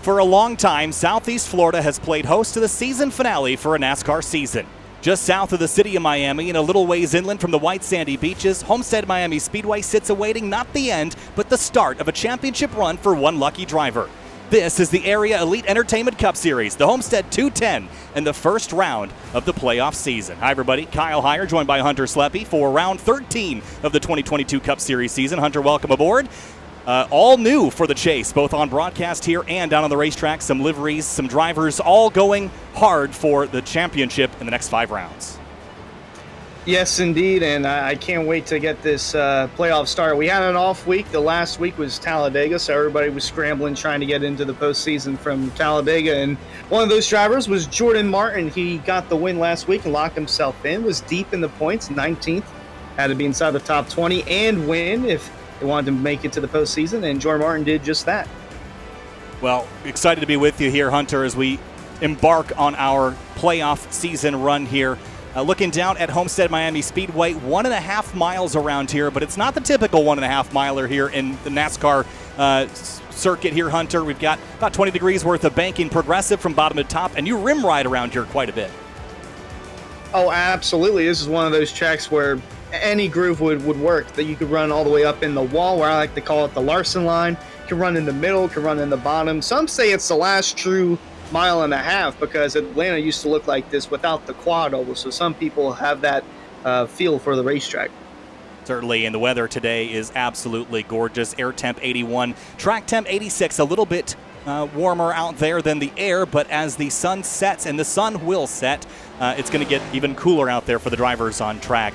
For a long time, Southeast Florida has played host to the season finale for a NASCAR season. Just south of the city of Miami and a little ways inland from the white sandy beaches, Homestead Miami Speedway sits awaiting not the end, but the start of a championship run for one lucky driver. This is the Area Elite Entertainment Cup Series, the Homestead 210, and the first round of the playoff season. Hi, everybody. Kyle Heyer, joined by Hunter Sleppy for round 13 of the 2022 Cup Series season. Hunter, welcome aboard. All new for the chase, both on broadcast here and down on the racetrack. Some liveries, some drivers, all going hard for the championship in the next 5 rounds. Yes, indeed, and I can't wait to get this playoff started. We had an off week. The last week was Talladega, so everybody was scrambling trying to get into the postseason from Talladega, and one of those drivers was Jordan Martin. He got the win last week and locked himself in, was deep in the points, 19th, had to be inside the top 20 and win if they wanted to make it to the postseason, and Jordan Martin did just that. Well, excited to be with you here, Hunter, as we embark on our playoff season run here. Looking down at Homestead Miami Speedway, 1.5 miles around here, but it's not the typical 1.5 miler here in the NASCAR circuit here, Hunter. We've got about 20 degrees worth of banking progressive from bottom to top, and you rim ride around here quite a bit. Oh, absolutely. This is one of those tracks where any groove would work, that you could run all the way up in the wall, where I like to call it the Larson line. You can run in the middle, you can run in the bottom. Some say it's the last true 1.5 miles because Atlanta used to look like this without the quad oval, so some people have that feel for the racetrack. Certainly, and the weather today is absolutely gorgeous. Air temp 81, track temp 86, a little bit warmer out there than the air, but as the sun sets, and the sun will set, it's going to get even cooler out there for the drivers on track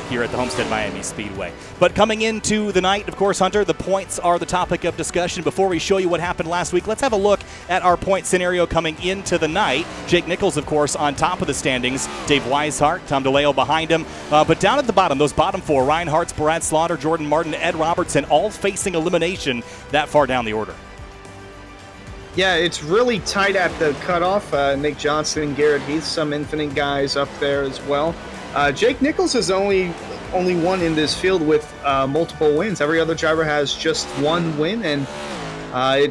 here at the Homestead Miami Speedway. But coming into the night, of course, Hunter, the points are the topic of discussion. Before we show you what happened last week, let's have a look at our point scenario coming into the night. Jake Nichols, of course, on top of the standings. Dave Weishart, Tom DeLeo behind him. But down at the bottom, those bottom 4, Ryan Hartz, Brad Slaughter, Jordan Martin, Ed Robertson, all facing elimination that far down the order. Yeah, it's really tight at the cutoff. Nick Johnson, Garrett Heath, some Infinite guys up there as well. Jake Nichols is only one in this field with multiple wins. Every other driver has just one win, and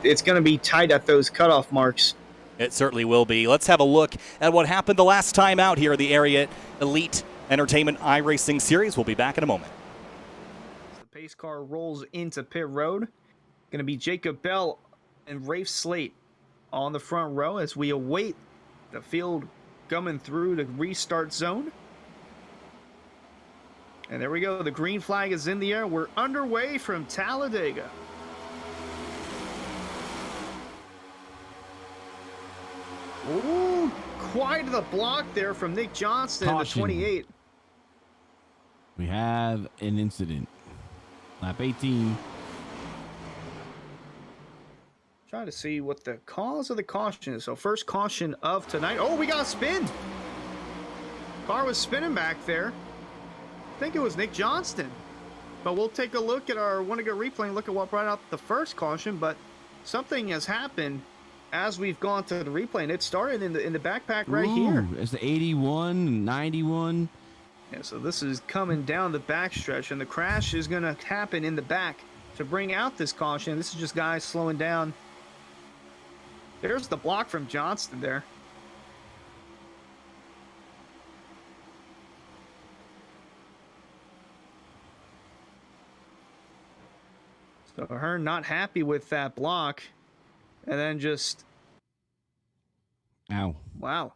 it's going to be tight at those cutoff marks. It certainly will be. Let's have a look at what happened the last time out here at the Area Elite Entertainment iRacing Series. We'll be back in a moment. The pace car rolls into pit road. Going to be Jacob Bell and Rafe Slate on the front row as we await the field coming through the restart zone. And there we go. The green flag is in the air. We're underway from Talladega. Ooh, quite the block there from Nick Johnston in the 28. We have an incident. Lap 18. Trying to see what the cause of the caution is. So first caution of tonight. Oh, we got a spin. Car was spinning back there. I think it was Nick Johnston. But we'll take a look at our Wanna Go replay and look at what brought out the first caution. But something has happened as we've gone to the replay, and it started in the backpack right here. It's the 81, 91. Yeah, so this is coming down the backstretch, and the crash is going to happen in the back to bring out this caution. This is just guys slowing down. There's the block from Johnston there. So Hearn not happy with that block. And then just... Ow. Wow.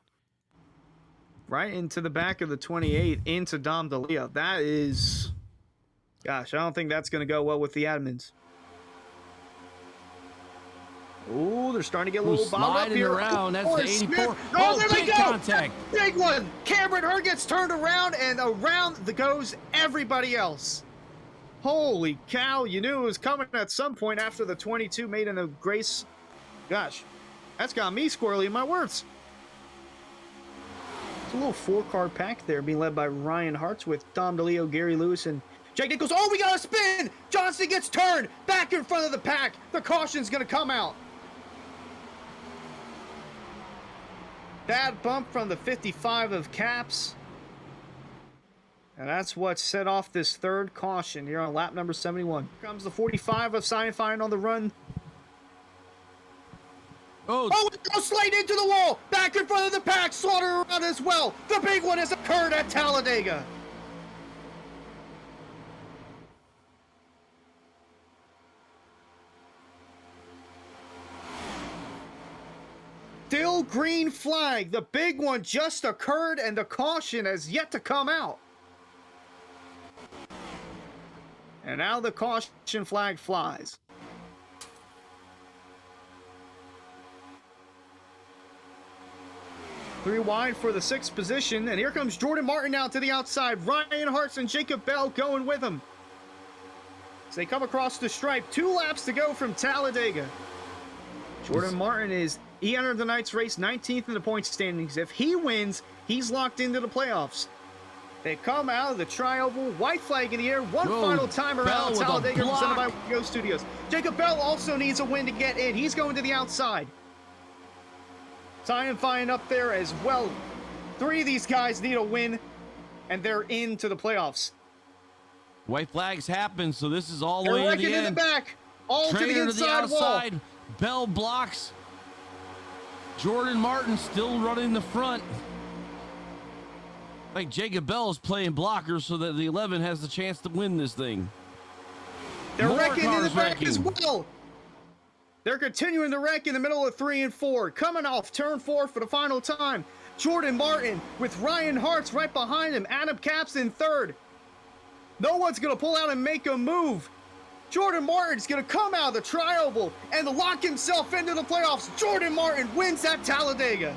Right into the back of the 28, into Dom DeLeo. That is... Gosh, I don't think that's going to go well with the admins. Oh, they're starting to get a little bombed up here. Around. That's the 84. Smith. Oh, there they go. Contact. Big one. Cameron Hearn gets turned around, and around goes everybody else. Holy cow. You knew it was coming at some point after the 22 made in a grace. Gosh, that's got me squirrely in my words. It's a little 4-car pack there being led by Ryan Hartz with Tom DeLeo, Gary Lewis, and Jake Nichols. Oh, we got a spin. Johnson gets turned back in front of the pack. The caution's going to come out. Bad bump from the 55 of Caps. And that's what set off this third caution here on lap number 71. Here comes the 45 of Sci-Fi on the run. Oh, It goes slide into the wall. Back in front of the pack. Slaughter around as well. The big one has occurred at Talladega. Still green flag. The big one just occurred and the caution has yet to come out. And now the caution flag flies. Three wide for the 6th position, and here comes Jordan Martin out to the outside. Ryan Hartz and Jacob Bell going with him. As they come across the stripe, 2 laps to go from Talladega. Jordan Martin he entered the night's race 19th in the points standings. If he wins, he's locked into the playoffs. They come out of the tri-oval, white flag in the air, final time around Talladega presented by Go Studios. Jacob Bell also needs a win to get in. He's going to the outside. Sci-Fi up there as well. 3 of these guys need a win, and they're into the playoffs. white flags happen, so this is all the way to the end. In the back, all Trainer to the outside wall. Bell blocks. Jordan Martin still running the front. I think Jacob Bell is playing blockers so that the 11 has the chance to win this thing. They're wrecking in the back as well. They're continuing to wreck in the middle of 3 and 4. Coming off turn 4 for the final time. Jordan Martin with Ryan Hartz right behind him. Adam Capps in 3rd. No one's going to pull out and make a move. Jordan Martin's going to come out of the tri-oval and lock himself into the playoffs. Jordan Martin wins at Talladega.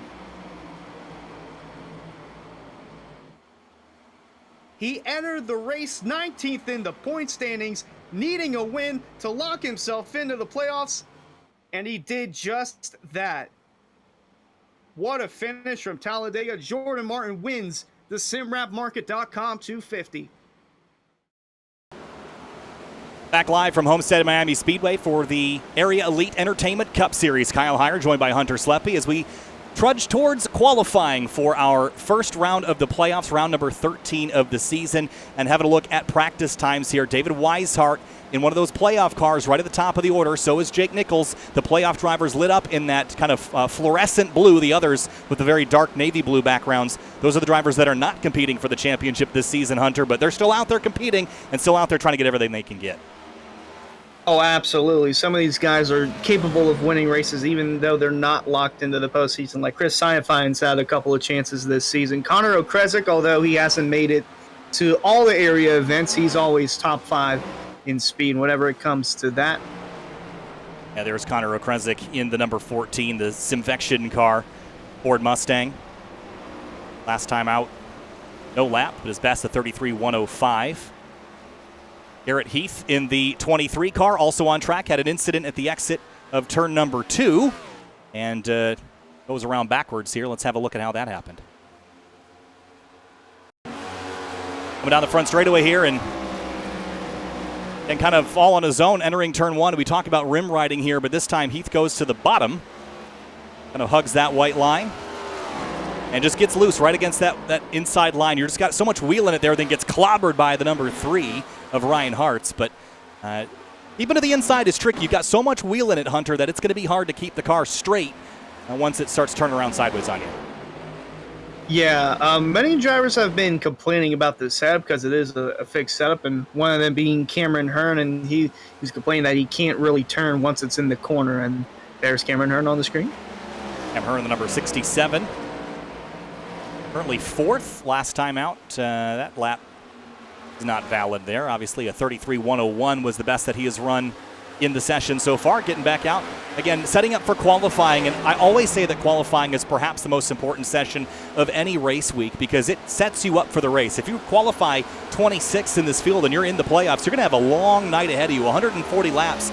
He entered the race 19th in the point standings, needing a win to lock himself into the playoffs, and he did just that. What a finish from Talladega. Jordan Martin wins the SimWrapMarket.com 250. Back live from Homestead at Miami Speedway for the Area Elite Entertainment Cup Series. Kyle Heyer joined by Hunter Sleppy as we trudge towards qualifying for our first round of the playoffs, round number 13 of the season, and having a look at practice times here. David Weishart in one of those playoff cars right at the top of the order. So is Jake Nichols. The playoff drivers lit up in that kind of fluorescent blue. The others with the very dark navy blue backgrounds. Those are the drivers that are not competing for the championship this season, Hunter, but they're still out there competing and still out there trying to get everything they can get. Oh, absolutely. Some of these guys are capable of winning races even though they're not locked into the postseason. Like Chris Scienfine's had a couple of chances this season. Connor Okrezik, although he hasn't made it to all the area events, he's always top 5 in speed whenever it comes to that. Yeah, there's Connor Okrezik in the number 14, the Simvection car, Ford Mustang. Last time out, no lap, but his best of 33.105. Garrett Heath in the 23 car, also on track, had an incident at the exit of turn number 2 and goes around backwards here. Let's have a look at how that happened. Coming down the front straightaway here and kind of all on his own entering turn 1. We talk about rim riding here, but this time Heath goes to the bottom, kind of hugs that white line and just gets loose right against that inside line. You're just got so much wheel in it there, then gets clobbered by the number 3 of Ryan Hartz. But even to the inside is tricky. You've got so much wheel in it, Hunter, that it's going to be hard to keep the car straight once it starts turning around sideways on you. Yeah, many drivers have been complaining about this setup because it is a fixed setup, and one of them being Cameron Hearn, and he's complaining that he can't really turn once it's in the corner. And there's Cameron Hearn on the screen. Cameron Hearn, the number 67. Currently 4th last time out. That lap is not valid there. Obviously, a 33.101 was the best that he has run in the session so far. Getting back out. Again, setting up for qualifying. And I always say that qualifying is perhaps the most important session of any race week because it sets you up for the race. If you qualify 26th in this field and you're in the playoffs, you're going to have a long night ahead of you. 140 laps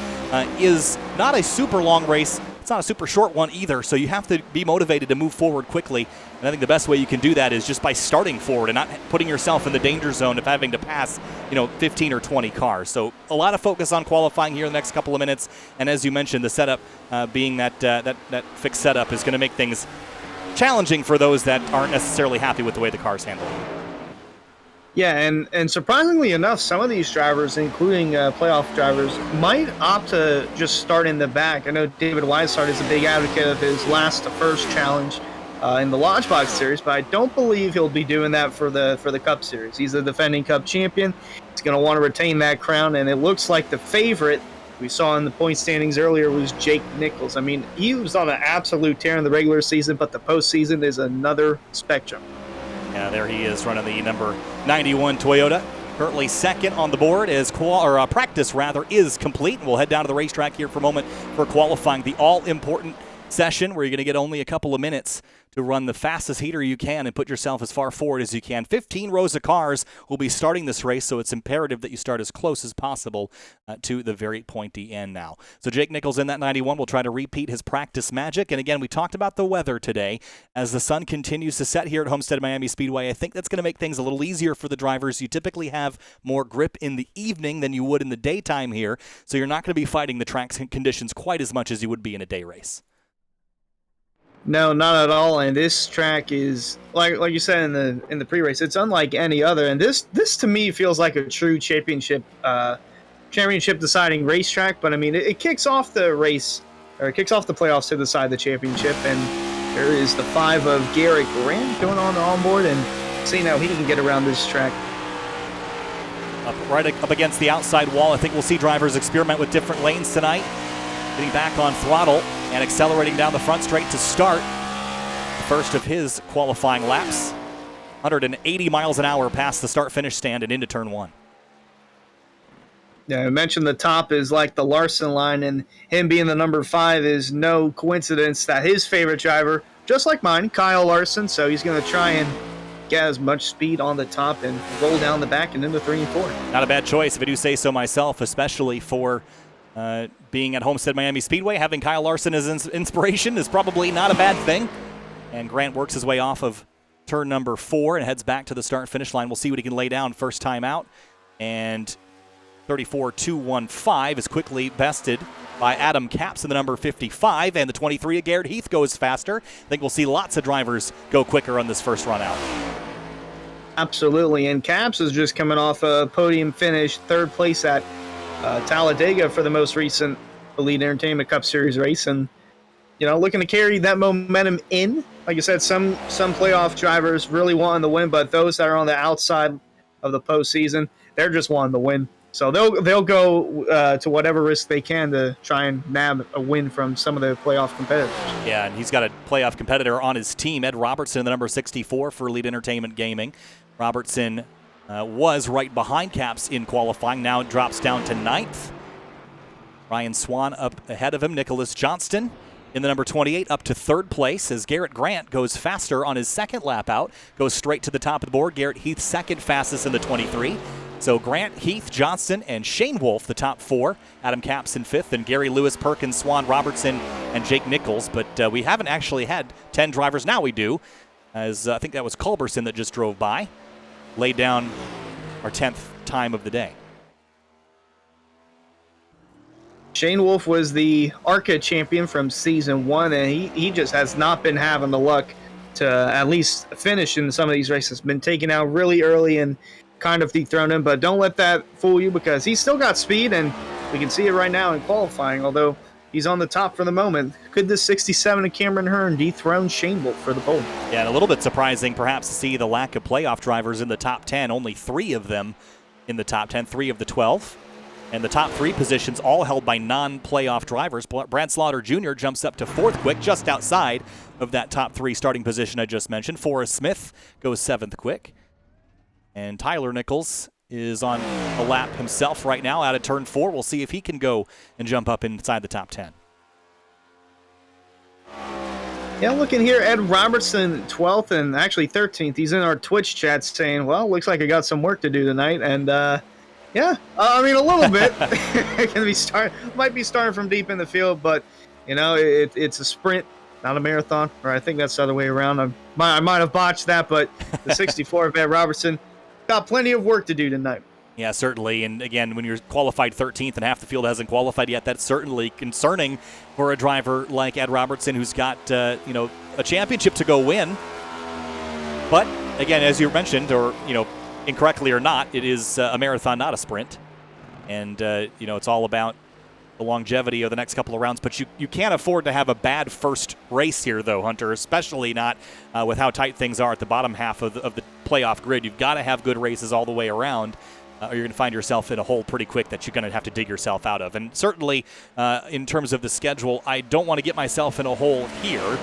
is not a super long race. It's not a super short one either, so you have to be motivated to move forward quickly. And I think the best way you can do that is just by starting forward and not putting yourself in the danger zone of having to pass, 15 or 20 cars. So a lot of focus on qualifying here in the next couple of minutes. And as you mentioned, the setup being that fixed setup is going to make things challenging for those that aren't necessarily happy with the way the car's handled. Yeah, and surprisingly enough, some of these drivers, including playoff drivers, might opt to just start in the back. I know David Weishart is a big advocate of his last to first challenge in the Launchbox Series, but I don't believe he'll be doing that for the Cup Series. He's the defending Cup champion. He's going to want to retain that crown, and it looks like the favorite we saw in the point standings earlier was Jake Nichols. I mean, he was on an absolute tear in the regular season, but the postseason is another spectrum. Yeah, there he is running the number 91 Toyota. Currently second on the board as practice is complete. We'll head down to the racetrack here for a moment for qualifying, the all-important session where you're going to get only a couple of minutes to run the fastest heater you can and put yourself as far forward as you can. 15 rows of cars will be starting this race, so it's imperative that you start as close as possible to the very pointy end now. So Jake Nichols in that 91 will try to repeat his practice magic. And again, we talked about the weather today. As the sun continues to set here at Homestead Miami Speedway, I think that's going to make things a little easier for the drivers. You typically have more grip in the evening than you would in the daytime here, so you're not going to be fighting the track conditions quite as much as you would be in a day race. No, not at all. And this track is like you said in the pre-race. It's unlike any other. And this to me feels like a true championship deciding racetrack. But I mean, it kicks off the race, or it kicks off the playoffs to decide the championship. And there is the 5 of Garrett Grant going on the onboard and seeing how he can get around this track. Right up against the outside wall. I think we'll see drivers experiment with different lanes tonight. Getting back on throttle and accelerating down the front straight to start the first of his qualifying laps. 180 miles an hour past the start-finish stand and into turn 1. Yeah, I mentioned the top is like the Larson line, and him being the number 5 is no coincidence that his favorite driver, just like mine, Kyle Larson, so he's going to try and get as much speed on the top and roll down the back and into 3 and 4. Not a bad choice, if I do say so myself, especially for being at Homestead Miami Speedway. Having Kyle Larson as inspiration is probably not a bad thing. And Grant works his way off of turn number 4 and heads back to the start-finish line. We'll see what he can lay down first time out. And 34.215 is quickly bested by Adam Capps in the number 55, and the 23 of Garrett Heath goes faster. I think we'll see lots of drivers go quicker on this first run out. Absolutely, and Capps is just coming off a podium finish, 3rd place at Talladega for the most recent Elite Entertainment Cup Series race, and looking to carry that momentum in. Like I said, some playoff drivers really wanting the win, but those that are on the outside of the postseason, they're just wanting the win. So they'll go to whatever risk they can to try and nab a win from some of the playoff competitors. Yeah, and he's got a playoff competitor on his team, Ed Robertson, the number 64 for Elite Entertainment Gaming. Robertson was right behind Capps in qualifying. Now it drops down to 9th. Ryan Swan up ahead of him. Nicholas Johnston in the number 28 up to 3rd place as Garrett Grant goes faster on his second lap out. Goes straight to the top of the board. Garrett Heath second fastest in the 23. So Grant, Heath, Johnston, and Shane Wolf, the top 4. Adam Capps in 5th, and Gary Lewis, Perkins, Swan, Robertson, and Jake Nichols. But we haven't actually had 10 drivers. Now we do, as I think that was Culberson that just drove by. Laid down our 10th time of the day. Shane Wolf was the ARCA champion from season 1, and he just has not been having the luck to at least finish in some of these races. Been taken out really early and kind of dethroned him, but don't let that fool you because he's still got speed, and we can see it right now in qualifying, although he's on the top for the moment. Could this 67 of Cameron Hearn dethrone Shane Wolf for the pole? Yeah, and a little bit surprising perhaps to see the lack of playoff drivers in the top 10. Only 3 of them in the top 10, 3 of the 12. And the top 3 positions all held by non-playoff drivers. Brad Slaughter Jr. jumps up to 4th quick, just outside of that top 3 starting position I just mentioned. Forrest Smith goes 7th quick. And Tyler Nichols is on a lap himself right now out of turn 4. We'll see if he can go and jump up inside the top 10. Yeah, looking here, Ed Robertson, 12th and actually 13th. He's in our Twitch chat saying, well, looks like I got some work to do tonight. And, I mean, a little bit. It might be starting from deep in the field, but, it's a sprint, not a marathon. Or I think that's the other way around. I might have botched that, but the 64 of Ed Robertson got plenty of work to do tonight. Yeah, certainly. And again, when you're qualified 13th and half the field hasn't qualified yet, that's certainly concerning for a driver like Ed Robertson, who's got a championship to go win. But again, as you mentioned, or incorrectly or not, it is a marathon, not a sprint. And it's all about the longevity of the next couple of rounds. But you can't afford to have a bad first race here, though, Hunter, especially not with how tight things are at the bottom half of the playoff grid. You've got to have good races all the way around, or you're going to find yourself in a hole pretty quick that you're going to have to dig yourself out of. And certainly, in terms of the schedule, I don't want to get myself in a hole here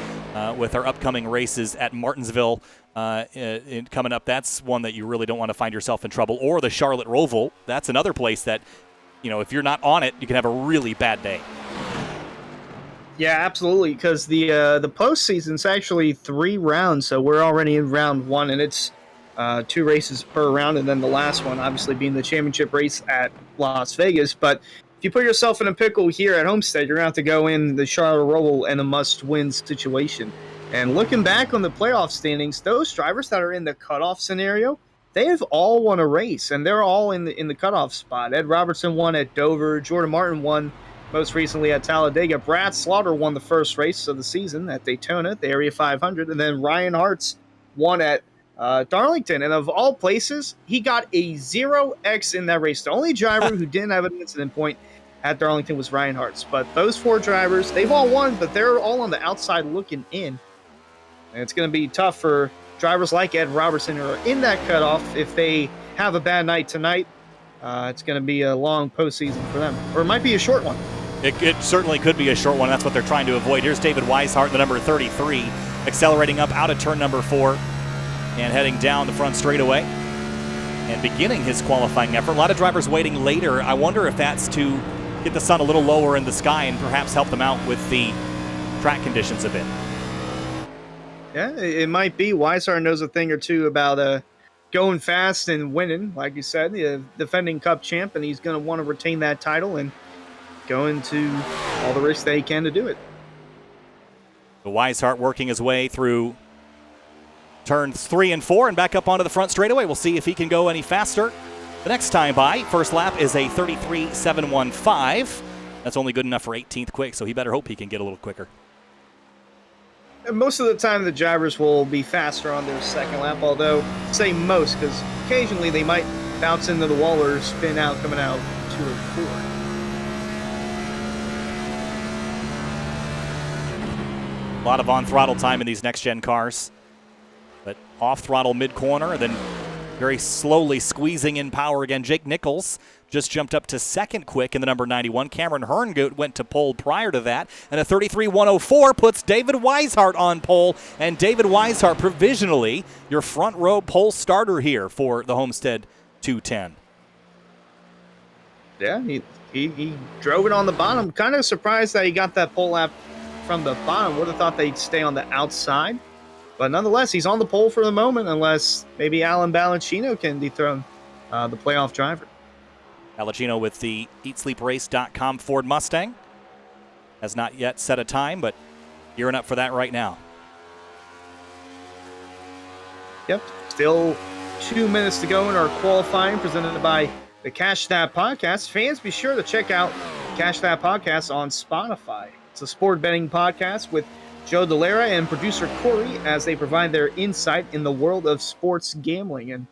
with our upcoming races at Martinsville coming up. That's one that you really don't want to find yourself in trouble. Or the Charlotte Roval. That's another place that, if you're not on it, you can have a really bad day. Yeah, absolutely, because the postseason's actually 3 rounds, so we're already in round 1, and it's 2 races per round, and then the last one obviously being the championship race at Las Vegas. But if you put yourself in a pickle here at Homestead, you're going to have to go in the Charlotte Roval in a must-win situation. And looking back on the playoff standings, those drivers that are in the cutoff scenario, they have all won a race, and they're all in the cutoff spot. Ed Robertson won at Dover. Jordan Martin won most recently at Talladega. Brad Slaughter won the first race of the season at Daytona, the Area 500. And then Ryan Hartz won at Darlington. And of all places, he got a 0x in that race. The only driver who didn't have an incident point at Darlington was Ryan Hartz. But those 4 drivers, they've all won, but they're all on the outside looking in. And it's going to be tough for drivers like Ed Robertson who are in that cutoff. If they have a bad night tonight, it's going to be a long postseason for them. Or it might be a short one. It certainly could be a short one. That's what they're trying to avoid. Here's David Weishart, the number 33, accelerating up out of turn number 4 and heading down the front straightaway and beginning his qualifying effort. A lot of drivers waiting later. I wonder if that's to get the sun a little lower in the sky and perhaps help them out with the track conditions a bit. Yeah, it might be. Weishart knows a thing or two about going fast and winning. Like you said, the defending Cup champ, and he's going to want to retain that title and go into all the risks that he can to do it. The Weishart working his way through turns 3 and 4 and back up onto the front straightaway. We'll see if he can go any faster the next time by. First lap is a 33.715. That's only good enough for 18th quick, so he better hope he can get a little quicker. Most of the time, the drivers will be faster on their second lap, although say most, because occasionally they might bounce into the wall or spin out coming out 2 or 4. A lot of on-throttle time in these next-gen cars. But off-throttle mid-corner, and then very slowly squeezing in power again. Jake Nichols just jumped up to second quick in the number 91. Cameron Herngott went to pole prior to that. And a 33.104 puts David Weishart on pole. And David Weishart, provisionally, your front row pole starter here for the Homestead 210. Yeah, he drove it on the bottom. Kind of surprised that he got that pole lap from the bottom. Would have thought they'd stay on the outside. But nonetheless, he's on the pole for the moment, unless maybe Alan Balancino can dethrone the playoff driver. Balancino with the EatSleepRace.com Ford Mustang. Has not yet set a time, but gearing up for that right now. Yep, still 2 minutes to go in our qualifying, presented by the Cash That Podcast. Fans, be sure to check out Cash That Podcast on Spotify. It's a sport betting podcast with Joe Delara and producer Corey as they provide their insight in the world of sports gambling. And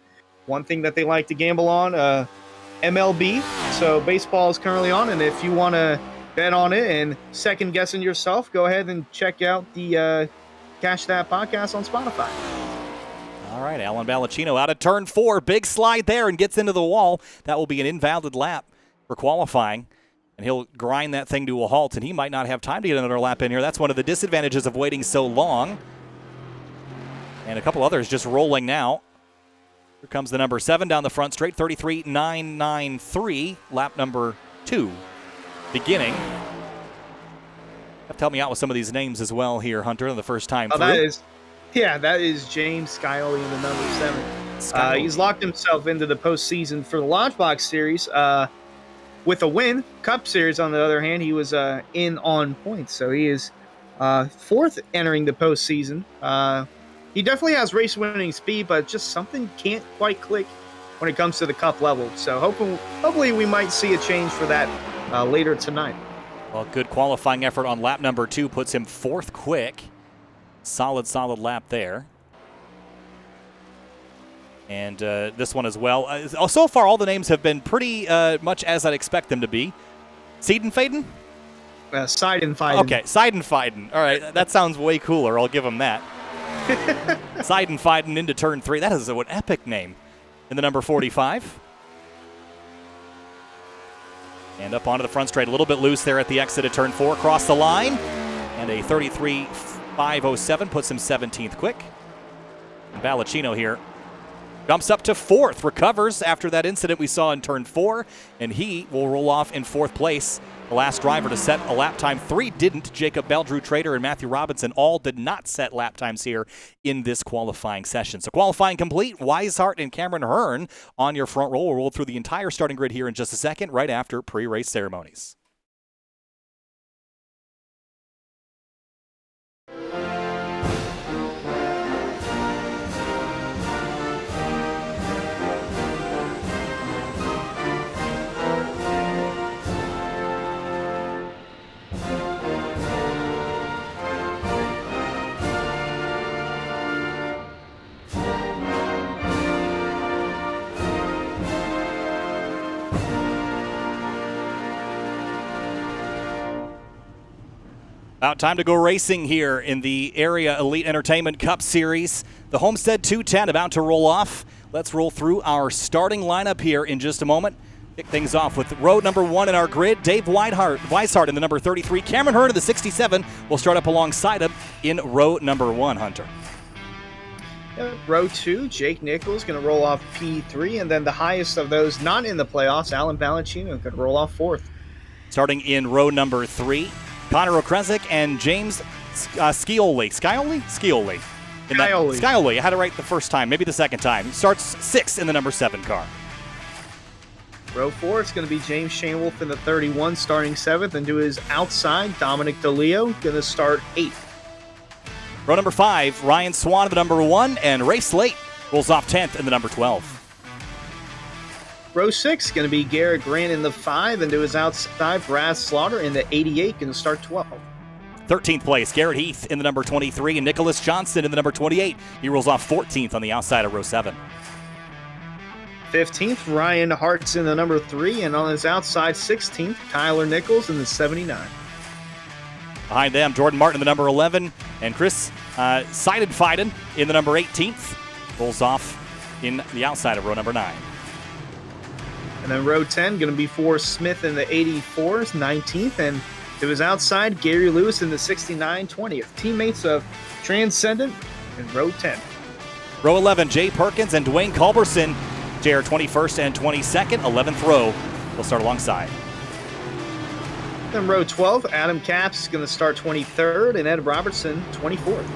one thing that they like to gamble on, MLB. So baseball is currently on, and if you want to bet on it and second guessing yourself, go ahead and check out the Cash That Podcast on Spotify. All right, Alan Balancino out of turn 4. Big slide there and gets into the wall. That will be an invalid lap for qualifying. And he'll grind that thing to a halt, and he might not have time to get another lap in here. That's one of the disadvantages of waiting so long. And a couple others just rolling now. Here comes the number 7 down the front straight, 33.993, lap number 2 beginning. Have to help me out with some of these names as well here, Hunter, the first time through. That is James Scioli in the number 7. He's locked himself into the postseason for the Launchbox Series. With a win, Cup Series, on the other hand, he was in on points. So he is 4th entering the postseason. He definitely has race-winning speed, but just something can't quite click when it comes to the Cup level. So hopefully we might see a change for that later tonight. Well, good qualifying effort on lap number 2 puts him 4th quick. Solid lap there. And this one as well. So far, all the names have been pretty much as I'd expect them to be. Seidenfaden? Seidenfaden. Okay, Seidenfaden. All right, that sounds way cooler. I'll give him that. Seidenfaden into turn 3. That is an epic name. In the number 45. And up onto the front straight. A little bit loose there at the exit of turn 4. Across the line. And a 33.507 puts him 17th quick. And Balacino here jumps up to 4th, recovers after that incident we saw in turn 4, and he will roll off in 4th place. The last driver to set a lap time. 3 didn't. Jacob Bell, Drew Trader, and Matthew Robinson all did not set lap times here in this qualifying session. So qualifying complete. Weishart and Cameron Hearn on your front row. We'll roll through the entire starting grid here in just a second, right after pre-race ceremonies. About time to go racing here in the Area Elite Entertainment Cup Series. The Homestead 210 about to roll off. Let's roll through our starting lineup here in just a moment. Kick things off with row number 1 in our grid. Dave Weishart in the number 33. Cameron Hearn in the 67 will start up alongside him in row number 1, Hunter. Row 2, Jake Nichols going to roll off P3, and then the highest of those not in the playoffs, Alan Balacino, could roll off 4th. Starting in row number 3, Connor Okrezik and James Scioli. Scioli. I had it right the first time, maybe the second time. Starts 6th in the number 7 car. Row 4, it's going to be James Shanewolf in the 31, starting 7th, and to his outside, Dominic DeLeo, going to start 8th. Row number 5, Ryan Swan in the number 1, and Ray Slate rolls off 10th in the number 12. Row 6, going to be Garrett Grant in the 5, and to his outside, Brad Slaughter in the 88, going to start 12th. 13th place, Garrett Heath in the number 23, and Nicholas Johnson in the number 28. He rolls off 14th on the outside of row 7. 15th, Ryan Hart's in the number 3, and on his outside, 16th, Tyler Nichols in the 79. Behind them, Jordan Martin in the number 11, and Chris Seidenfaden in the number 18th. Rolls off in the outside of row number 9. And then row 10, going to be Forrest Smith in the 84s, 19th. And to his outside, Gary Lewis in the 69, 20th. Teammates of Transcendent in row 10. Row 11, Jay Perkins and Dwayne Culberson, JR 21st and 22nd, 11th row. They'll start alongside. Then row 12, Adam Capps is going to start 23rd, and Ed Robertson, 24th.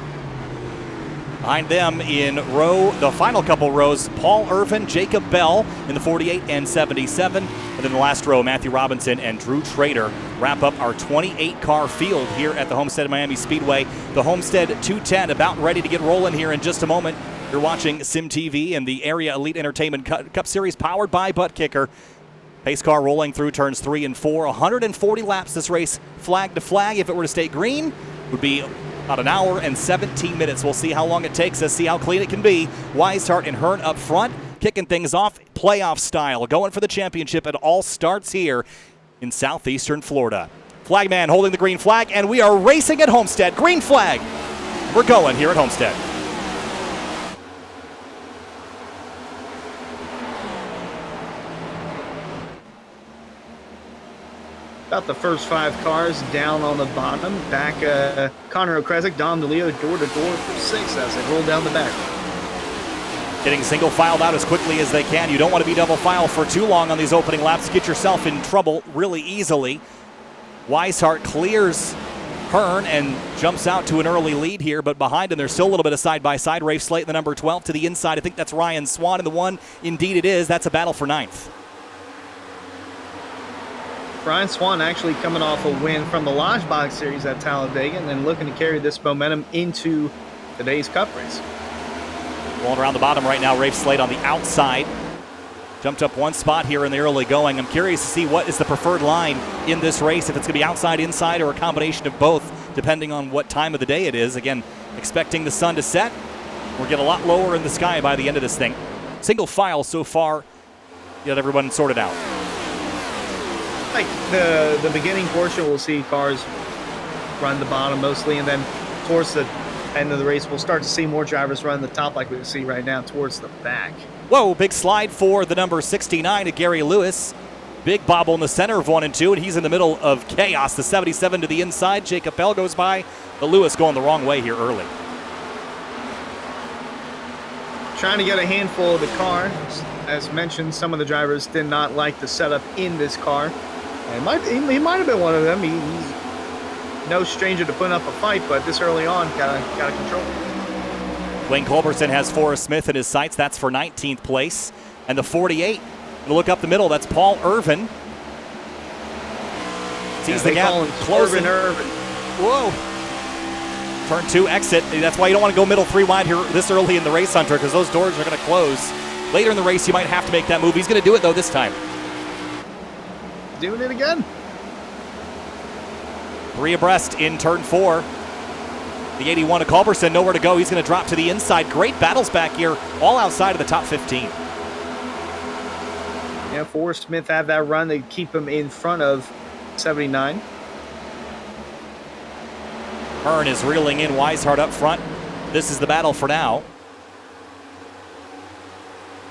Behind them in the final couple rows, Paul Irvin, Jacob Bell in the 48 and 77. And then the last row, Matthew Robinson and Drew Trader wrap up our 28-car field here at the Homestead Miami Speedway. The Homestead 210 about ready to get rolling here in just a moment. You're watching Sim TV and the Area Elite Entertainment Cup Series powered by Butt Kicker. Pace car rolling through turns 3 and 4. 140 laps this race, flag to flag. If it were to stay green, would be about an hour and 17 minutes. We'll see how long it takes us, see how clean it can be. Weishart and Hearn up front, kicking things off playoff style, going for the championship. It all starts here in southeastern Florida. Flagman holding the green flag, and we are racing at Homestead. Green flag. We're going here at Homestead. About the first 5 cars down on the bottom. Back, Connor Okrezik, Dom DeLeo, door-to-door for 6 as they roll down the back. Getting single filed out as quickly as they can. You don't want to be double file for too long on these opening laps. Get yourself in trouble really easily. Weishart clears Hearn and jumps out to an early lead here, but behind him there's still a little bit of side-by-side. Rafe Slate in the number 12 to the inside. I think that's Ryan Swan in the 1. Indeed it is. That's a battle for 9th. Ryan Swan actually coming off a win from the Lodge Box Series at Talladega and then looking to carry this momentum into today's Cup race. Rolling around the bottom right now, Rafe Slate on the outside. Jumped up one spot here in the early going. I'm curious to see what is the preferred line in this race, if it's going to be outside, inside, or a combination of both, depending on what time of the day it is. Again, expecting the sun to set. We'll get a lot lower in the sky by the end of this thing. Single file so far. Get everyone sorted out. Like the beginning portion, we'll see cars run the bottom mostly, and then towards the end of the race, we'll start to see more drivers run the top like we see right now towards the back. Whoa, big slide for the number 69 to Gary Lewis. Big bobble in the center of 1 and 2, and he's in the middle of chaos. The 77 to the inside. Jacob Bell goes by, but Lewis going the wrong way here early. Trying to get a handful of the car. As mentioned, some of the drivers did not like the setup in this car. And he might have been one of them. He's no stranger to putting up a fight, but this early on, gotta control it. Wayne Culberson has Forrest Smith in his sights. That's for 19th place. And the 48, to look up the middle, that's Paul Irvin. Sees the gap, closing. Irvin. Whoa. Turn 2 exit. That's why you don't want to go middle 3 wide here this early in the race, Hunter, because those doors are going to close. Later in the race, you might have to make that move. He's going to do it, though, this time. Doing it again. 3 abreast in turn 4. The 81 to Culberson, nowhere to go. He's going to drop to the inside. Great battles back here, all outside of the top 15. Yeah, Forrest Smith had that run to keep him in front of 79. Hearn is reeling in Weishart up front. This is the battle for now.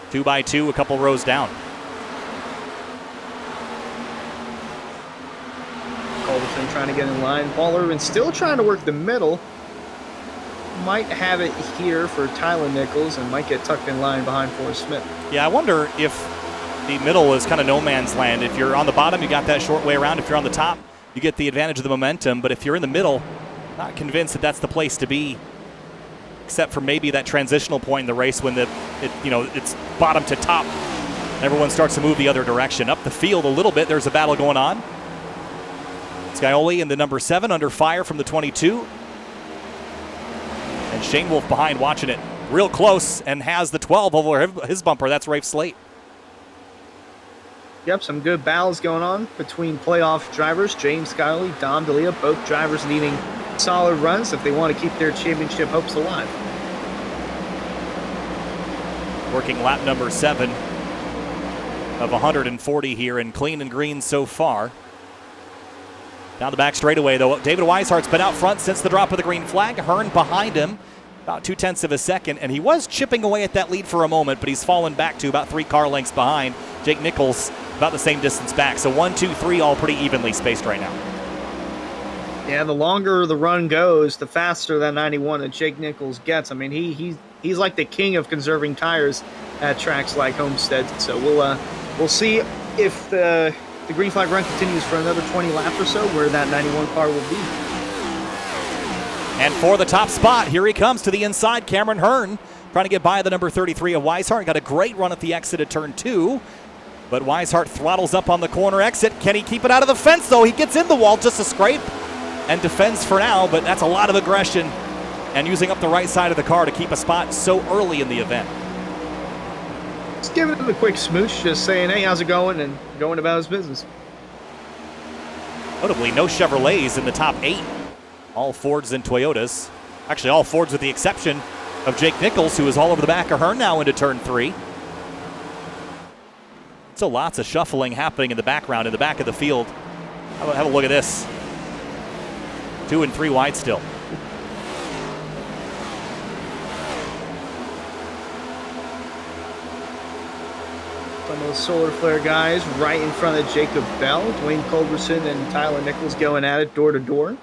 2 by 2, a couple rows down. Culberson trying to get in line. Paul Irvin still trying to work the middle. Might have it here for Tyler Nichols and might get tucked in line behind Forrest Smith. Yeah, I wonder if the middle is kind of no man's land. If you're on the bottom, you got that short way around. If you're on the top, you get the advantage of the momentum. But if you're in the middle, not convinced that that's the place to be, except for maybe that transitional point in the race when it's bottom to top. Everyone starts to move the other direction. Up the field a little bit, there's a battle going on. Scioli in the number 7 under fire from the 22. And Shane Wolf behind watching it real close and has the 12 over his bumper. That's Rafe Slate. Yep, some good battles going on between playoff drivers. James Scioli, Dom D'Elia, both drivers needing solid runs if they want to keep their championship hopes alive. Working lap number 7 of 140 here in clean and green so far. Down the back straightaway, though, David Weishart's been out front since the drop of the green flag. Hearn behind him, about 0.2 of a second, and he was chipping away at that lead for a moment, but he's fallen back to about 3 car lengths behind. Jake Nichols about the same distance back, so 1, 2, 3 all pretty evenly spaced right now. Yeah, the longer the run goes, the faster that 91 that Jake Nichols gets. I mean, he's like the king of conserving tires at tracks like Homestead. So we'll see if the green flag run continues for another 20 laps or so, where that 91 car will be. And for the top spot, here he comes to the inside. Cameron Hearn trying to get by the number 33 of Weishart. Got a great run at the exit at turn 2. But Weishart throttles up on the corner exit. Can he keep it out of the fence, though? He gets in the wall, just a scrape, and defends for now, but that's a lot of aggression and using up the right side of the car to keep a spot so early in the event. Just giving him a quick smooch, just saying, hey, how's it going, and going about his business. Notably, no Chevrolets in the top 8. All Fords and Toyotas. Actually, all Fords with the exception of Jake Nichols, who is all over the back of Hearn now into turn 3. So lots of shuffling happening in the background, in the back of the field. Have a look at this. 2 and 3 wide still. Some of the solar flare guys right in front of Jacob Bell. Dwayne Culberson and Tyler Nichols going at it door to door.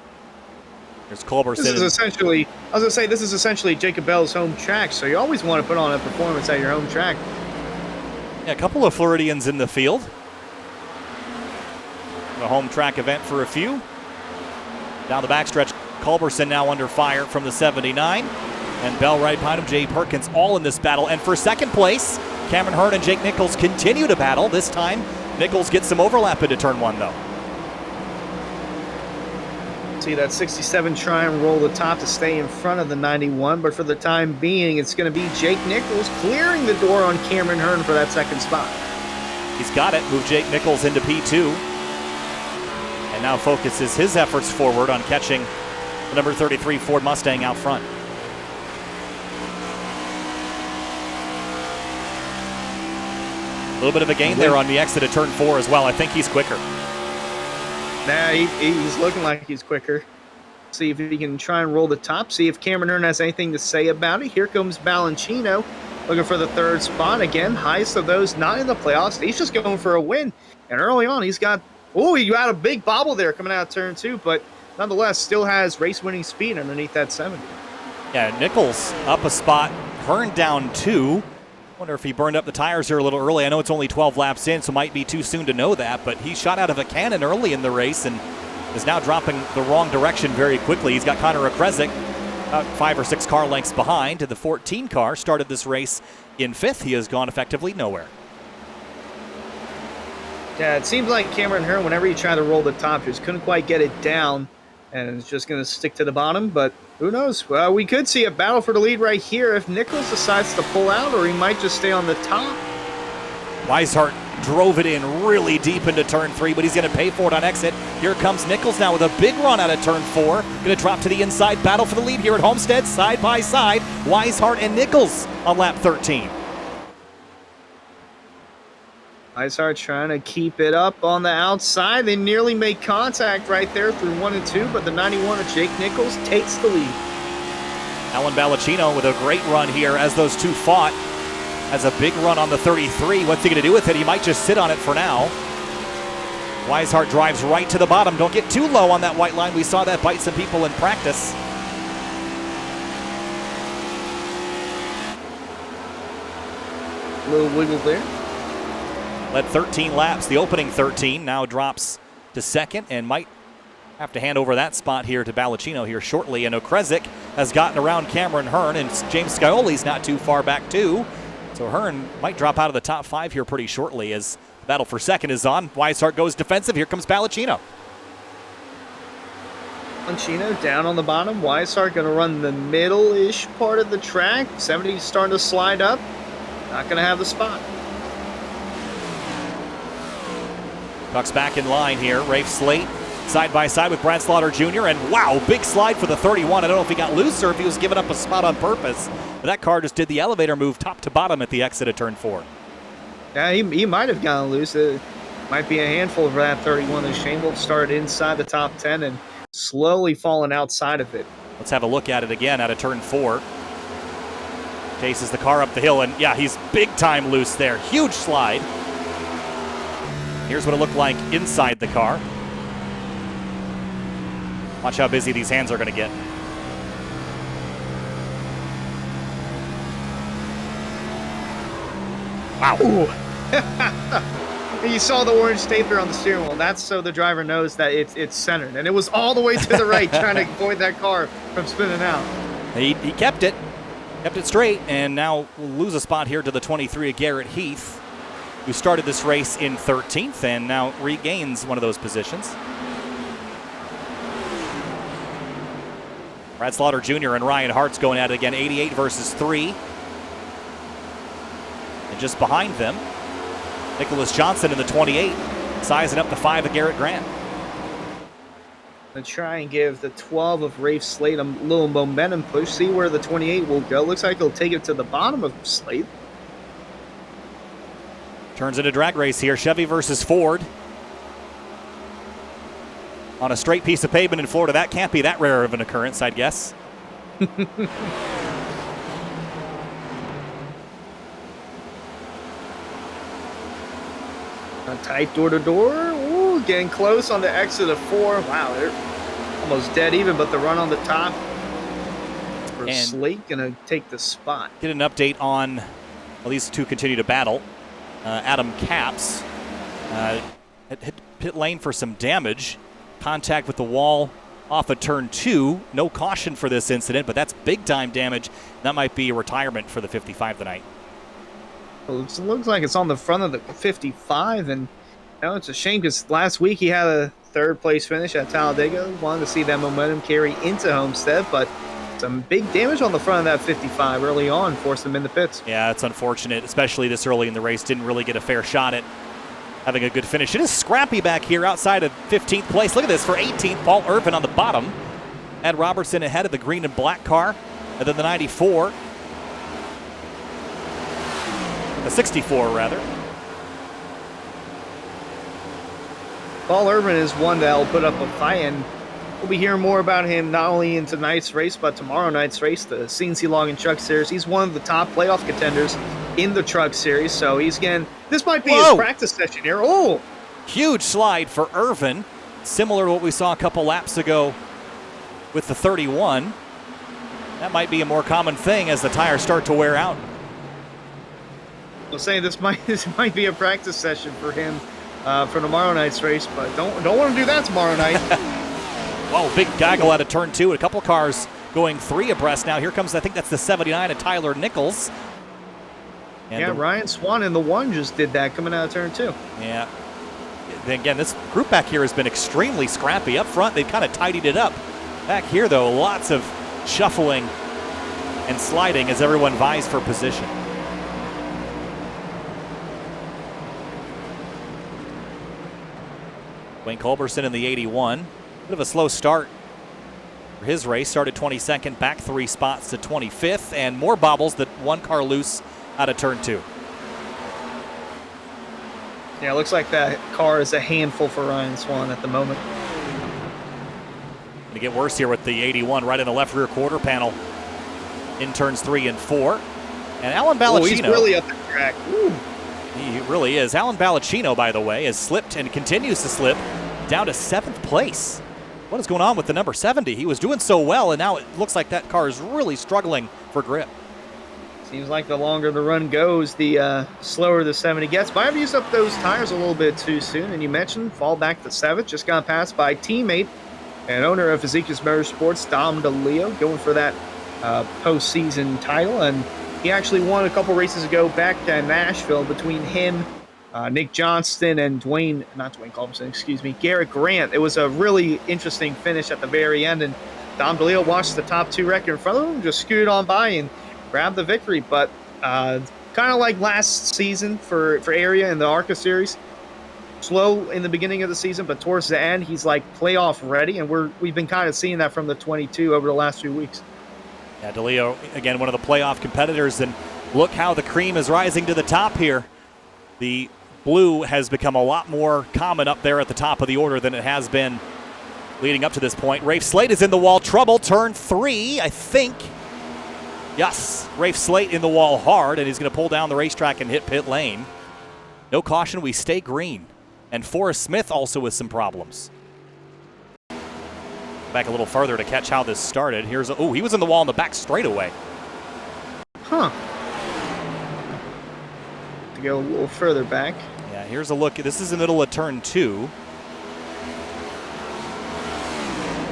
There's Culberson. This is essentially Jacob Bell's home track, so you always want to put on a performance at your home track. Yeah, a couple of Floridians in the field. A home track event for a few. Down the backstretch, Culberson now under fire from the 79. And Bell right behind him, Jay Perkins, all in this battle. And for second place, Cameron Hearn and Jake Nichols continue to battle. This time, Nichols gets some overlap into turn 1, though. See that 67 try and roll the top to stay in front of the 91, but for the time being, it's going to be Jake Nichols clearing the door on Cameron Hearn for that second spot. He's got it. Move Jake Nichols into P2. And now focuses his efforts forward on catching the number 33 Ford Mustang out front. A little bit of a gain there on the exit at turn 4 as well. I think he's quicker. Nah, he's looking like he's quicker. See if he can try and roll the top. See if Cameron Hearn has anything to say about it. Here comes Balancino looking for the third spot. Again, highest of those not in the playoffs. He's just going for a win. And early on, he got a big bobble there coming out of turn 2. But nonetheless, still has race-winning speed underneath that 70. Yeah, Nichols up a spot. Hearn down 2. Wonder if he burned up the tires here a little early. I know it's only 12 laps in, so might be too soon to know that. But he shot out of a cannon early in the race and is now dropping the wrong direction very quickly. He's got Connor Okrezik about 5 or 6 car lengths behind. The 14 car started this race in 5th. He has gone effectively nowhere. Yeah, it seems like Cameron Hearn, whenever he tried to roll the top, just couldn't quite get it down, and it's just going to stick to the bottom. But who knows? Well, we could see a battle for the lead right here if Nichols decides to pull out, or he might just stay on the top. Weishart drove it in really deep into turn 3, but he's going to pay for it on exit. Here comes Nichols now with a big run out of turn 4. Going to drop to the inside, battle for the lead here at Homestead, side by side. Weishart and Nichols on lap 13. Weishart trying to keep it up on the outside. They nearly make contact right there through 1 and 2, but the 91 of Jake Nichols takes the lead. Alan Balancino with a great run here as those two fought. Has a big run on the 33. What's he going to do with it? He might just sit on it for now. Weishart drives right to the bottom. Don't get too low on that white line. We saw that bite some people in practice. A little wiggle there. Led 13 laps, the opening 13. Now drops to second and might have to hand over that spot here to Balancino here shortly. And Okrezik has gotten around Cameron Hearn, and James Scioli's not too far back too. So Hearn might drop out of the top 5 here pretty shortly as the battle for second is on. Weishart goes defensive. Here comes Balancino. Balancino down on the bottom. Weishart going to run the middle-ish part of the track. 70 starting to slide up. Not going to have the spot. Bucks back in line here. Rafe Slate side by side with Brad Slaughter Jr. And wow, big slide for the 31. I don't know if he got loose or if he was giving up a spot on purpose. But that car just did the elevator move top to bottom at the exit of turn 4. Yeah, he might have gotten loose. It might be a handful for that 31. The Shane Wolf started inside the top 10 and slowly fallen outside of it. Let's have a look at it again out of turn 4. Chases the car up the hill, and yeah, he's big time loose there. Huge slide. Here's what it looked like inside the car. Watch how busy these hands are going to get. Wow. You saw the orange tape there on the steering wheel. That's so the driver knows that it's centered. And it was all the way to the right trying to avoid that car from spinning out. He kept it straight, and now we'll lose a spot here to the 23 of Garrett Heath, who started this race in 13th and now regains one of those positions. Brad Slaughter Jr. and Ryan Hart's going at it again, 88 versus 3. And just behind them, Nicholas Johnson in the 28, sizing up the 5 of Garrett Grant. Gonna try and give the 12 of Rafe Slate a little momentum push, see where the 28 will go. Looks like he'll take it to the bottom of Slate. Turns into drag race here, Chevy versus Ford. On a straight piece of pavement in Florida, that can't be that rare of an occurrence, I'd guess. A tight door-to-door. Ooh, getting close on the exit of 4. Wow, they're almost dead even, but the run on the top for Slate going to take the spot. Get an update on, well, these two continue to battle. Adam Capps hit pit lane for some damage. Contact with the wall off of turn 2. No caution for this incident, but that's big-time damage. That might be a retirement for the 55 tonight. It looks like it's on the front of the 55, and it's a shame because last week he had a third-place finish at Talladega. Wanted to see that momentum carry into Homestead, but some big damage on the front of that 55 early on, forced him in the pits. Yeah, it's unfortunate, especially this early in the race. Didn't really get a fair shot at having a good finish. It is scrappy back here outside of 15th place. Look at this for 18th, Paul Irvin on the bottom. Ed Robertson ahead of the green and black car. And then the 94. The 64, rather. Paul Irvin is one that'll put up a fight, and we'll be hearing more about him not only in tonight's race, but tomorrow night's race, the CNC Logging Truck Series. He's one of the top playoff contenders in the Truck Series, so he's getting, this might be his practice session here. Oh! Huge slide for Irvin, similar to what we saw a couple laps ago with the 31. That might be a more common thing as the tires start to wear out. I'll say this might be a practice session for him for tomorrow night's race, but don't want to do that tomorrow night. Whoa, big gaggle out of turn 2. A couple cars going 3 abreast now. Here comes, I think that's the 79 of Tyler Nichols. And yeah, Ryan Swan in the 1 just did that coming out of turn 2. Yeah. Again, this group back here has been extremely scrappy. Up front, they've kind of tidied it up. Back here, though, lots of shuffling and sliding as everyone vies for position. Wayne Culberson in the 81. Bit of a slow start for his race. Started 22nd, back 3 spots to 25th, and more bobbles that 1 car loose out of turn 2. Yeah, it looks like that car is a handful for Ryan Swan at the moment. Going to get worse here with the 81 right in the left rear quarter panel in turns 3 and 4. And Alan Ballacino. Oh, he's really up the track. Woo. He really is. Alan Ballacino, by the way, has slipped and continues to slip down to 7th place. What is going on with the number 70? He was doing so well, and now it looks like that car is really struggling for grip. Seems like the longer the run goes, the slower the 70 gets. Might have used up those tires a little bit too soon. And you mentioned fall back to 7th. Just got passed by teammate and owner of Ezekiel's Motorsports, Dom DeLeo, going for that postseason title. And he actually won a couple races ago back at Nashville between him, Nick Johnston, and Garrett Grant. It was a really interesting finish at the very end. And Dom DeLeo watched the top 2 record in front of him, just scooted on by and grabbed the victory. But kind of like last season for Area in the ARCA series, slow in the beginning of the season, but towards the end, he's like playoff ready, and we've been kind of seeing that from the 22 over the last few weeks. Yeah, DeLeo, again, one of the playoff competitors, and look how the cream is rising to the top here. The blue has become a lot more common up there at the top of the order than it has been leading up to this point. Rafe Slate is in the wall, trouble, turn 3, I think. Yes, Rafe Slate in the wall hard, and he's going to pull down the racetrack and hit pit lane. No caution, we stay green. And Forrest Smith also with some problems. Back a little further to catch how this started. He was in the wall in the back straightaway. Huh. To go a little further back. Yeah, here's a look. This is the middle of turn 2.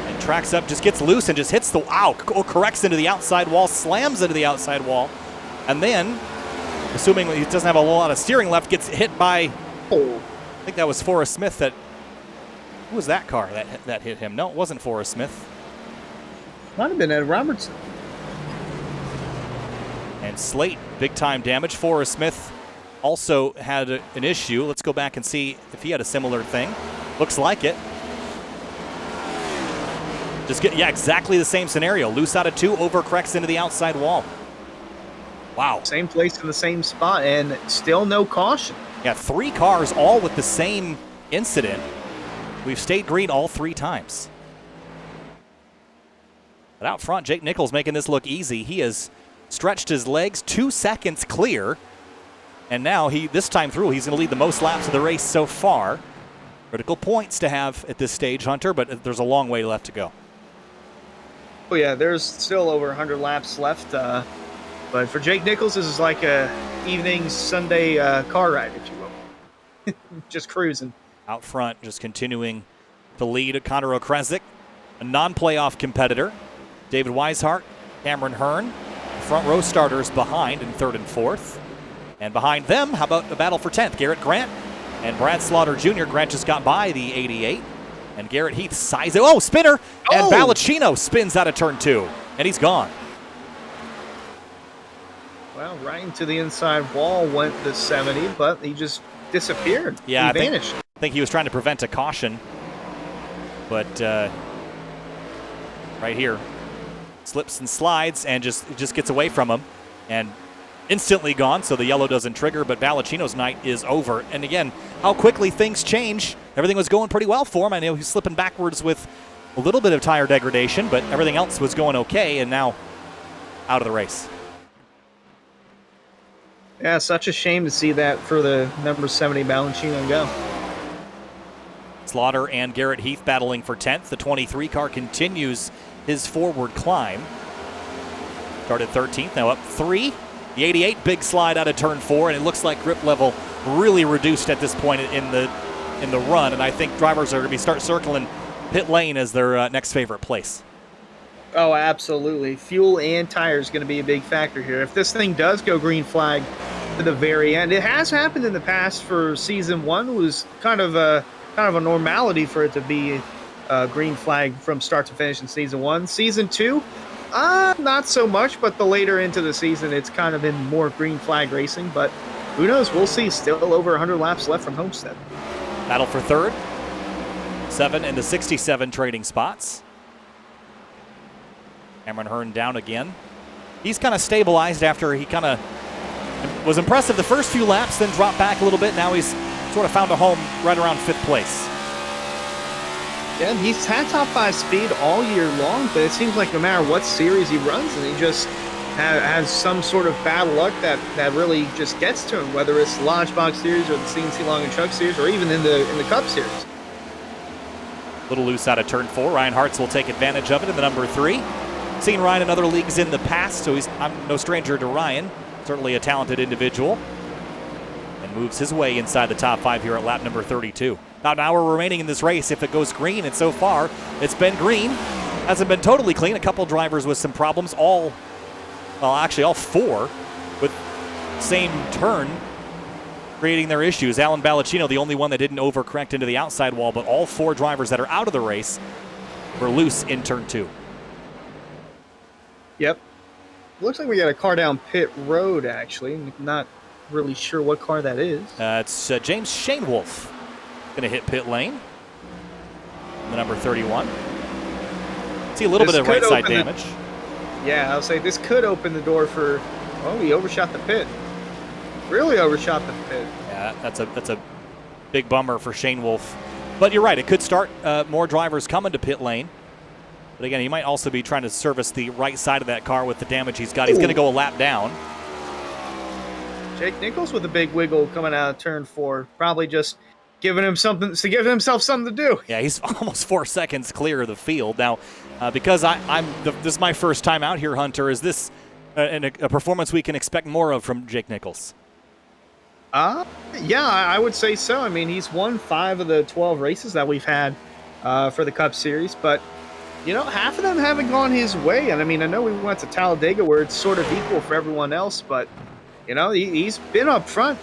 And tracks up, just gets loose and just hits the, corrects into the outside wall, slams into the outside wall. And then, assuming he doesn't have a lot of steering left, gets hit by, I think that was Forrest Smith that, who was that car that hit him? No, it wasn't Forrest Smith. Might have been Ed Robertson. And Slate, big time damage. Forrest Smith also had an issue. Let's go back and see if he had a similar thing. Looks like it. Exactly the same scenario. Loose out of 2, overcorrects into the outside wall. Wow. Same place in the same spot, and still no caution. Yeah, 3 cars all with the same incident. We've stayed green all 3 times. But out front, Jake Nichols making this look easy. He has stretched his legs 2 seconds clear. And now this time through, he's going to lead the most laps of the race so far. Critical points to have at this stage, Hunter, but there's a long way left to go. Oh yeah, there's still over 100 laps left. But for Jake Nichols, this is like a evening Sunday car ride, if you will. Just cruising. Out front, just continuing to lead Connor Okresic, a non-playoff competitor. David Weishart, Cameron Hearn, front row starters behind in 3rd and 4th. And behind them, how about the battle for 10th? Garrett Grant and Brad Slaughter Jr. Grant just got by the 88. And Garrett Heath size it. Oh, spinner! And Ballacino spins out of turn 2. And he's gone. Well, right into the inside wall went the 70, but he just disappeared. Yeah, he vanished. I think he was trying to prevent a caution, but right here, slips and slides and just gets away from him and instantly gone, so the yellow doesn't trigger, but Ballacino's night is over. And again, how quickly things change. Everything was going pretty well for him. I know he's slipping backwards with a little bit of tire degradation, but everything else was going okay, and now out of the race. Yeah, such a shame to see that for the number 70 Ballacino go. Slaughter and Garrett Heath battling for 10th. The 23 car continues his forward climb. Started 13th, now up 3. The 88 big slide out of turn 4, and it looks like grip level really reduced at this point in the run, and I think drivers are going to start circling pit lane as their next favorite place. Oh, absolutely. Fuel and tires going to be a big factor here. If this thing does go green flag to the very end, it has happened in the past for season 1. It was kind of a normality for it to be green flag from start to finish in season 1. Season 2, not so much, but the later into the season, it's kind of been more green flag racing. But who knows? We'll see. Still over 100 laps left from Homestead. Battle for third. 7 into 67 trading spots. Cameron Hearn down again. He's kind of stabilized after he kind of was impressive the first few laps, then dropped back a little bit. Now he's sort of found a home right around 5th place. Yeah, he's had top 5 speed all year long, but it seems like no matter what series he runs, and he just has some sort of bad luck that really just gets to him, whether it's the Launch Box Series or the CNC Long and Truck Series or even in the Cup Series. Little loose out of turn 4. Ryan Hartz will take advantage of it in the number 3. Seen Ryan in other leagues in the past, so I'm no stranger to Ryan. Certainly a talented individual. And moves his way inside the top 5 here at lap number 32. About an hour remaining in this race if it goes green, and so far it's been green. Hasn't been totally clean. A couple drivers with some problems. All 4 with same turn creating their issues. Alan Ballacino, the only one that didn't overcorrect into the outside wall, but all 4 drivers that are out of the race were loose in turn 2. Yep. Looks like we got a car down pit road, actually. Not really sure what car that is. It's James Shanewolf going to hit pit lane. The number 31. See a little bit of right side damage. Yeah, I'll say this could open the door for... Oh, he overshot the pit. Really overshot the pit. Yeah, that's a big bummer for Shanewolf. But you're right, it could start more drivers coming to pit lane. But again, he might also be trying to service the right side of that car with the damage he's got. He's going to go a lap down. Jake Nichols with a big wiggle coming out of turn 4. Probably just giving him something to give himself something to do. Yeah, he's almost 4 seconds clear of the field. Now, because this is my first time out here, Hunter, is this a performance we can expect more of from Jake Nichols? Yeah, I would say so. I mean, he's won 5 of the 12 races that we've had for the Cup Series, but you know, half of them haven't gone his way. And I mean, I know we went to Talladega where it's sort of equal for everyone else, but you know, he's been up front.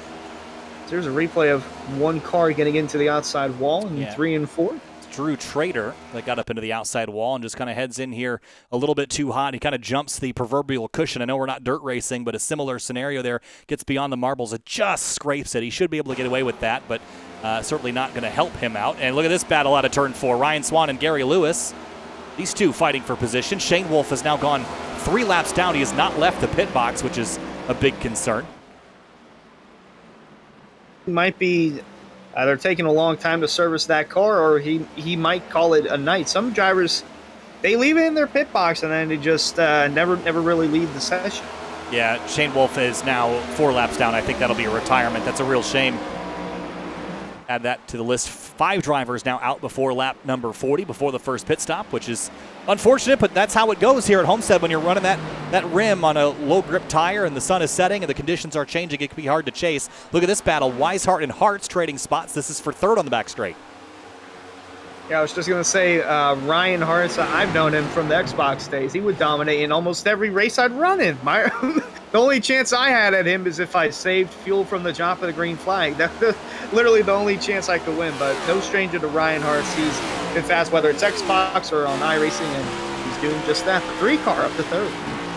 There's a replay of one car getting into the outside wall in 3 and 4. It's Drew Trader that got up into the outside wall and just kind of heads in here a little bit too hot. He kind of jumps the proverbial cushion. I know we're not dirt racing, but a similar scenario there. Gets beyond the marbles. It just scrapes it. He should be able to get away with that, but certainly not going to help him out. And look at this battle out of turn 4. Ryan Swan and Gary Lewis. These two fighting for position. Shanewolf has now gone 3 laps down. He has not left the pit box, which is a big concern. Might be either taking a long time to service that car, or he might call it a night. Some drivers, they leave it in their pit box and then they just never really leave the session. Yeah, Shanewolf is now 4 laps down. I think that'll be a retirement. That's a real shame. Add that to the list. 5 drivers now out before lap number 40, before the first pit stop, which is unfortunate, but that's how it goes here at Homestead when you're running that rim on a low grip tire and the sun is setting and the conditions are changing. It can be hard to chase. Look at this battle. Weishart and Hartz trading spots. This is for 3rd on the back straight. Yeah, I was just going to say, Ryan Hartz, I've known him from the Xbox days. He would dominate in almost every race I'd run in. The only chance I had at him is if I saved fuel from the top of the green flag. That's literally the only chance I could win, but no stranger to Ryan Hartz. He's been fast, whether it's Xbox or on iRacing, and he's doing just that. The 3 car up to 3rd.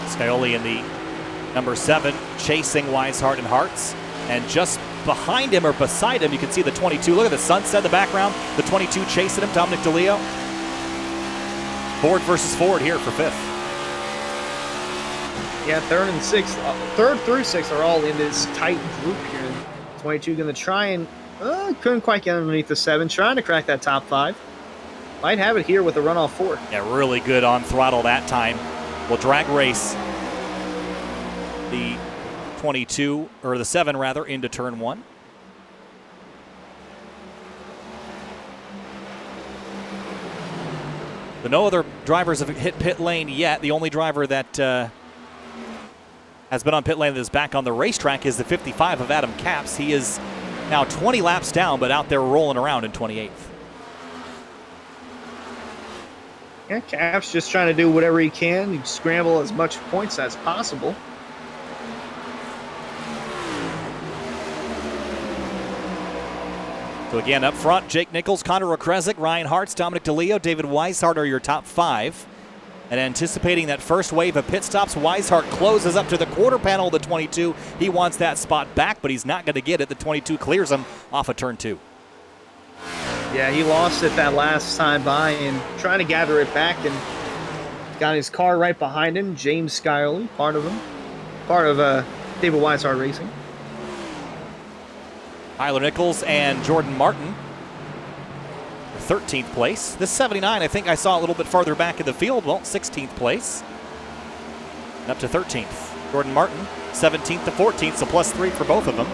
Scioli in the number 7, chasing Weishart and Hartz. And just behind him or beside him, you can see the 22. Look at the sunset in the background. The 22 chasing him, Dominic DeLeo. Ford versus Ford here for 5th. Yeah, 3rd and 6th. 3rd through 6th are all in this tight group here. 22 going to try and couldn't quite get underneath the 7. Trying to crack that top 5. Might have it here with a runoff 4. Yeah, really good on throttle that time. Will drag race the 22, or the 7 rather, into turn 1. But no other drivers have hit pit lane yet. The only driver that has been on pit lane that is back on the racetrack is the 55 of Adam Capps. He is now 20 laps down, but out there rolling around in 28th. Yeah, Capps just trying to do whatever he can, scramble as much points as possible. So again, up front, Jake Nichols, Connor Okrezik, Ryan Hartz, Dominic DeLeo, David Weishart are your top 5. And anticipating that first wave of pit stops, Weishart closes up to the quarter panel of the 22. He wants that spot back, but he's not going to get it. The 22 clears him off of turn 2. Yeah, he lost it that last time by and trying to gather it back and got his car right behind him. James Skyerly, part of David Weishart Racing. Tyler Nichols and Jordan Martin, 13th place. This 79, I think I saw a little bit farther back in the field. Well, 16th place. And up to 13th. Jordan Martin, 17th to 14th, so +3 for both of them.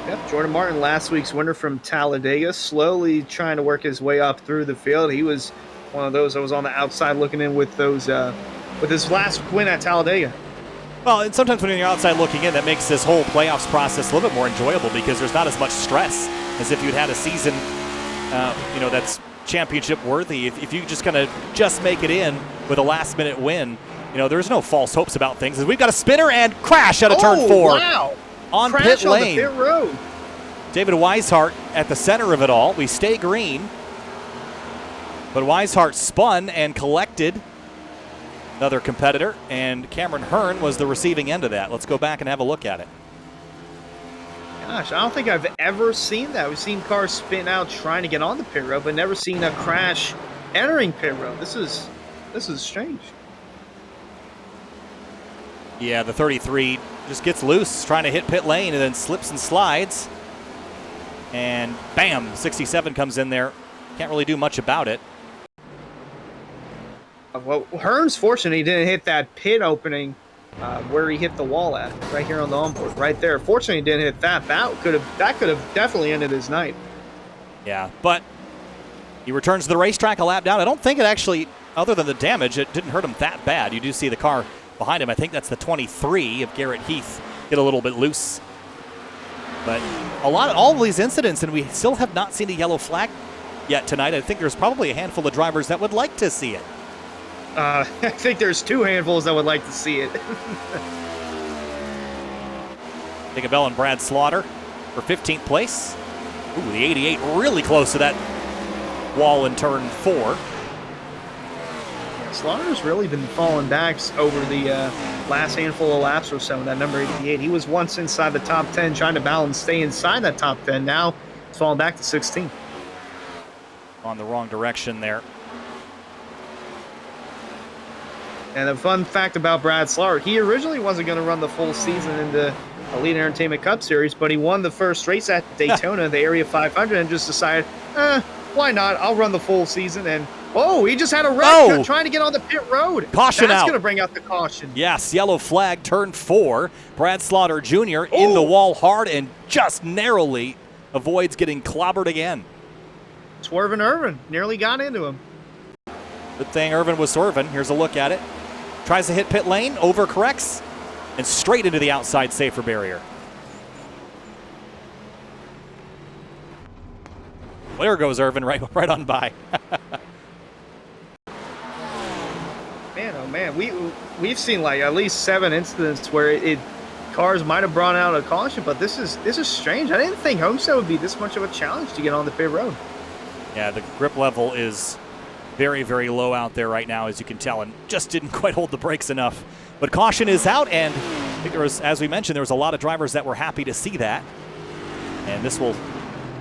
Yep, Jordan Martin, last week's winner from Talladega, slowly trying to work his way up through the field. He was one of those that was on the outside looking in with those with his last win at Talladega. Well, and sometimes when you're outside looking in, that makes this whole playoffs process a little bit more enjoyable because there's not as much stress as if you'd had a season, that's championship worthy. If you just kind of just make it in with a last-minute win, there's no false hopes about things. We've got a spinner and crash out of turn 4. Wow. On crash pit lane. On the pit road. David Weishart at the center of it all. We stay green, but Weishart spun and collected another competitor, and Cameron Hearn was the receiving end of that. Let's go back and have a look at it. Gosh, I don't think I've ever seen that. We've seen cars spin out trying to get on the pit road, but never seen a crash entering pit road. This is strange. Yeah, the 33 just gets loose trying to hit pit lane and then slips and slides. And bam, 67 comes in there. Can't really do much about it. Well, Hearn's fortunate he didn't hit that pit opening where he hit the wall at, right here on the onboard, right there. Fortunately, he didn't hit that. That could have definitely ended his night. Yeah, but he returns to the racetrack a lap down. I don't think it actually, other than the damage, it didn't hurt him that bad. You do see the car behind him. I think that's the 23 of Garrett Heath get a little bit loose. But all of these incidents, and we still have not seen a yellow flag yet tonight. I think there's probably a handful of drivers that would like to see it. I think there's 2 handfuls that would like to see it. Jacob Bell and Brad Slaughter for 15th place. Ooh, the 88 really close to that wall in turn 4. Yeah, Slaughter's really been falling back over the last handful of laps or so, that number 88. He was once inside the top 10, trying to balance, stay inside that top 10. Now it's falling back to 16. On the wrong direction there. And a fun fact about Brad Slaughter, he originally wasn't going to run the full season in the Elite Entertainment Cup Series, but he won the first race at Daytona, the Area 500, and just decided, why not? I'll run the full season. And, he just had a wreck trying to get on the pit road. Caution out. That's going to bring out the caution. Yes, yellow flag, turn 4. Brad Slaughter Jr. in the wall hard and just narrowly avoids getting clobbered again. Swerving Irvin nearly got into him. Good thing Irvin was swerving. Here's a look at it. Tries to hit pit lane, overcorrects, and straight into the outside safer barrier. There goes Irvin right on by. Man, oh man, we've seen like at least 7 incidents where cars might have brought out a caution, but this is strange. I didn't think Homestead would be this much of a challenge to get on the pit road. Yeah, the grip level is very, very low out there right now, as you can tell, and just didn't quite hold the brakes enough. But caution is out, and I think there was, as we mentioned, there was a lot of drivers that were happy to see that. And this will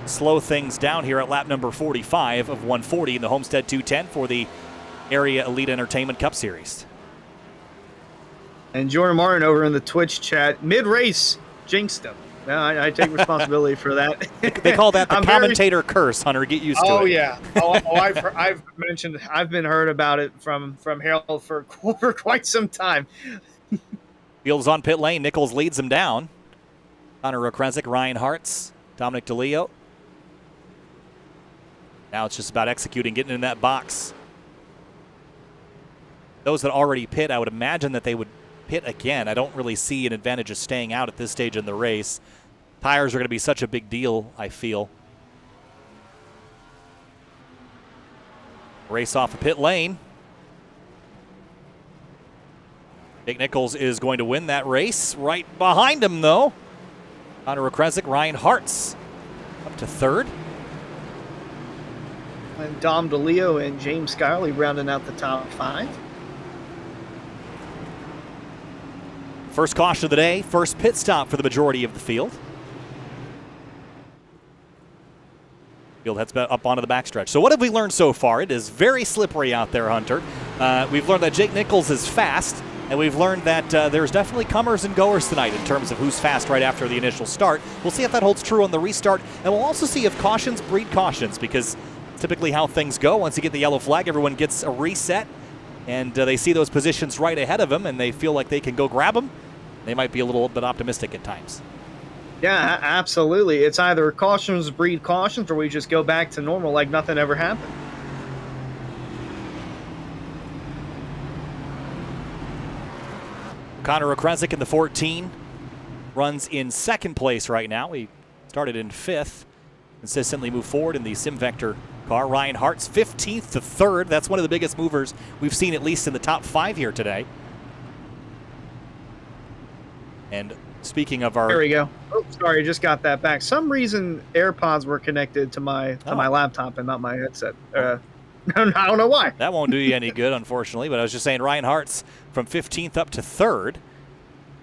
slow things down here at lap number 45 of 140 in the Homestead 210 for the Area Elite Entertainment Cup Series. And Jordan Martin over in the Twitch chat, mid-race, jinxed him. No, I take responsibility for that. They call that the commentator curse, Hunter. Get used to it. Oh, yeah. I've been heard about it from Harold for quite some time. Field is on pit lane. Nichols leads him down. Connor Okresic, Ryan Hartz, Dominic DeLeo. Now it's just about executing, getting in that box. Those that already pit, I would imagine that they would pit again. I don't really see an advantage of staying out at this stage in the race. Tires are going to be such a big deal, I feel. Race off a pit lane. Jake Nichols is going to win that race. Right behind him, though, Connor Okresic, Ryan Hartz up to third. And Dom DeLeo and James Skyley rounding out the top 5. First caution of the day, first pit stop for the majority of the field. Field heads up onto the backstretch. So what have we learned so far? It is very slippery out there, Hunter. We've learned that Jake Nichols is fast, and we've learned that there's definitely comers and goers tonight in terms of who's fast right after the initial start. We'll see if that holds true on the restart, and we'll also see if cautions breed cautions, because typically how things go, once you get the yellow flag, everyone gets a reset, and they see those positions right ahead of them, and they feel like they can go grab them. They might be a little bit optimistic at times. Yeah, absolutely. It's either cautions breed cautions, or we just go back to normal like nothing ever happened. Connor Okresic in the 14 runs in second place right now. He started in 5th. Consistently move forward in the SimVector car. Ryan Hartz 15th to 3rd. That's one of the biggest movers we've seen, at least in the top 5 here today. And speaking of our... There we go. Oh, sorry, just got that back. Some reason AirPods were connected to my laptop and not my headset. I don't know why. That won't do you any good, unfortunately. But I was just saying, Ryan Hartz from 15th up to 3rd.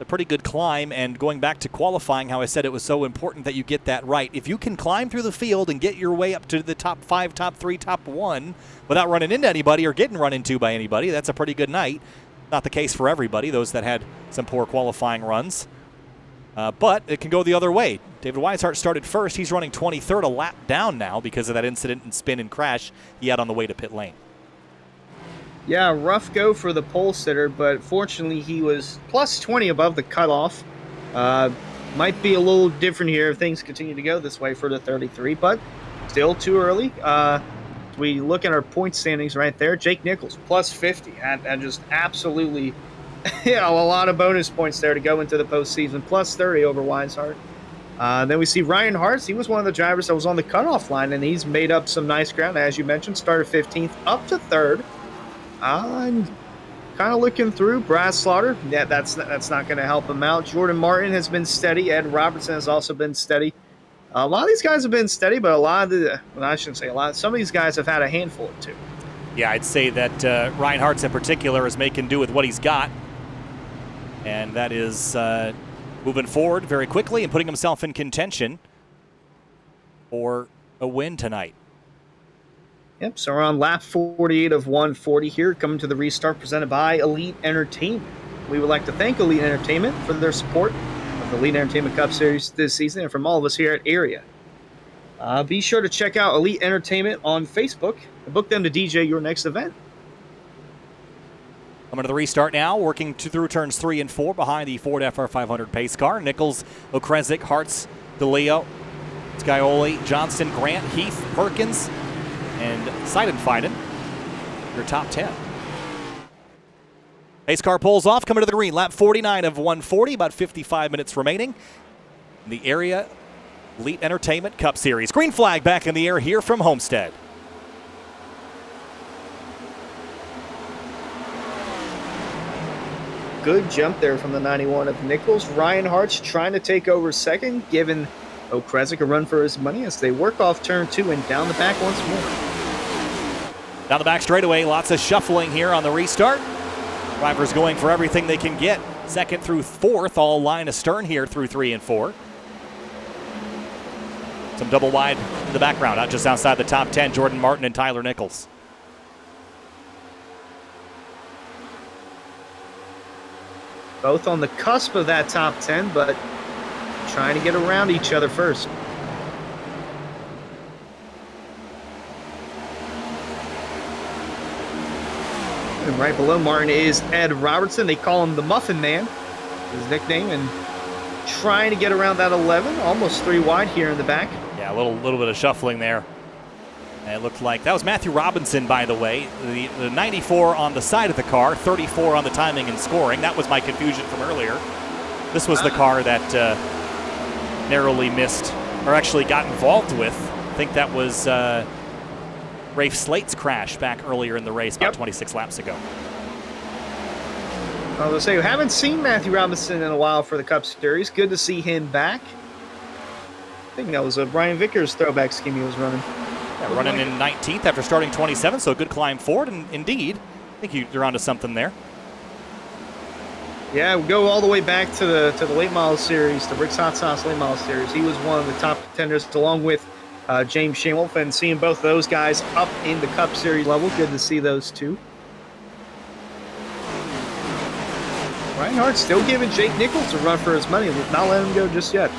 A pretty good climb, and going back to qualifying, how I said it was so important that you get that right. If you can climb through the field and get your way up to the top 5, top 3, top 1 without running into anybody or getting run into by anybody, that's a pretty good night. Not the case for everybody, those that had some poor qualifying runs. But it can go the other way. David Weishart started first. He's running 23rd, a lap down now because of that incident and spin and crash he had on the way to pit lane. Yeah, rough go for the pole sitter, but fortunately he was plus 20 above the cutoff. Might be a little different here if things continue to go this way for the 33, but still too early. We look at our point standings right there. Jake Nichols, plus 50, and just absolutely a lot of bonus points there to go into the postseason, plus 30 over Weishart. Then we see Ryan Hartz. He was one of the drivers that was on the cutoff line, and he's made up some nice ground, as you mentioned. Started 15th up to 3rd. I'm kind of looking through. Brad Slaughter, yeah, that's not going to help him out. Jordan Martin has been steady. Ed Robertson has also been steady. A lot of these guys have been steady, but I shouldn't say a lot. Some of these guys have had a handful or two. Yeah, I'd say that Ryan Hartz in particular is making do with what he's got. And that is moving forward very quickly and putting himself in contention for a win tonight. Yep, so we're on lap 48 of 140 here, coming to the restart presented by Elite Entertainment. We would like to thank Elite Entertainment for their support of the Elite Entertainment Cup Series this season, and from all of us here at Area. Be sure to check out Elite Entertainment on Facebook and book them to DJ your next event. Coming to the restart now, working through turns 3 and 4 behind the Ford FR500 pace car. Nichols, Okresic, Hartz, DeLeo, Scioli, Johnson, Grant, Heath, Perkins, and Seidenfeiden, your top 10. Pace car pulls off, coming to the green. Lap 49 of 140, about 55 minutes remaining in the Area Elite Entertainment Cup Series. Green flag back in the air here from Homestead. Good jump there from the 91 of Nichols. Ryan Hartz trying to take over second, giving Okresic a run for his money as they work off turn 2 and down the back once more. Down the back straightaway, lots of shuffling here on the restart. Drivers going for everything they can get. Second through 4th, all line astern here through 3 and 4. Some double wide in the background, out just outside the top 10, Jordan Martin and Tyler Nichols. Both on the cusp of that top 10, but trying to get around each other first. And right below Martin is Ed Robertson. They call him the Muffin Man, his nickname, and trying to get around that 11, almost 3 wide here in the back. Yeah, a little bit of shuffling there. And it looked like that was Matthew Robinson, by the way. The 94 on the side of the car, 34 on the timing and scoring. That was my confusion from earlier. This was the car that narrowly missed, or actually got involved with. I think that was Rafe Slate's crash back earlier in the race, about 26 laps ago. I was going to say, we haven't seen Matthew Robinson in a while for the Cup Series. Good to see him back. I think that was a Brian Vickers throwback scheme he was running. Yeah, running in 19th after starting 27th, so a good climb forward. And indeed, I think you're onto something there. Yeah, we go all the way back to the late model series, the Rick's Hot Sauce late model series. He was one of the top contenders, along with James Shamwolf, and seeing both those guys up in the Cup Series level. Good to see those two. Reinhardt still giving Jake Nichols a run for his money, not letting him go just yet.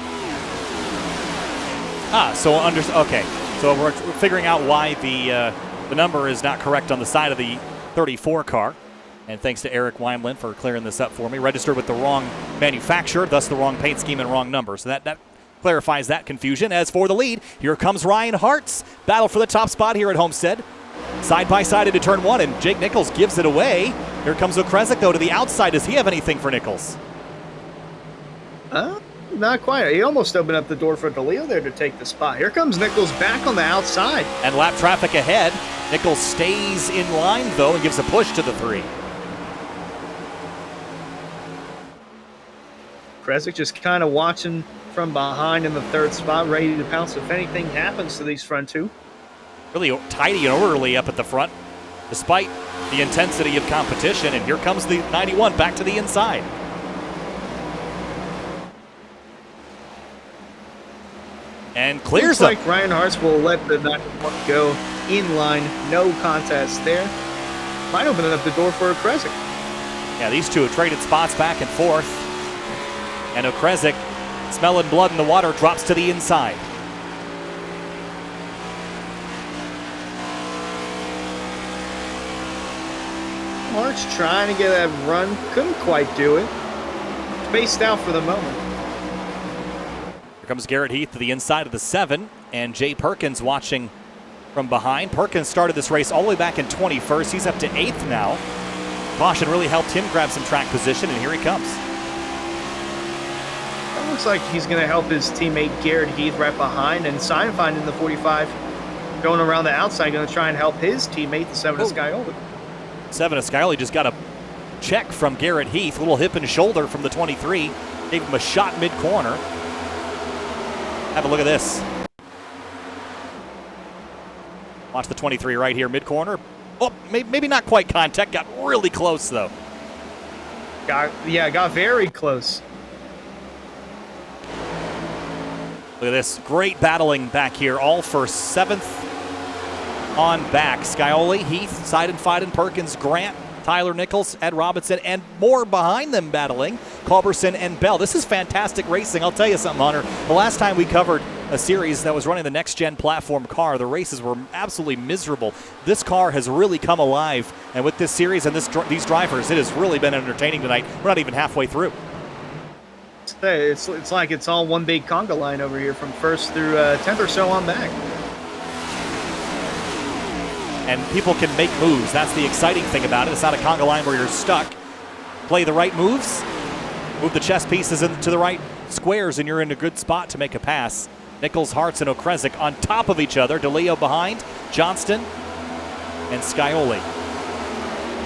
Okay. So we're figuring out why the number is not correct on the side of the 34 car. And thanks to Eric Weimland for clearing this up for me. Registered with the wrong manufacturer, thus the wrong paint scheme and wrong number. So that clarifies that confusion. As for the lead, here comes Ryan Hart's battle for the top spot here at Homestead. Side by side into turn 1, and Jake Nichols gives it away. Here comes Okrezik, though, to the outside. Does he have anything for Nichols? Not quite. He almost opened up the door for DeLeo there to take the spot. Here comes Nichols back on the outside. And lap traffic ahead. Nichols stays in line, though, and gives a push to the 3. Okrezik just kind of watching from behind in the 3rd spot, ready to pounce if anything happens to these front two. Really tidy and orderly up at the front, despite the intensity of competition. And here comes the 91 back to the inside. And clears Looks like Ryan Hartz will let the 91 go in line. No contest there. Might open up the door for Okrezik. Yeah, these two have traded spots back and forth. And Okrezik, smelling blood in the water, drops to the inside. March trying to get that run, couldn't quite do it. Spaced out for the moment. Here comes Garrett Heath to the inside of the 7, and Jay Perkins watching from behind. Perkins started this race all the way back in 21st. He's up to 8th now. Caution really helped him grab some track position, and here he comes. That looks like he's going to help his teammate Garrett Heath right behind, and Seinfeld in the 45 going around the outside, going to try and help his teammate, the 7 of Scioli. 7 of Scioli just got a check from Garrett Heath. Little hip and shoulder from the 23. Gave him a shot mid-corner. Have a look at this. Watch the 23 right here, mid-corner. Oh, maybe not quite contact. Got really close, though. Got very close. Look at this. Great battling back here. All for 7th on back. Scioli, Heath, Seidenfeiden, Perkins, Grant, Tyler Nichols, Ed Robinson, and more behind them battling. Culberson and Bell. This is fantastic racing. I'll tell you something, Hunter. The last time we covered a series that was running the next-gen platform car, the races were absolutely miserable. This car has really come alive, and with this series and these drivers, it has really been entertaining tonight. We're not even halfway through. It's like it's all one big conga line over here from 1st through 10th or so on back. And people can make moves. That's the exciting thing about it. It's not a conga line where you're stuck. Play the right moves, move the chess pieces into the right squares, and you're in a good spot to make a pass. Nichols, Hartz, and Okrezik on top of each other. DeLeo behind, Johnston, and Scioli.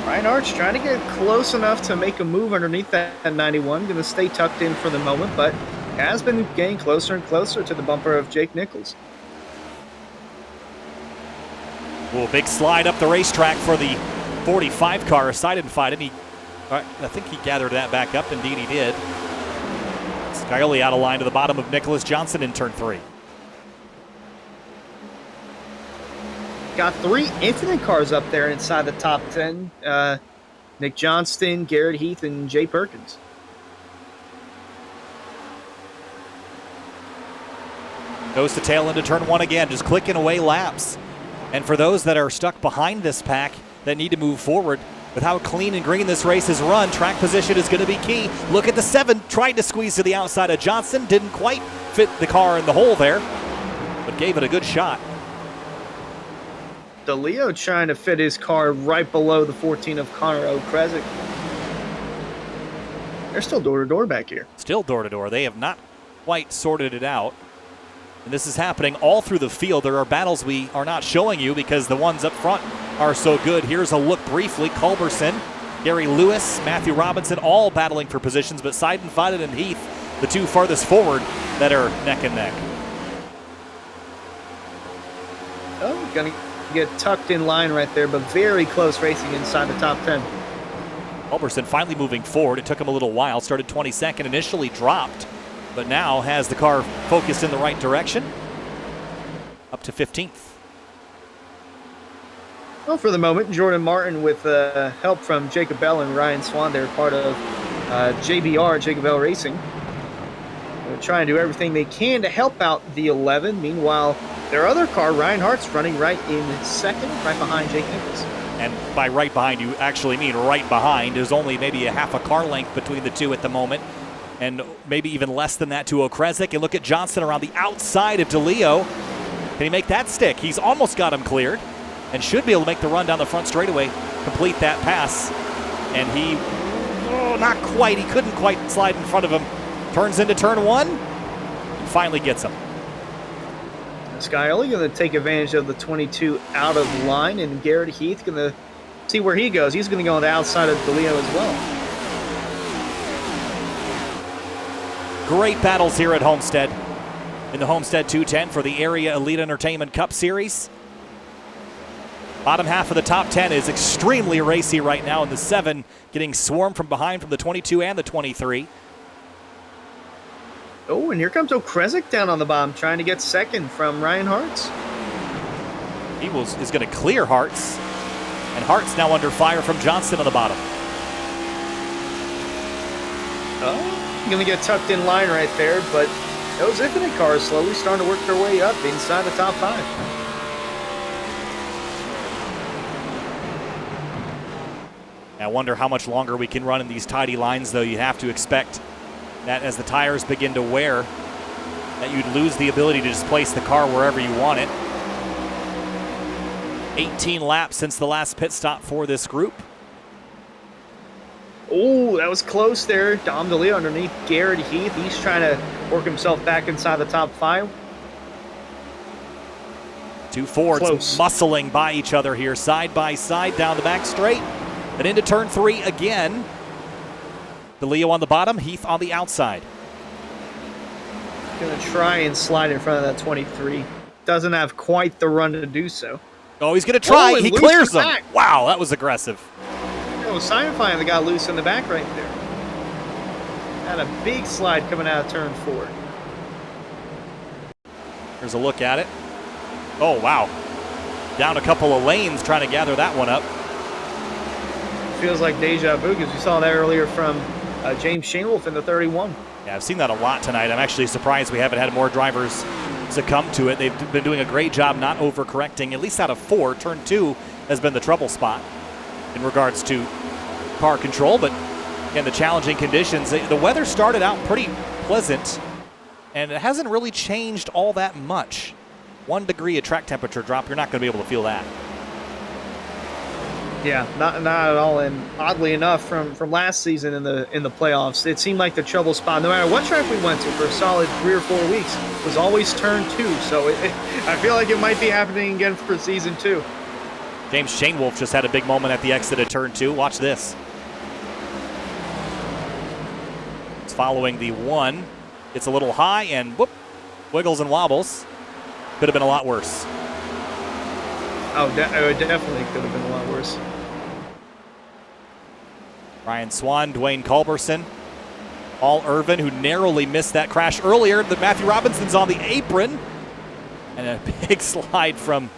Ryan Arch trying to get close enough to make a move underneath that 91. Going to stay tucked in for the moment, but has been getting closer and closer to the bumper of Jake Nichols. Ooh, big slide up the racetrack for the 45 car. Seidenfeiden, I think he gathered that back up. Indeed, he did. Scioli out of line to the bottom of Nicholas Johnson in turn 3. got 3 infinite cars up there inside the top 10. Nick Johnston, Garrett Heath, and Jay Perkins. Goes to tail into turn 1 again, just clicking away laps. And for those that are stuck behind this pack that need to move forward, with how clean and green this race is run, track position is going to be key. Look at the 7, tried to squeeze to the outside of Johnson, didn't quite fit the car in the hole there, but gave it a good shot. DeLeo trying to fit his car right below the 14 of Connor O'Kresick. They're still door-to-door back here. Still door-to-door. They have not quite sorted it out. And this is happening all through the field. There are battles we are not showing you because the ones up front are so good. Here's a look briefly. Culberson, Gary Lewis, Matthew Robinson, all battling for positions, but Seidenfeld and Heath, the 2 farthest forward that are neck and neck. Oh, gonna get tucked in line right there, but very close racing inside the top 10. Culberson finally moving forward. It took him a little while. Started 22nd, initially dropped, but now has the car focused in the right direction. Up to 15th. Well, for the moment, Jordan Martin with help from Jacob Bell and Ryan Swan. They're part of JBR, Jacob Bell Racing. They're trying to do everything they can to help out the 11. Meanwhile, their other car, Ryan Hart's, running right in second, right behind Jake Nichols. And by right behind, you actually mean right behind. There's only maybe a half a car length between the two at the moment, and maybe even less than that to O'Kresick. And look at Johnson around the outside of DeLeo. Can he make that stick? He's almost got him cleared and should be able to make the run down the front straightaway, complete that pass. And he, not quite. He couldn't quite slide in front of him. Turns into turn 1 and finally gets him. Skyoli going to take advantage of the 22 out of line, and Garrett Heath going to see where he goes. He's going to go on the outside of DeLeo as well. Great battles here at Homestead in the Homestead 210 for the Area Elite Entertainment Cup Series. Bottom half of the top 10 is extremely racy right now, and the 7 getting swarmed from behind from the 22 and the 23. Oh, and here comes O'Kresick down on the bottom, trying to get second from Ryan Hartz. He is going to clear Hartz, and Hartz now under fire from Johnson on the bottom. Oh, going to get tucked in line right there, but those Infinite cars slowly starting to work their way up inside the top 5. I wonder how much longer we can run in these tidy lines, though. You have to expect that as the tires begin to wear, that you'd lose the ability to just place the car wherever you want it. 18 laps since the last pit stop for this group. Oh, that was close there. Dom DeLeo underneath Garrett Heath. He's trying to work himself back inside the top 5. 2 Fords muscling by each other here, side by side down the back straight. And into turn 3 again. DeLeo on the bottom, Heath on the outside. Going to try and slide in front of that 23. Doesn't have quite the run to do so. Oh, he's going to try. He clears them. Back. Wow, that was aggressive. It was Seinfeld that got loose in the back right there. Had a big slide coming out of turn 4. Here's a look at it. Oh, wow. Down a couple of lanes trying to gather that one up. Feels like deja vu because we saw that earlier from James Shanewolf in the 31. Yeah, I've seen that a lot tonight. I'm actually surprised we haven't had more drivers succumb to it. They've been doing a great job not overcorrecting. At least out of 4, turn 2 has been the trouble spot in regards to car control. But again, the challenging conditions. The weather started out pretty pleasant, and it hasn't really changed all that much. 1 degree of track temperature drop, you're not going to be able to feel that. Yeah, not at all. And oddly enough, from last season in the playoffs, it seemed like the trouble spot, no matter what track we went to for a solid 3 or 4 weeks, was always turn 2. So I feel like it might be happening again for season 2. James Shanewolf just had a big moment at the exit of turn 2. Watch this. It's following the 1. It's a little high and whoop, wiggles and wobbles. Could have been a lot worse. Oh, it definitely could have been a lot worse. Ryan Swan, Dwayne Culberson, Paul Irvin, who narrowly missed that crash earlier. Matthew Robinson's on the apron. And a big slide from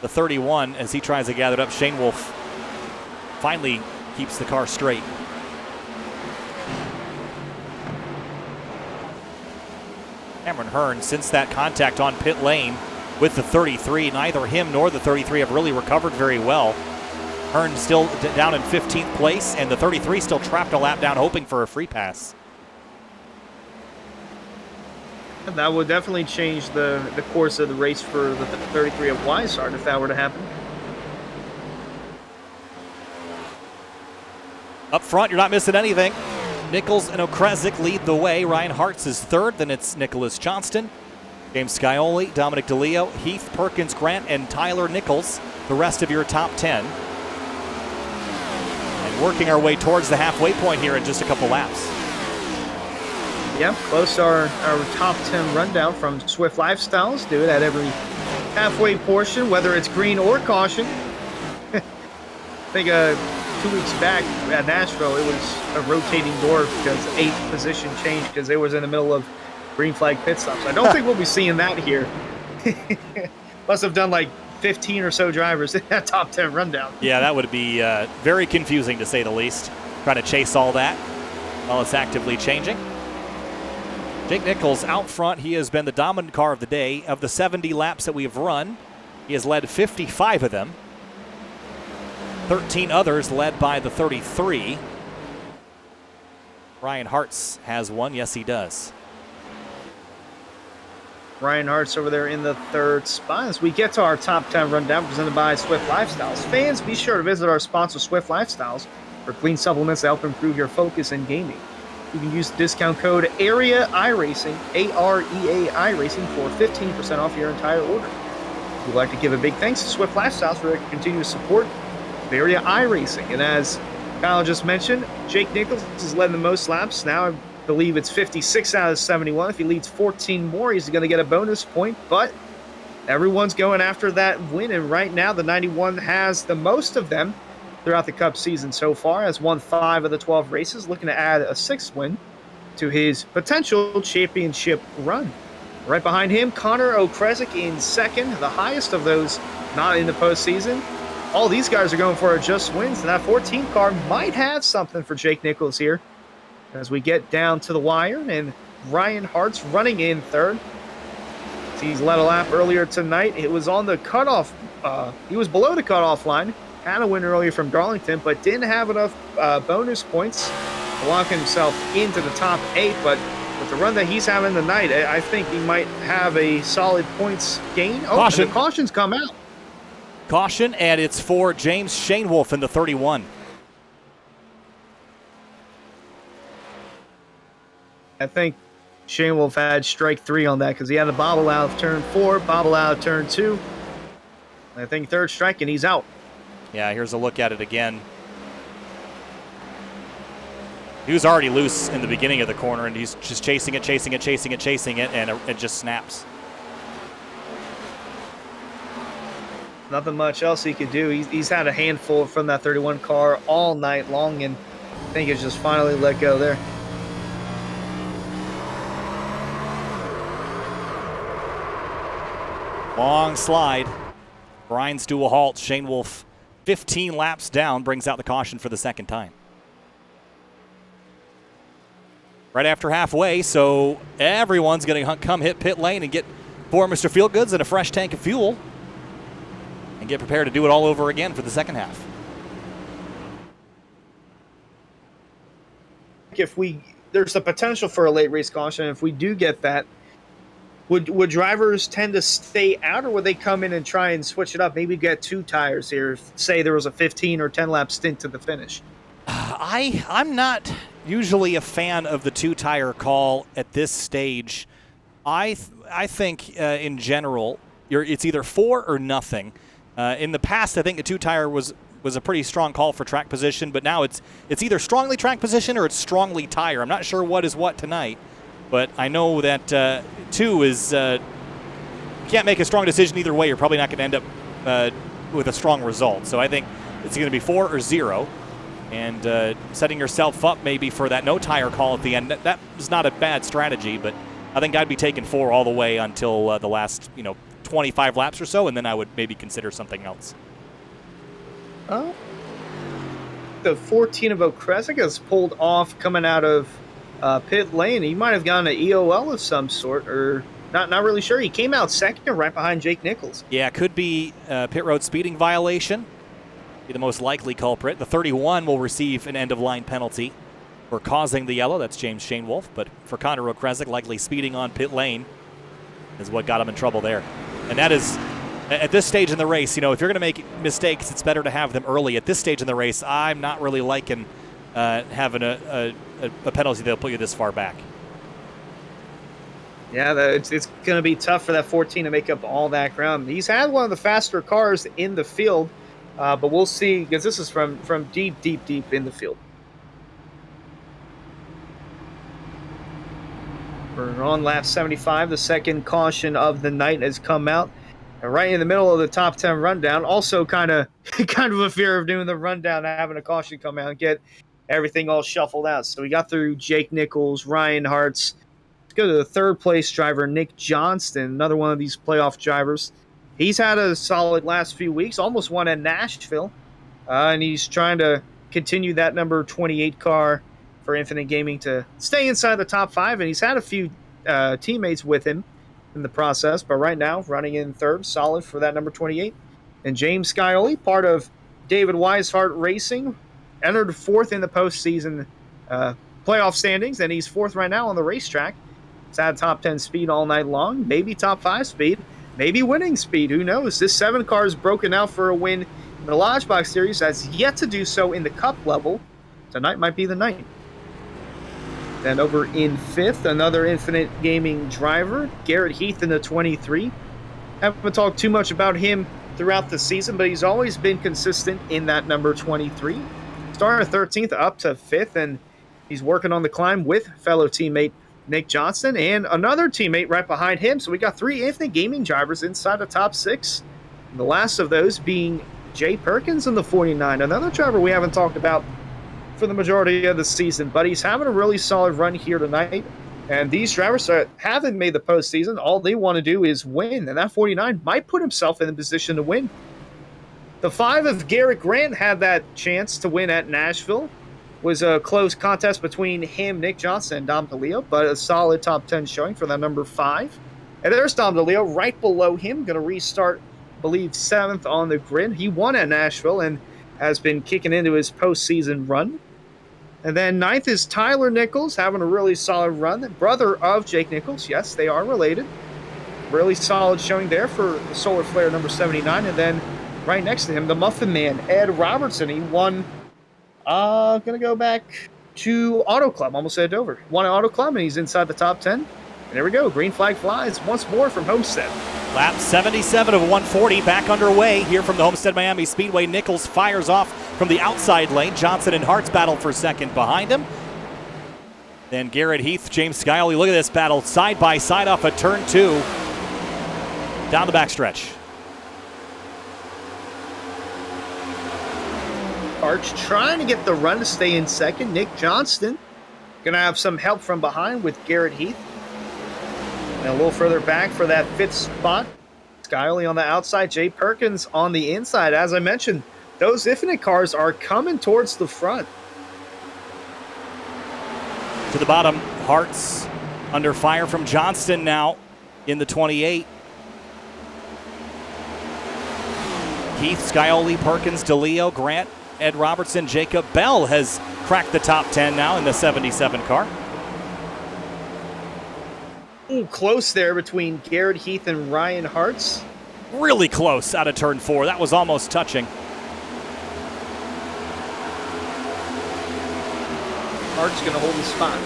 the 31 as he tries to gather it up. Shane Wolf finally keeps the car straight. Cameron Hearn, since that contact on pit lane with the 33, neither him nor the 33 have really recovered very well. Hearn still down in 15th place, and the 33 still trapped a lap down, hoping for a free pass. That would definitely change the course of the race for the 33 at Weishart if that were to happen. Up front, you're not missing anything. Nichols and Okresic lead the way. Ryan Hartz is third. Then it's Nicholas Johnston, James Scioli, Dominic DeLeo, Heath, Perkins, Grant, and Tyler Nichols, the rest of your top 10. And working our way towards the halfway point here in just a couple laps. Yeah, close to our top 10 rundown from Swift Lifestyles. Do it at every halfway portion, whether it's green or caution. I think 2 weeks back at Nashville, it was a rotating door because 8th position changed because they was in the middle of green flag pit stops. I don't think we'll be seeing that here. Must have done like 15 or so drivers in that top 10 rundown. Yeah, that would be very confusing to say the least. Trying to chase all that while it's actively changing. Jake Nichols out front. He has been the dominant car of the day. Of the 70 laps that we have run, he has led 55 of them. 13 others led by the 33. Ryan Hartz has one. Yes, he does. Ryan Hartz over there in the 3rd spot. As we get to our top 10 rundown presented by Swift Lifestyles. Fans, be sure to visit our sponsor, Swift Lifestyles, for clean supplements that help improve your focus in gaming. You can use the discount code AREA iRacing, AREA iRacing, for 15% off your entire order. We'd like to give a big thanks to Swift Lifestyles for their continued support of AREA iRacing. And as Kyle just mentioned, Jake Nichols has led the most laps. Now I believe it's 56 out of 71. If he leads 14 more, he's going to get a bonus point. But everyone's going after that win. And right now, the 91 has the most of them throughout the Cup season so far, has won 5 of the 12 races, looking to add a 6th win to his potential championship run. Right behind him, Connor Okresic in 2nd, the highest of those not in the postseason. All these guys are going for just wins, and that 14 car might have something for Jake Nichols here as we get down to the wire, and Ryan Hartz running in 3rd. He's led a lap earlier tonight. It was on the cutoff. He was below the cutoff line. Had a win earlier from Darlington, but didn't have enough bonus points to lock himself into the top 8. But with the run that he's having tonight, I think he might have a solid points gain. Oh, Caution. And the caution's come out. Caution, and it's for James Shane Wolf in the 31. I think Shane Wolf had strike 3 on that because he had a bobble out of turn 4, bobble out of turn 2. I think 3rd strike, and he's out. Yeah, here's a look at it again. He was already loose in the beginning of the corner, and he's just chasing it, and it just snaps. Nothing much else he could do. He's had a handful from that 31 car all night long, and I think it's just finally let go there. Long slide. Grinds to a halt. Shane Wolf, 15 laps down, brings out the caution for the 2nd time. Right after halfway, so everyone's going to come hit pit lane and get 4 Mr. Feelgoods and a fresh tank of fuel and get prepared to do it all over again for the 2nd half. There's the potential for a late race caution. If we do get that, would drivers tend to stay out, or would they come in and try and switch it up? Maybe get 2 tires here. If, say there was a 15 or 10 lap stint to the finish. I'm not usually a fan of the 2-tire call at this stage. I think in general it's either 4 or nothing. In the past, I think the 2-tire was a pretty strong call for track position, but now it's either strongly track position or it's strongly tire. I'm not sure what is what tonight, but I know that 2 is you can't make a strong decision either way. You're probably not going to end up with a strong result. So I think it's going to be 4 or 0, and setting yourself up maybe for that no tire call at the end. That is not a bad strategy, but I think I'd be taking 4 all the way until the last 25 laps or so, and then I would maybe consider something else. Oh. The 14 of Okrezik has pulled off coming out of pit lane. He might have gotten an EOL of some sort, or not really sure. He came out second right behind Jake Nichols. Yeah, could be pit road speeding violation. Be the most likely culprit. The 31 will receive an end-of-line penalty for causing the yellow. That's James Shane Wolf. But for Connor Okrezik, likely speeding on pit lane is what got him in trouble there. And that is, at this stage in the race, if you're going to make mistakes, it's better to have them early. At this stage in the race, I'm not really liking having a penalty that'll put you this far back. Yeah, it's going to be tough for that 14 to make up all that ground. He's had one of the faster cars in the field. But we'll see, because this is from deep in the field. We're on lap 75. The second caution of the night has come out. And right in the middle of the top 10 rundown. Also kind of a fear of doing the rundown, having a caution come out and get everything all shuffled out. So we got through Jake Nichols, Ryan Hartz. Let's go to the third place driver, Nick Johnston, another one of these playoff drivers. He's had a solid last few weeks, almost won at Nashville, and he's trying to continue that number 28 car for Infinite Gaming to stay inside the top 5, and he's had a few teammates with him in the process, but right now, running in third, solid for that number 28. And James Scioli, part of David Weishart Racing, entered fourth in the postseason playoff standings, and he's fourth right now on the racetrack. He's had top 10 speed all night long, maybe top 5 speed. Maybe winning speed, who knows? This 7 car is broken out for a win in the Lodge Box Series, has yet to do so in the Cup level. Tonight might be the night. Then over in 5th, another Infinite Gaming driver, Garrett Heath in the 23. Haven't talked too much about him throughout the season, but he's always been consistent in that number 23. Starting 13th up to 5th, and he's working on the climb with fellow teammate Nick Johnston, and another teammate right behind him. So we got 3 Infinite Gaming drivers inside the top 6. And the last of those being Jay Perkins in the 49, another driver we haven't talked about for the majority of the season, but he's having a really solid run here tonight. And these drivers that haven't made the postseason, all they want to do is win, and that 49 might put himself in a position to win. The 5 of Garrett Grant had that chance to win at Nashville. Was a close contest between him, Nick Johnson, and Dom DeLeo, but a solid top 10 showing for that number 5. And there's Dom DeLeo right below him, going to restart, I believe, 7th on the grid. He won at Nashville and has been kicking into his postseason run. And then 9th is Tyler Nichols, having a really solid run. Brother of Jake Nichols. Yes, they are related. Really solid showing there for the Solar Flare number 79. And then right next to him, the Muffin Man, Ed Robertson. He won... Gonna go back to Auto Club. Almost said Dover. Won an Auto Club, and he's inside the top 10. And there we go. Green flag flies once more from Homestead. Lap 77 of 140 back underway here from the Homestead Miami Speedway. Nichols fires off from the outside lane. Johnson and Hartz battle for second behind him. Then Garrett Heath, James Scioli. Look at this battle side by side off of turn 2. Down the backstretch. Arch trying to get the run to stay in second. Nick Johnston going to have some help from behind with Garrett Heath. And a little further back for that 5th spot. Scioli on the outside, Jay Perkins on the inside. As I mentioned, those Infinite cars are coming towards the front. To the bottom, Hartz under fire from Johnston now in the 28. Heath, Scioli, Perkins, DeLeo, Grant, Ed Robertson, Jacob Bell has cracked the top 10 now in the 77 car. Ooh, close there between Garrett Heath and Ryan Hartz. Really close out of turn 4. That was almost touching. Hart's going to hold his spot.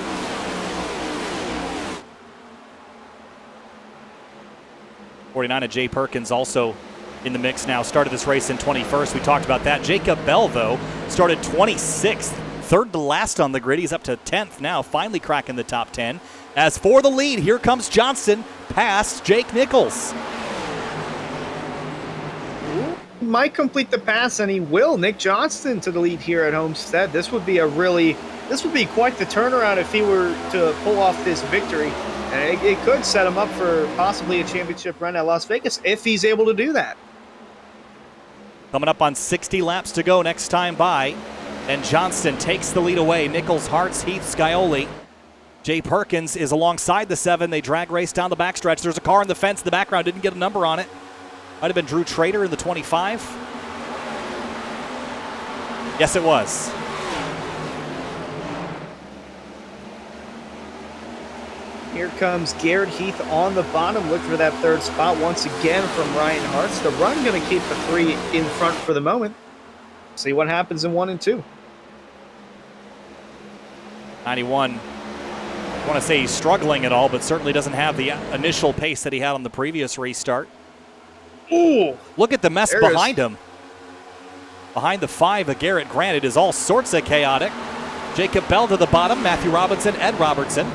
'49 of Jay Perkins also in the mix now. Started this race in 21st. We talked about that. Jacob Bell, though, started 26th. Third to last on the grid. He's up to 10th now, finally cracking the top 10. As for the lead, here comes Johnston past Jake Nichols. He might complete the pass, and he will. Nick Johnston to the lead here at Homestead. This would be quite the turnaround if he were to pull off this victory. And it could set him up for possibly a championship run at Las Vegas if he's able to do that. Coming up on 60 laps to go next time by. And Johnston takes the lead away. Nichols, Hartz, Heath, Scioli. Jay Perkins is alongside the 7. They drag race down the backstretch. There's a car in the fence in the background. Didn't get a number on it. Might have been Drew Trader in the 25. Yes, it was. Here comes Garrett Heath on the bottom. Look for that third spot once again from Ryan Hartz. The run going to keep the 3 in front for the moment. See what happens in 1 and 2. 91. I want to say he's struggling at all, but certainly doesn't have the initial pace that he had on the previous restart. Ooh! Look at the mess behind him. Behind the 5 of Garrett Grant, it is all sorts of chaotic. Jacob Bell to the bottom, Matthew Robinson, Ed Robertson.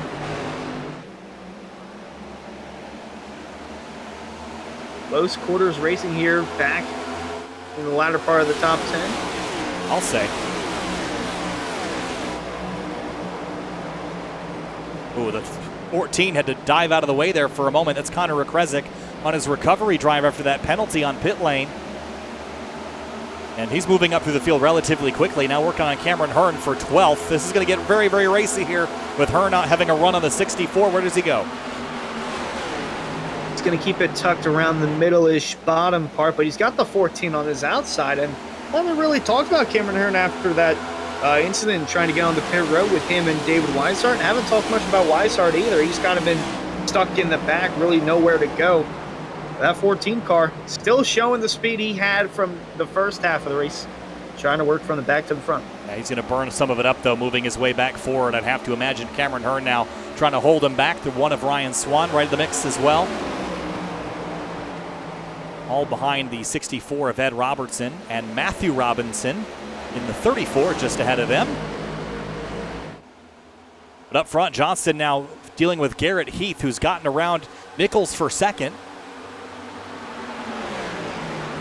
Close quarters racing here back in the latter part of the top 10. I'll say. Ooh, the 14 had to dive out of the way there for a moment. That's Connor Rekresic on his recovery drive after that penalty on pit lane. And he's moving up through the field relatively quickly. Now working on Cameron Hearn for 12th. This is going to get very, very racy here with Hearn not having a run on the 64. Where does he go? He's going to keep it tucked around the middle-ish bottom part, but he's got the 14 on his outside. And I haven't really talked about Cameron Hearn after that incident trying to get on the pit road with him and David Weishart. Haven't talked much about Weishart either. He's kind of been stuck in the back, really nowhere to go. That 14 car still showing the speed he had from the first half of the race, trying to work from the back to the front. Yeah, he's going to burn some of it up, though, moving his way back forward. I'd have to imagine Cameron Hearn now trying to hold him back to one of Ryan Swan right in the mix as well. All behind the 64 of Ed Robertson and Matthew Robinson in the 34 just ahead of them. But up front, Johnston now dealing with Garrett Heath, who's gotten around Nichols for second.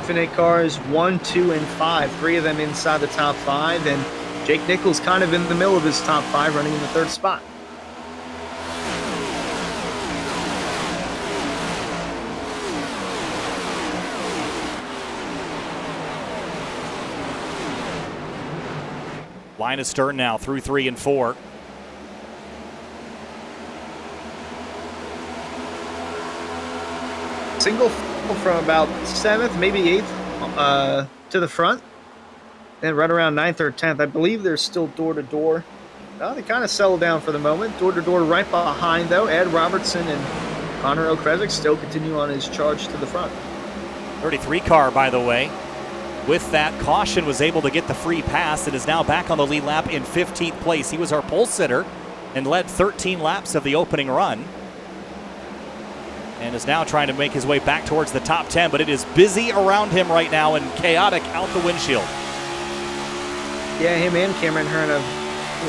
Infinite cars 1, 2, and 5. 3 of them inside the top 5, and Jake Nichols kind of in the middle of his top 5, running in the 3rd spot. Line of stern now through 3 and 4. Single from about 7th, maybe 8th to the front. Then right around 9th or 10th. I believe they're still door-to-door. They kind of settled down for the moment. Door-to-door right behind, though. Ed Robertson and Connor Rekresic still continue on his charge to the front. 33 car, by the way, with that caution was able to get the free pass and is now back on the lead lap in 15th place. He was our pole sitter and led 13 laps of the opening run, and is now trying to make his way back towards the top 10, but it is busy around him right now and chaotic out the windshield. Yeah, him and Cameron Hearn,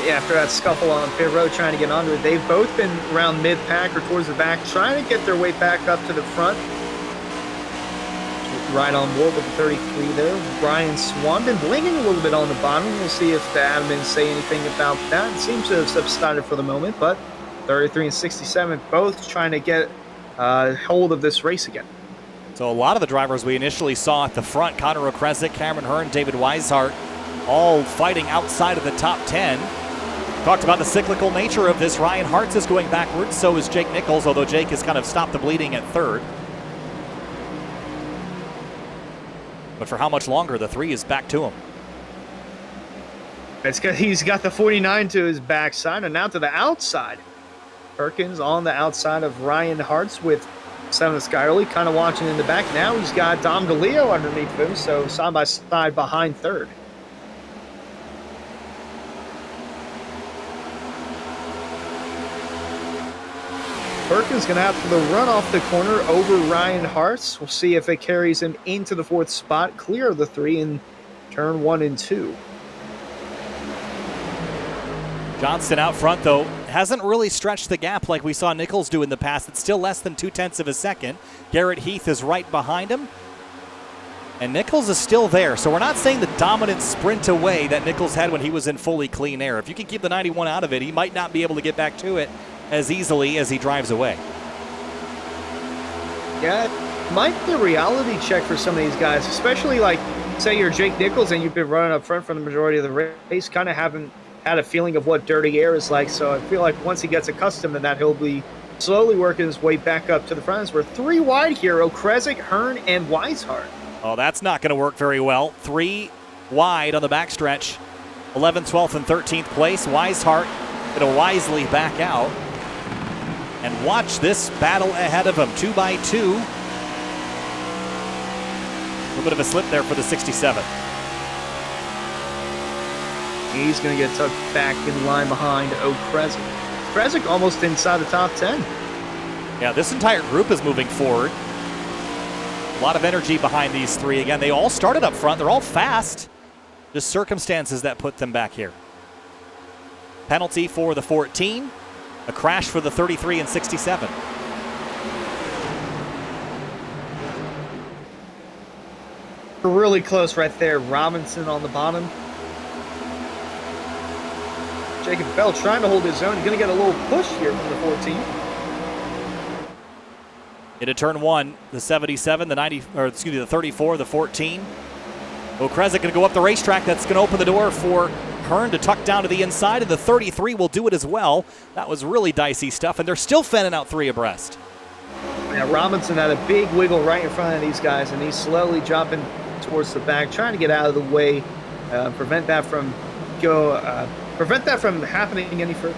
after that scuffle on pit road trying to get onto it, they've both been around mid-pack or towards the back, trying to get their way back up to the front. Right on board with the 33 there. Brian Swan been blinking a little bit on the bottom. We'll see if the admins say anything about that. It seems to have subsided for the moment, but 33 and 67 both trying to get hold of this race again. So a lot of the drivers we initially saw at the front, Connor Rekresic, Cameron Hearn, David Weishart, all fighting outside of the top 10. Talked about the cyclical nature of this. Ryan Hartz is going backwards, so is Jake Nichols, although Jake has kind of stopped the bleeding at 3rd. But for how much longer? The 3 is back to him. It's because he's got the 49 to his backside and now to the outside. Perkins on the outside of Ryan Hartz with 7 Scioli kind of watching in the back. Now he's got Dom DeLeo underneath him, so side by side behind 3rd. Perkins going to have to run off the corner over Ryan Hartz. We'll see if it carries him into the 4th spot, clear of the 3 in turn 1 and 2. Johnston out front, though, hasn't really stretched the gap like we saw Nichols do in the past. It's still less than 0.2 of a second. Garrett Heath is right behind him. And Nichols is still there. So we're not saying the dominant sprint away that Nichols had when he was in fully clean air. If you can keep the 91 out of it, he might not be able to get back to it. as easily as he drives away. Yeah, it might be a reality check for some of these guys, especially like, say you're Jake Nichols and you've been running up front for the majority of the race, kind of haven't had a feeling of what dirty air is like. So I feel like once he gets accustomed to that, he'll be slowly working his way back up to the front. We're 3 wide here: O'Kresick, Hearn, and Weishart. Oh, that's not going to work very well. 3 wide on the backstretch. 11th, 12th, and 13th place. Weishart going to wisely back out. And watch this battle ahead of him. 2 by 2. A little bit of a slip there for the 67. He's going to get tucked back in line behind O'Kresick. O'Kresick almost inside the top 10. Yeah, this entire group is moving forward. A lot of energy behind these 3. Again, they all started up front. They're all fast. Just circumstances that put them back here. Penalty for the 14. A crash for the 33 and 67. We're really close right there. Robinson on the bottom. Jacob Bell trying to hold his own. He's going to get a little push here from the 14. Into turn 1, the 77, the 90, or excuse me, the 34, the 14. O'Kresick going to go up the racetrack. That's going to open the door for Hearn to tuck down to the inside, and the 33 will do it as well. That was really dicey stuff, and they're still fanning out 3 abreast. Yeah, Robinson had a big wiggle right in front of these guys, and he's slowly dropping towards the back, trying to get out of the way, prevent that from happening any further.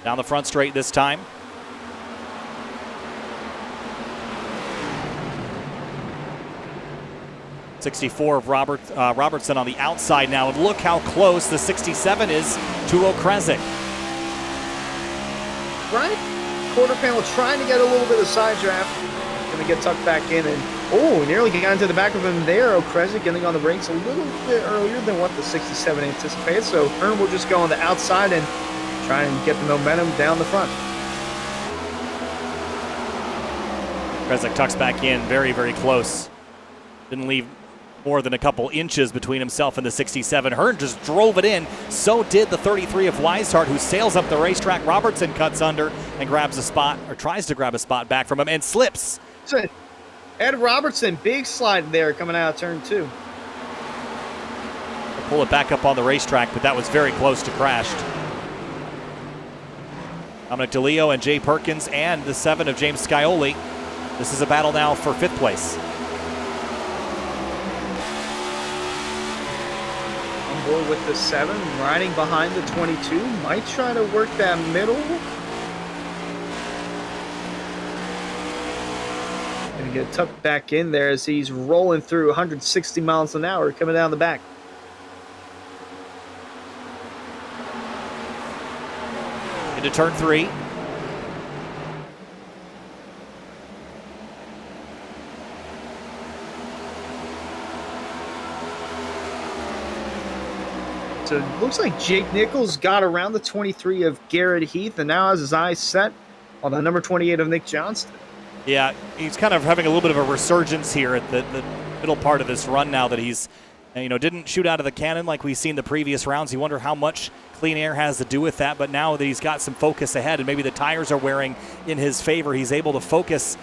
Down the front straight this time. '64 of Robertson on the outside now, and look how close the 67 is to O'Kresick. Right? Quarter panel trying to get a little bit of side draft. Going to get tucked back in, and nearly got into the back of him there. O'Kresick getting on the brakes a little bit earlier than what the 67 anticipated. So Hearn will just go on the outside and try and get the momentum down the front. O'Kresick tucks back in very, very close. Didn't leave more than a couple inches between himself and the 67. Hearn just drove it in. So did the 33 of Weishart, who sails up the racetrack. Robertson cuts under and grabs a spot, or tries to grab a spot back from him, and slips. So Ed Robertson, big slide there coming out of turn 2. Pull it back up on the racetrack, but that was very close to crashed. Dominic DeLeo and Jay Perkins and the 7 of James Scioli. This is a battle now for 5th place. With the 7 riding behind the 22, might try to work that middle. And get tucked back in there as he's rolling through 160 miles an hour coming down the back. Into turn 3. So it looks like Jake Nichols got around the 23 of Garrett Heath and now has his eyes set on the number 28 of Nick Johnston. Yeah, he's kind of having a little bit of a resurgence here at the middle part of this run now that he's, didn't shoot out of the cannon like we've seen the previous rounds. You wonder how much clean air has to do with that, but now that he's got some focus ahead and maybe the tires are wearing in his favor, he's able to focus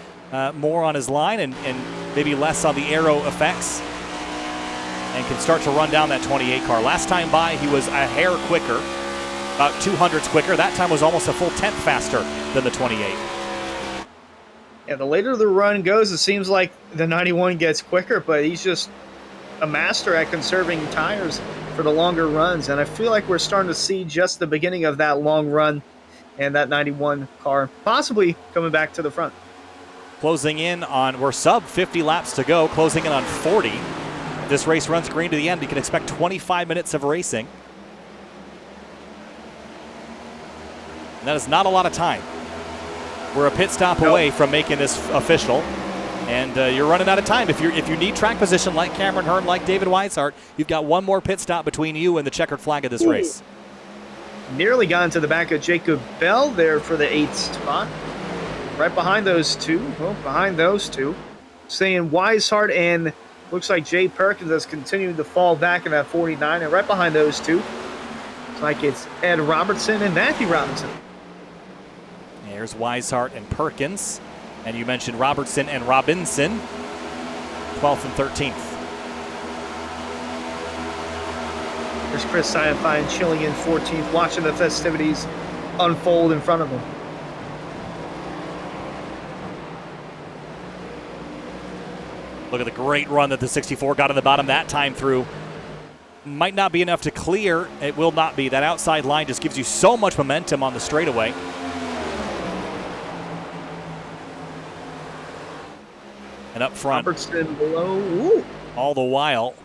more on his line and maybe less on the aero effects, and can start to run down that 28 car. Last time by, he was a hair quicker, about 200ths quicker. That time was almost a full 10th faster than the 28. Yeah, the later the run goes, it seems like the 91 gets quicker, but he's just a master at conserving tires for the longer runs. And I feel like we're starting to see just the beginning of that long run and that 91 car possibly coming back to the front. Closing in on, we're sub 50 laps to go, closing in on 40. This race runs green to the end. You can expect 25 minutes of racing. And that is not a lot of time. We're a pit stop away from making this official. And you're running out of time. If you need track position like Cameron Hearn, like David Weishart, you've got one more pit stop between you and the checkered flag of this race. Nearly got into the back of Jacob Bell there for the 8th spot. Right behind those two. Well, behind those two. Saying Weishart and Looks like Jay Perkins has continued to fall back in that 49, and right behind those two, it's like it's Ed Robertson and Matthew Robinson. There's Weishart and Perkins. And you mentioned Robertson and Robinson, 12th and 13th. There's Chris Scienfi and Chillingham, 14th, watching the festivities unfold in front of them. Look at the great run that the 64 got on the bottom that time through. Might not be enough to clear. It will not be. That outside line just gives you so much momentum on the straightaway. And up front, Robertson below. Ooh. all the while,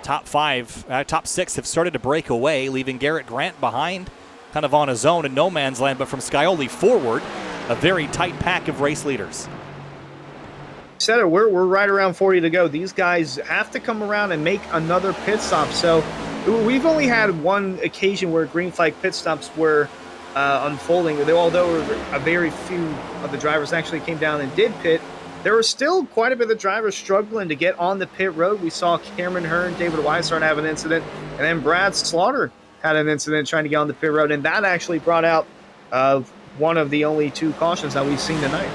top six have started to break away, leaving Garrett Grant behind, kind of on his own in no man's land. But from Scioli forward, a very tight pack of race leaders. Said it, we're right around 40 to go. These guys have to come around and make another pit stop. So we've only had one occasion where green flag pit stops were unfolding. Although a very few of the drivers actually came down and did pit, there were still quite a bit of drivers struggling to get on the pit road. We saw Cameron Hearn, David Weishart have an incident, and then Brad Slaughter had an incident trying to get on the pit road, and that actually brought out one of the only two cautions that we've seen tonight.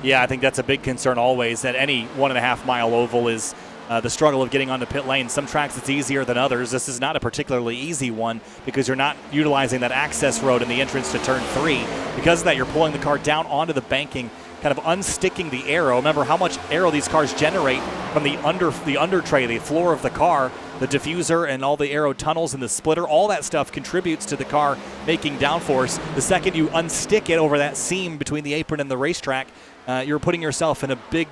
Yeah, I think that's a big concern always, that any 1.5 mile oval is the struggle of getting onto pit lane. Some tracks it's easier than others. This is not a particularly easy one because you're not utilizing that access road in the entrance to turn 3. Because of that, you're pulling the car down onto the banking, kind of unsticking the aero. Remember how much aero these cars generate from the under tray, the floor of the car, the diffuser and all the aero tunnels and the splitter. All that stuff contributes to the car making downforce. The second you unstick it over that seam between the apron and the racetrack, you're putting yourself in a big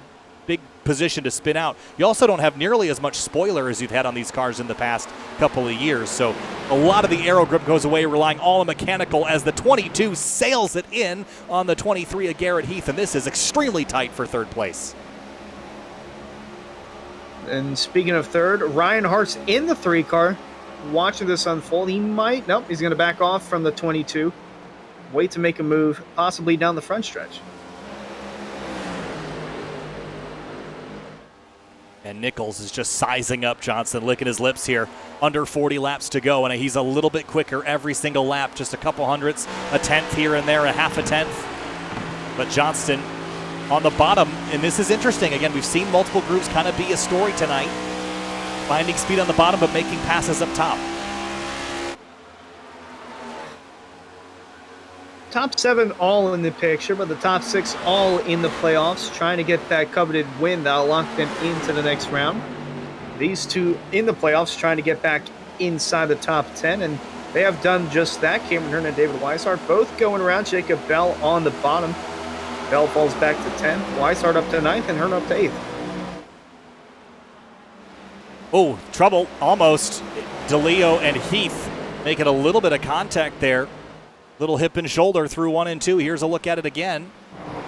position to spin out. You also don't have nearly as much spoiler as you've had on these cars in the past couple of years. So a lot of the aero grip goes away, relying all on mechanical as the 22 sails it in on the 23 of Garrett Heath, and this is extremely tight for third place. And speaking of third, Ryan Hart's in the 3 car, watching this unfold. He's going to back off from the 22, wait to make a move, possibly down the front stretch. And Nichols is just sizing up Johnson, licking his lips here. Under 40 laps to go, and he's a little bit quicker every single lap, just a couple hundredths, a tenth here and there, a half a tenth. But Johnston on the bottom, and this is interesting. Again, we've seen multiple groups kind of be a story tonight. Finding speed on the bottom, but making passes up top. Top 7 all in the picture, but the top 6 all in the playoffs, trying to get that coveted win that'll lock them into the next round. These two in the playoffs trying to get back inside the top 10, and they have done just that. Cameron Hearn and David Weishart both going around. Jacob Bell on the bottom. Bell falls back to 10th. Weishart up to 9th, and Hearn up to 8th. Oh, trouble, almost. DeLeo and Heath making a little bit of contact there. Little hip and shoulder through 1 and 2. Here's a look at it again.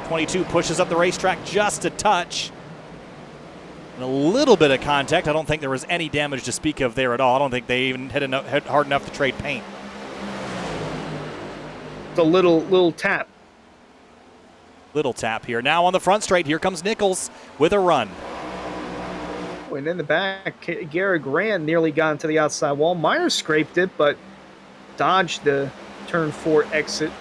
22 pushes up the racetrack just a touch. And a little bit of contact. I don't think there was any damage to speak of there at all. I don't think they even hit hard enough to trade paint. It's a little tap. Little tap here. Now on the front straight, here comes Nichols with a run. And in the back, Garrett Grant nearly got into the outside wall. Myers scraped it, but dodged the turn 4 exit.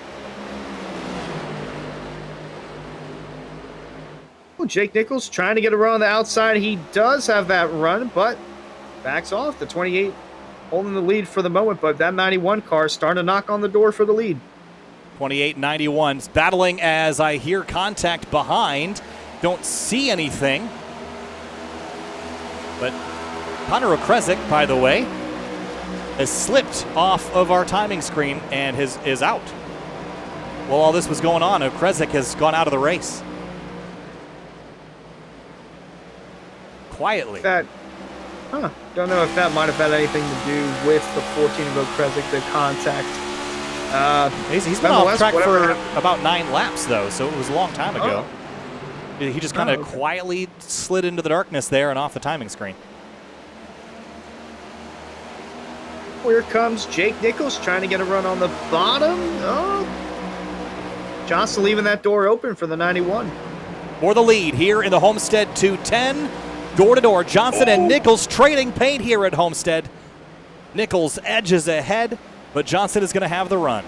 Oh, Jake Nichols trying to get a run on the outside. He does have that run, but backs off. The 28 holding the lead for the moment, but that 91 car starting to knock on the door for the lead. 28-91, battling as I hear contact behind. Don't see anything. But Connor Okresic, by the way, has slipped off of our timing screen and is out. While all this was going on, Okresic has gone out of the race. Quietly. Don't know if that might have had anything to do with the 14 of Okresic, the contact. He's been off track for about 9 laps, though, so it was a long time ago. He just kind of quietly slid into the darkness there and off the timing screen. Here comes Jake Nichols trying to get a run on the bottom. Oh, Johnson leaving that door open for the 91. for the lead here in the Homestead 210. Door to door, Johnson and Nichols trading paint here at Homestead. Nichols edges ahead, but Johnson is going to have the run.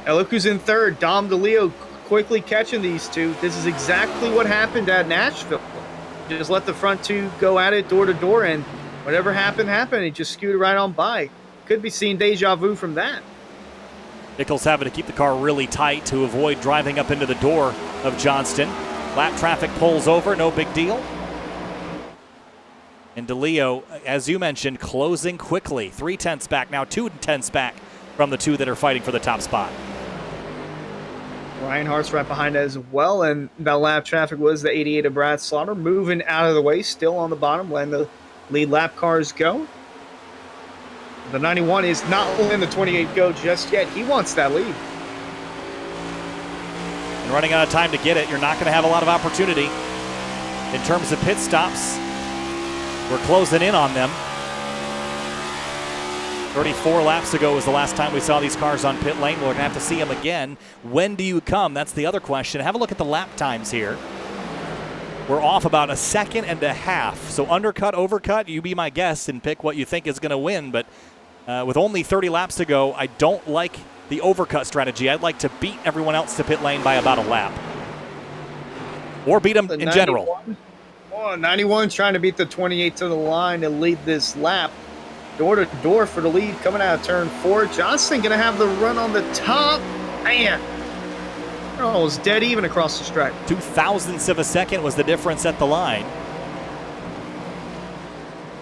Now look who's in third. Dom DeLeo quickly catching these two. This is exactly what happened at Nashville. Just let the front two go at it door to door, and whatever happened. He just scooted right on by. Could be seeing deja vu from that. Nichols having to keep the car really tight to avoid driving up into the door of Johnston. Lap traffic pulls over, no big deal. And DeLeo, as you mentioned, closing quickly. 3/10 back now, 2/10 back from the two that are fighting for the top spot. Ryan Hart's right behind as well, and that lap traffic was the 88 of Brad Slaughter, moving out of the way, still on the bottom, letting the lead lap cars go. The 91 is not letting the 28 go just yet. He wants that lead. And running out of time to get it, you're not going to have a lot of opportunity. In terms of pit stops, we're closing in on them. 34 laps ago was the last time we saw these cars on pit lane. We're going to have to see them again. When do you come? That's the other question. Have a look at the lap times here. We're off about a second and a half. So undercut, overcut, you be my guest and pick what you think is going to win. But with only 30 laps to go, I don't like the overcut strategy. I'd like to beat everyone else to pit lane by about a lap. Or beat them in general. 91 trying to beat the 28 to the line and lead this lap. Door to door for the lead coming out of turn 4. Johnson going to have the run on the top. Man. Oh, it's dead even across the stripe. 0.02 of a second was the difference at the line.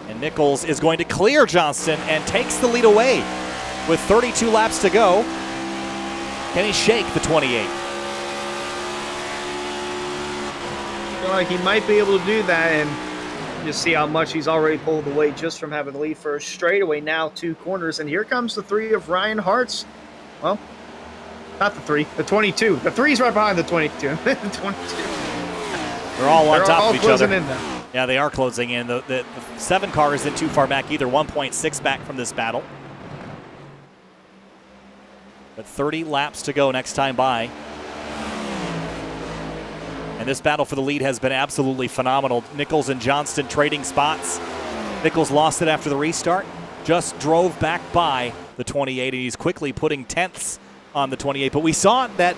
And Nichols is going to clear Johnston and takes the lead away with 32 laps to go. Can he shake the 28? I feel like he might be able to do that, and just see how much he's already pulled away just from having the lead for a straightaway now, 2 corners. And here comes the 3 of Ryan Hart's. Well, not the 3, the 22. The 3's right behind the 22. The 22. They're all on top of each other. In now. Yeah, they are closing in. The 7 car isn't too far back either, 1.6 back from this battle. But 30 laps to go next time by. And this battle for the lead has been absolutely phenomenal. Nichols and Johnston trading spots. Nichols lost it after the restart. Just drove back by the 28, and he's quickly putting tenths on the 28. But we saw that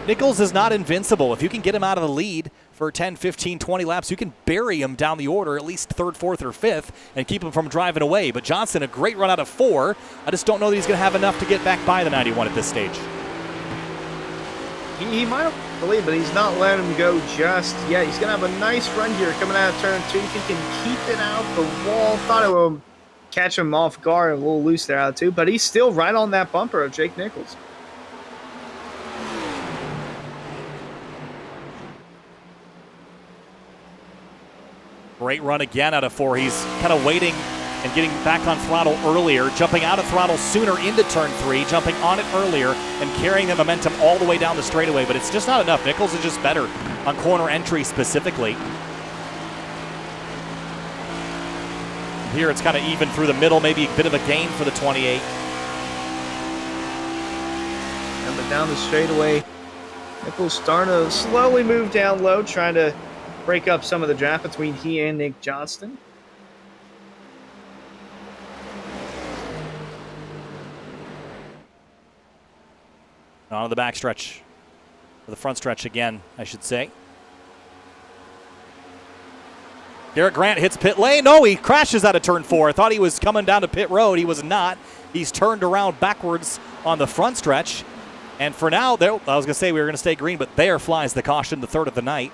Nichols is not invincible. If you can get him out of the lead for 10, 15, 20 laps, you can bury him down the order, at least 3rd, 4th, or 5th, and keep him from driving away. But Johnston, a great run out of 4. I just don't know that he's going to have enough to get back by the 91 at this stage. He might have the lead, but he's not letting him go just yet. He's going to have a nice run here coming out of turn 2. If he can keep it out the wall, thought it would catch him off guard, a little loose there out of 2, but he's still right on that bumper of Jake Nichols. Great run again out of 4. He's kind of waiting and getting back on throttle earlier, jumping out of throttle sooner into turn 3, jumping on it earlier, and carrying the momentum all the way down the straightaway. But it's just not enough. Nichols is just better on corner entry specifically. Here it's kind of even through the middle, maybe a bit of a gain for the 28. Coming down the straightaway, Nichols starting to slowly move down low, trying to break up some of the draft between he and Nick Johnston. On the back stretch, or the front stretch again, I should say. Garrett Grant hits pit lane. No, he crashes out of turn 4. I thought he was coming down to pit road. He was not. He's turned around backwards on the front stretch. And for now, I was going to say we were going to stay green, but there flies the caution, the 3rd of the night.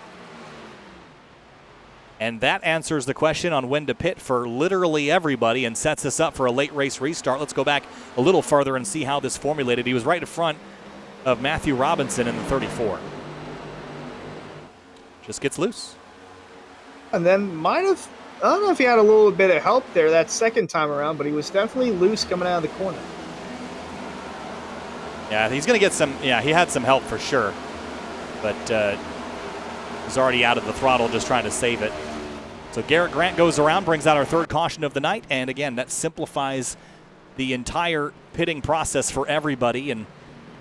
And that answers the question on when to pit for literally everybody and sets us up for a late race restart. Let's go back a little further and see how this formulated. He was right in front of Matthew Robinson in the 34. Just gets loose. And then might have, I don't know if he had a little bit of help there that second time around, but he was definitely loose coming out of the corner. Yeah, he's going to get some, he had some help for sure. But he's already out of the throttle just trying to save it. So Garrett Grant goes around, brings out our 3rd caution of the night. And again, that simplifies the entire pitting process for everybody. And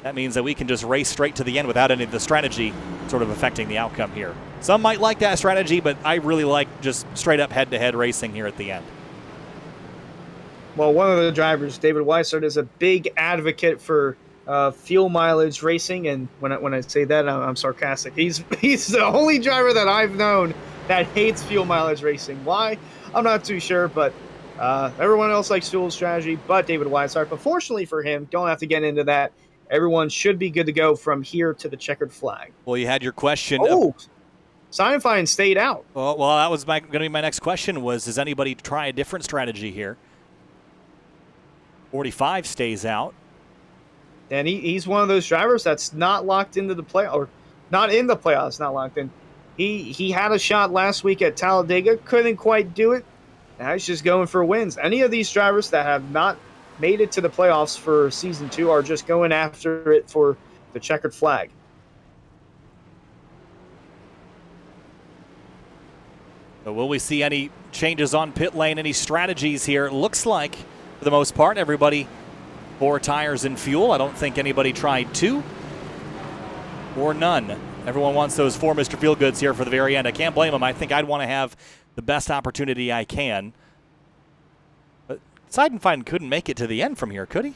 That means that we can just race straight to the end without any of the strategy sort of affecting the outcome here. Some might like that strategy, but I really like just straight up head-to-head racing here at the end. Well, one of the drivers, David Weissert, is a big advocate for fuel mileage racing, and when I say that, I'm sarcastic. He's the only driver that I've known that hates fuel mileage racing. Why? I'm not too sure, but everyone else likes fuel strategy, but David Weissert. But fortunately for him, don't have to get into that. Everyone should be good to go from here to the checkered flag. Well, you had your question. Oh, Seinfeld stayed out. Well, that was going to be my next question was, does anybody try a different strategy here? 45 stays out. And he's one of those drivers that's not locked into the play, or not in the playoffs, not locked in. He had a shot last week at Talladega, couldn't quite do it. Now he's just going for wins. Any of these drivers that have not made it to the playoffs for Season 2 are just going after it for the checkered flag. So will we see any changes on pit lane, any strategies here? It looks like, for the most part, everybody 4 tires and fuel. I don't think anybody tried 2 or none. Everyone wants those 4 Mr. Feelgoods here for the very end. I can't blame them. I think I'd want to have the best opportunity I can. But Seidenfein couldn't make it to the end from here, could he?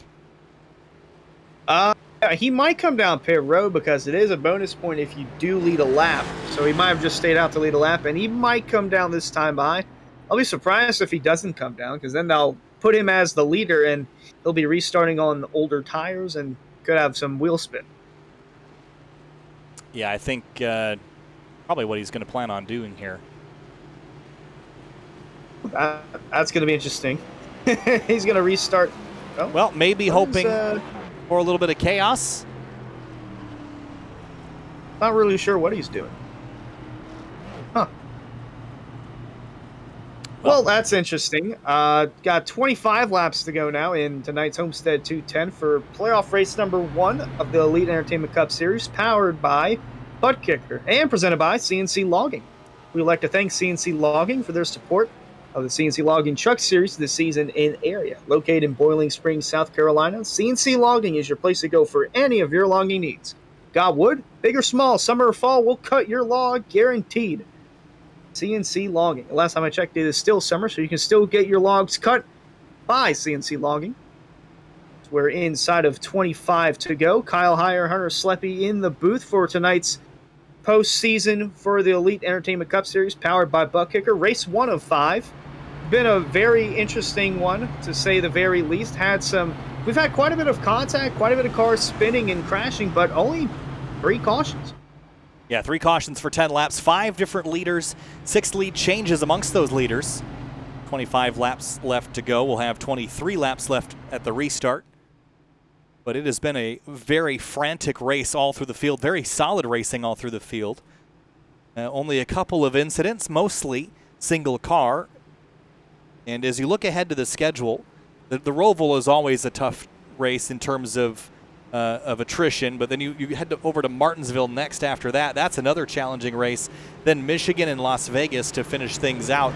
He might come down pit road because it is a bonus point if you do lead a lap. So he might have just stayed out to lead a lap, and he might come down this time by. I'll be surprised if he doesn't come down, because then they'll put him as the leader, and he'll be restarting on older tires and could have some wheel spin. Yeah, I think probably what he's going to plan on doing here. That's going to be interesting. He's going to restart. Oh, well, maybe hoping for a little bit of chaos. Not really sure what he's doing. Huh. Well, that's interesting. Got 25 laps to go now in tonight's Homestead 210 for playoff race number 1 of the Elite Entertainment Cup Series, powered by Butt Kicker and presented by CNC Logging. We would like to thank CNC Logging for their support of the CNC Logging Truck Series this season in area. Located in Boiling Springs, South Carolina, CNC Logging is your place to go for any of your logging needs. Got wood? Big or small, summer or fall, we'll cut your log guaranteed. CNC Logging. The last time I checked, it is still summer, so you can still get your logs cut by CNC Logging. We're inside of 25 to go. Kyle Heyer, Hunter Sleppy in the booth for tonight's postseason for the Elite Entertainment Cup Series, powered by Butt Kicker. Race 1 of 5. Been a very interesting one, to say the very least. We've had quite a bit of contact, quite a bit of cars spinning and crashing, but only 3 cautions. Yeah, 3 cautions for 10 laps, 5 different leaders, 6 lead changes amongst those leaders. 25 laps left to go. We'll have 23 laps left at the restart. But it has been a very frantic race all through the field, very solid racing all through the field. Only a couple of incidents, mostly single car. And as you look ahead to the schedule, the Roval is always a tough race in terms of attrition, but then you head over to Martinsville next after that. That's another challenging race. Then Michigan and Las Vegas to finish things out.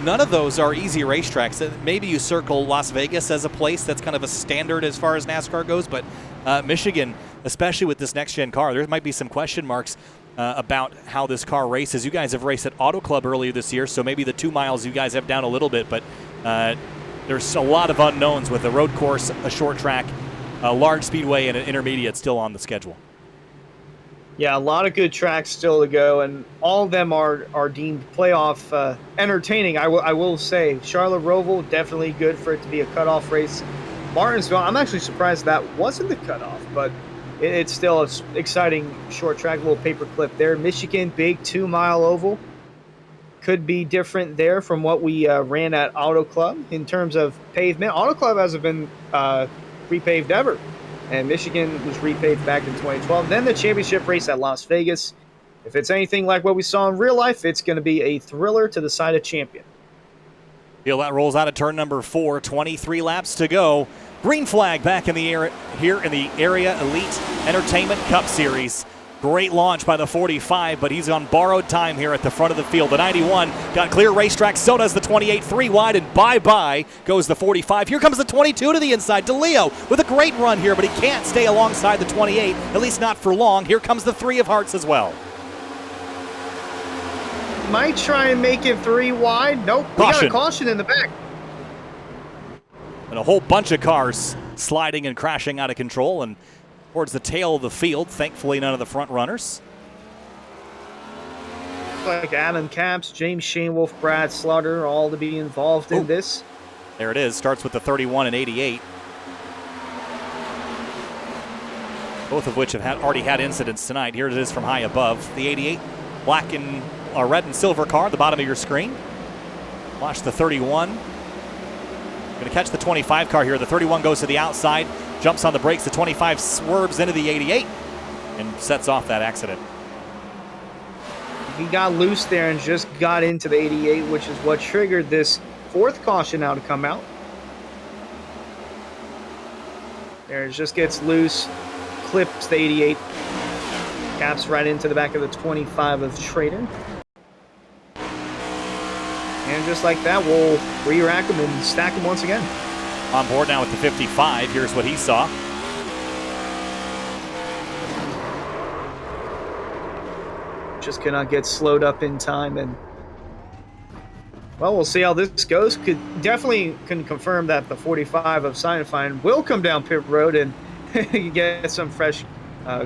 None of those are easy racetracks. Maybe you circle Las Vegas as a place that's kind of a standard as far as NASCAR goes, but Michigan, especially with this next-gen car, there might be some question marks about how this car races. You guys have raced at Auto Club earlier this year, so maybe the 2 miles you guys have down a little bit, but there's a lot of unknowns with a road course, a short track, a large speedway, and an intermediate still on the schedule. Yeah, a lot of good tracks still to go, and all of them are deemed playoff entertaining. I will say, Charlotte Roval, definitely good for it to be a cutoff race. Martinsville, I'm actually surprised that wasn't the cutoff, but it's still an exciting short track, little paperclip there. Michigan, big 2-mile oval. Could be different there from what we ran at Auto Club in terms of pavement. Auto Club hasn't been repaved ever, and Michigan was repaved back in 2012. Then the championship race at Las Vegas. If it's anything like what we saw in real life, it's going to be a thriller to the side of champion. Feel that rolls out of turn number 4, 23 laps to go. Green flag back in the air here in the Area Elite Entertainment Cup Series. Great launch by the 45, but he's on borrowed time here at the front of the field. The 91 got clear racetrack, so does the 28, 3 wide, and bye-bye goes the 45. Here comes the 22 to the inside. DeLeo with a great run here, but he can't stay alongside the 28, at least not for long. Here comes the 3 of Hearts as well. Might try and make it 3 wide. Nope, we got a caution in the back. And a whole bunch of cars sliding and crashing out of control and towards the tail of the field. Thankfully, none of the front runners. Like Adam Capps, James Shanewolf, Brad Slaughter, all to be involved in this. There it is. Starts with the 31 and 88. Both of which have already had incidents tonight. Here it is from high above. The 88, black and red and silver car at the bottom of your screen. Watch the 31. Going to catch the 25 car here. The 31 goes to the outside, jumps on the brakes. The 25 swerves into the 88 and sets off that accident. He got loose there and just got into the 88, which is what triggered this 4th caution now to come out. There, it just gets loose, clips the 88, caps right into the back of the 25 of Trader. And just like that, we'll re-rack him and stack him once again. On board now with the 55. Here's what he saw. Just cannot get slowed up in time, and well, we'll see how this goes. Definitely can confirm that the 45 of Signifying will come down pit road and get some fresh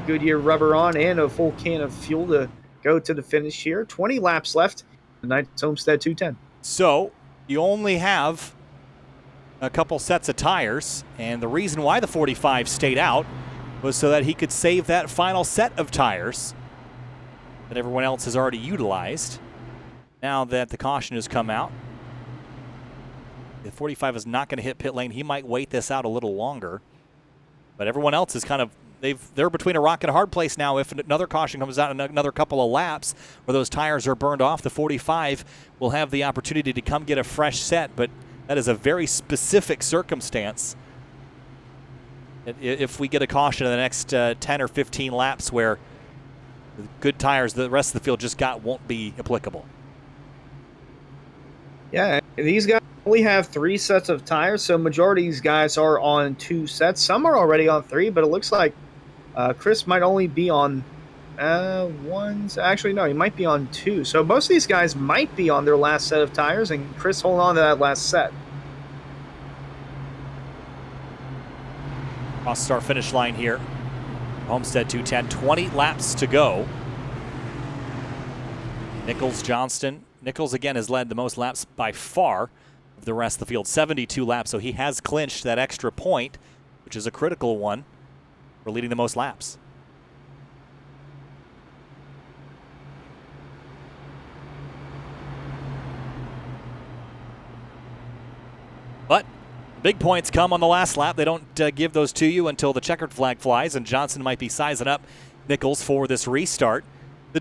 Goodyear rubber on and a full can of fuel to go to the finish here. 20 laps left. Tonight's Homestead 210. So you only have a couple sets of tires, and the reason why the 45 stayed out was so that he could save that final set of tires that everyone else has already utilized. Now that the caution has come out, the 45 is not going to hit pit lane. He might wait this out a little longer, but everyone else is kind of, they're between a rock and a hard place now. If another caution comes out in another couple of laps where those tires are burned off, the 45 will have the opportunity to come get a fresh set, but that is a very specific circumstance. If we get a caution in the next 10 or 15 laps where the good tires the rest of the field just won't be applicable. Yeah, these guys only have 3 sets of tires, so majority of these guys are on 2 sets. Some are already on 3, but it looks like Chris might only be on ones. Actually, no, he might be on 2. So most of these guys might be on their last set of tires, and Chris hold on to that last set. Cross start finish line here. Homestead 210, 20 laps to go. Nichols, Johnston. Nichols, again, has led the most laps by far of the rest of the field, 72 laps, so he has clinched that extra point, which is a critical one for leading the most laps. But big points come on the last lap. They don't give those to you until the checkered flag flies, and Johnson might be sizing up Nichols for this restart.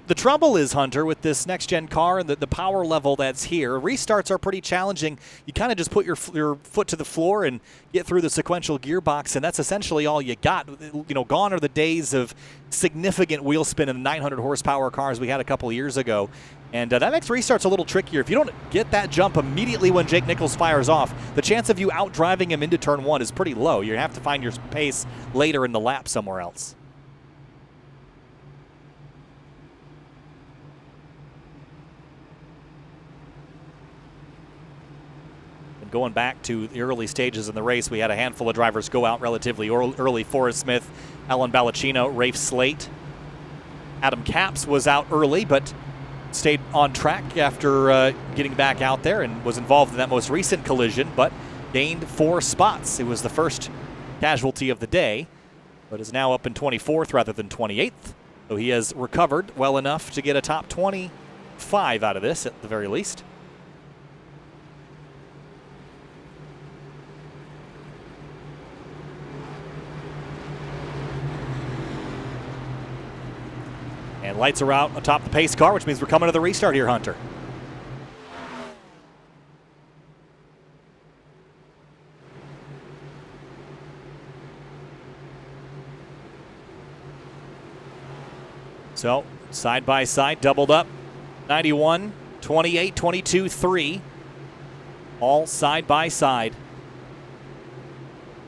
The trouble is, Hunter, with this next-gen car and the power level that's here, restarts are pretty challenging. You kind of just put your foot to the floor and get through the sequential gearbox, and that's essentially all you got. You know, gone are the days of significant wheel spin in the 900 horsepower cars we had a couple years ago. And that makes restarts a little trickier. If you don't get that jump immediately when Jake Nichols fires off, the chance of you out-driving him into turn 1 is pretty low. You have to find your pace later in the lap somewhere else. Going back to the early stages in the race, we had a handful of drivers go out relatively early. Forrest Smith, Alan Ballacino, Rafe Slate. Adam Capps was out early, but stayed on track after getting back out there and was involved in that most recent collision, but gained 4 spots. It was the first casualty of the day, but is now up in 24th rather than 28th. So he has recovered well enough to get a top 25 out of this at the very least. And lights are out atop the pace car, which means we're coming to the restart here, Hunter. So side by side, doubled up. 91, 28, 22, 3. All side by side.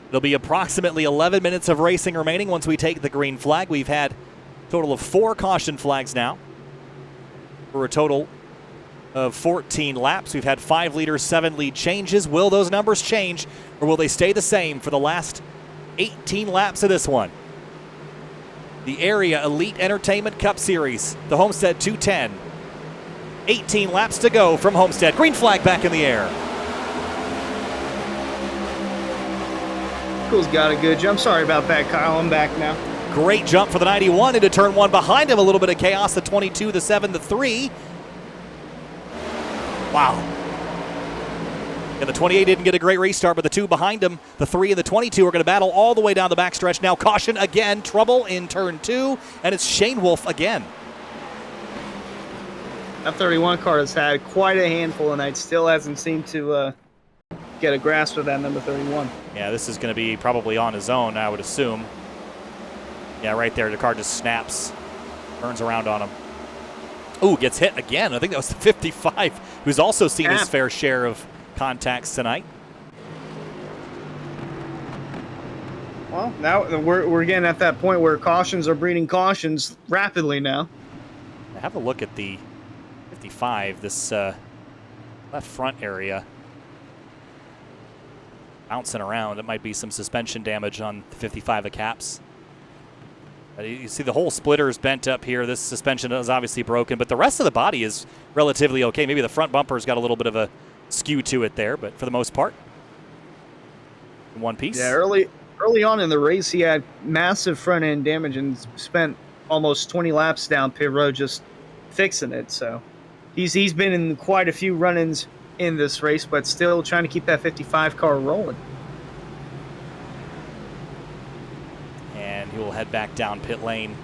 There'll be approximately 11 minutes of racing remaining once we take the green flag. We've had a total of 4 caution flags now for a total of 14 laps. We've had 5 leaders, 7 lead changes. Will those numbers change, or will they stay the same for the last 18 laps of this one? The Area Elite Entertainment Cup Series, the Homestead 210. 18 laps to go from Homestead. Green flag back in the air. Nichols got a good jump. Sorry about that, Kyle. I'm back now. Great jump for the 91 into turn 1. Behind him, a little bit of chaos. The 22, the 7, the 3. Wow. And the 28 didn't get a great restart, but the 2 behind him, the 3 and the 22 are going to battle all the way down the backstretch. Now caution again, trouble in turn 2, and it's Shane Wolf again. That 31 car has had quite a handful, and it still hasn't seemed to get a grasp of that number 31. Yeah, this is going to be probably on his own, I would assume. Yeah, right there, the car just snaps, turns around on him. Ooh, gets hit again. I think that was the 55, who's also seen his fair share of contacts tonight. Well, now we're getting at that point where cautions are breeding cautions rapidly now. Have a look at the 55, this left front area. Bouncing around. It might be some suspension damage on the 55 of caps. You see the whole splitter is bent up here. This suspension is obviously broken, but the rest of the body is relatively okay. Maybe the front bumper's got a little bit of a skew to it there, but for the most part, in one piece. Yeah, early on in the race, he had massive front end damage and spent almost 20 laps down pit road just fixing it. So he's been in quite a few run-ins in this race, but still trying to keep that 55 car rolling. And he will head back down pit lane,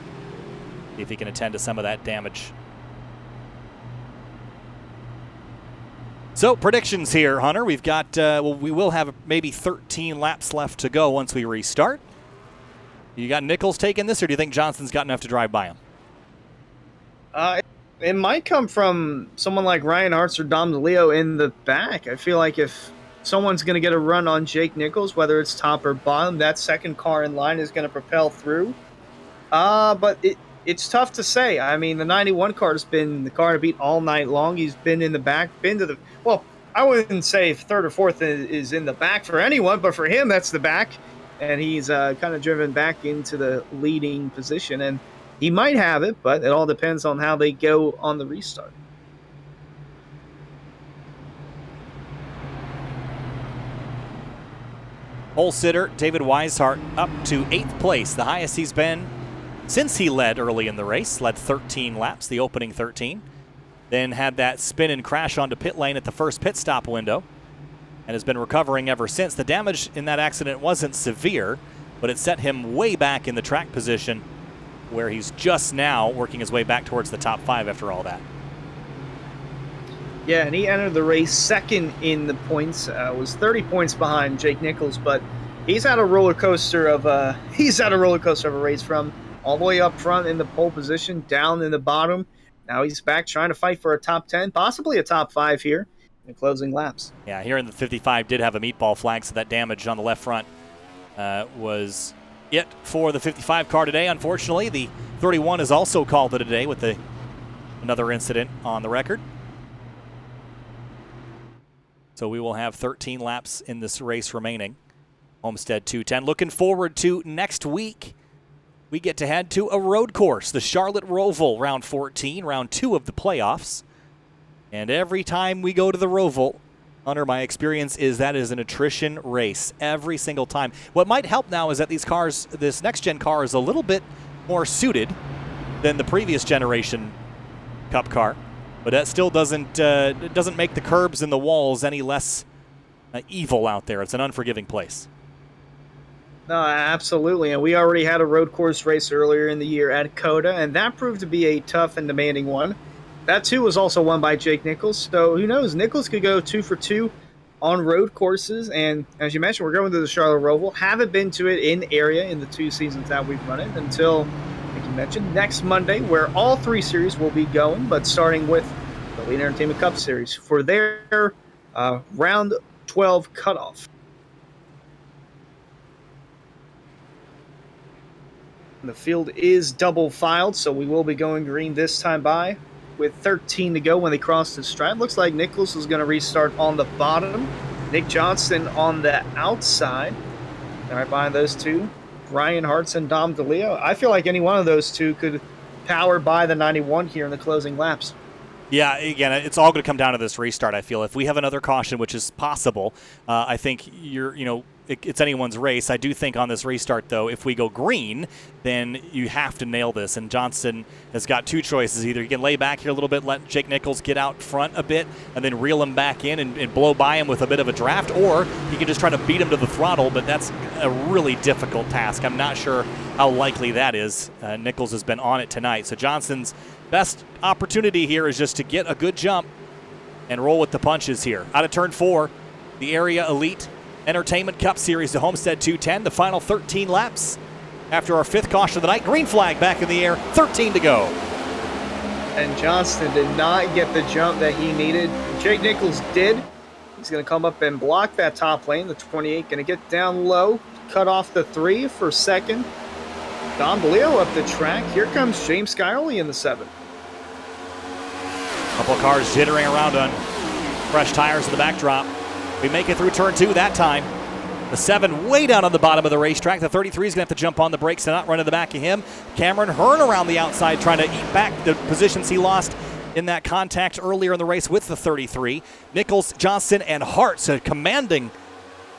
see if he can attend to some of that damage. So predictions here, Hunter. We've got, we will have maybe 13 laps left to go once we restart. You got Nichols taking this, or do you think Johnson's got enough to drive by him? It might come from someone like Ryan Hartz or Dom DeLeo in the back. I feel like if someone's going to get a run on Jake Nichols, whether it's top or bottom, that second car in line is going to propel through. But it's tough to say. I mean, the 91 car has been the car to beat all night long. He's been in the back, well, I wouldn't say third or fourth is in the back for anyone, but for him, that's the back. And he's kind of driven back into the leading position. And he might have it, but it all depends on how they go on the restart. Pole sitter David Weishart up to 8th place, the highest he's been since he led early in the race. Led 13 laps, the opening 13. Then had that spin and crash onto pit lane at the first pit stop window and has been recovering ever since. The damage in that accident wasn't severe, but it set him way back in the track position where he's just now working his way back towards the top 5 after all that. Yeah, and he entered the race second in the points. Was 30 points behind Jake Nichols, but he's had a roller coaster of a race from all the way up front in the pole position, down in the bottom. Now he's back trying to fight for a top 10, possibly a top 5 here in the closing laps. Yeah, here in the 55 did have a meatball flag, so that damage on the left front was it for the 55 car today. Unfortunately, the 31 is also called it a day with another incident on the record. So we will have 13 laps in this race remaining. Homestead 210. Looking forward to next week. We get to head to a road course, the Charlotte Roval, round 14, round 2 of the playoffs. And every time we go to the Roval, Hunter, my experience is that is an attrition race every single time. What might help now is that these cars, this next-gen car is a little bit more suited than the previous generation Cup car. But that still doesn't make the curbs and the walls any less evil out there. It's an unforgiving place. No, absolutely. And we already had a road course race earlier in the year at COTA, and that proved to be a tough and demanding one. That, too, was also won by Jake Nichols. So who knows? Nichols could go 2 for 2 on road courses. And as you mentioned, we're going to the Charlotte Roval. Haven't been to it in area in the 2 seasons that we've run it until mentioned, next Monday, where all 3 series will be going, but starting with the Lead Entertainment Cup Series for their round 12 cutoff. The field is double filed, so we will be going green this time by with 13 to go when they cross the stripe. Looks like Nichols is going to restart on the bottom. Nick Johnson on the outside. And right behind those two, Ryan Hartz and Dom DeLeo. I feel like any one of those two could power by the 91 here in the closing laps. Yeah, again, it's all going to come down to this restart, I feel. If we have another caution, which is possible, I think it's anyone's race. I do think on this restart, though, if we go green, then you have to nail this. And Johnson has got 2 choices. Either he can lay back here a little bit, let Jake Nichols get out front a bit, and then reel him back in and blow by him with a bit of a draft, or he can just try to beat him to the throttle, but that's a really difficult task. I'm not sure how likely that is. Nichols has been on it tonight. So Johnson's best opportunity here is just to get a good jump and roll with the punches here. Out of turn 4, the Area Elite Entertainment Cup Series, the Homestead 210, the final 13 laps. After our 5th caution of the night, green flag back in the air, 13 to go. And Johnston did not get the jump that he needed. Jake Nichols did. He's going to come up and block that top lane. The 28 going to get down low, cut off the 3 for 2nd. Don DeLeo up the track. Here comes James Skyoli in the 7. Couple of cars jittering around on fresh tires in the backdrop. We make it through turn 2 that time. The 7 way down on the bottom of the racetrack. The 33 is going to have to jump on the brakes to not run in the back of him. Cameron Hearn around the outside trying to eat back the positions he lost in that contact earlier in the race with the 33. Nichols, Johnson, and Hartz, a commanding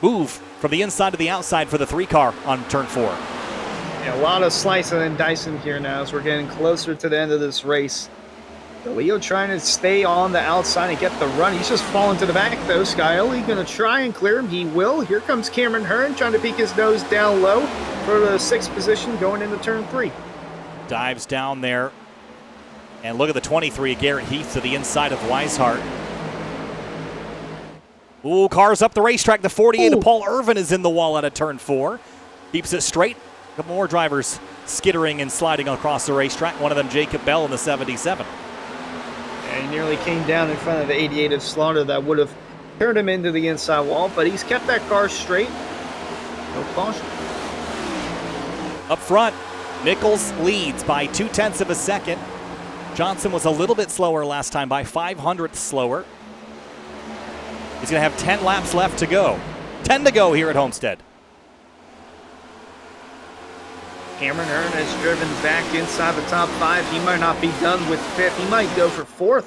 move from the inside to the outside for the 3 car on turn 4. Yeah, a lot of slicing and dicing here now as we're getting closer to the end of this race. DeLeo trying to stay on the outside and get the run. He's just falling to the back, though. Skyoli going to try and clear him. He will. Here comes Cameron Hearn trying to peek his nose down low for the 6th position going into turn 3. Dives down there. And look at the 23, Garrett Heath to the inside of Weishart. Ooh, cars up the racetrack. The 48 of Paul Irvin is in the wall out of turn 4. Keeps it straight. A couple more drivers skittering and sliding across the racetrack. One of them, Jacob Bell in the 77. And he nearly came down in front of the 88 of Slaughter that would have turned him into the inside wall, but he's kept that car straight. No caution. Up front, Nichols leads by 0.2 of a second. Johnson was a little bit slower last time, by 0.05 slower. He's going to have 10 laps left to go. 10 to go here at Homestead. Cameron Hearn has driven back inside the top 5. He might not be done with 5th. He might go for 4th.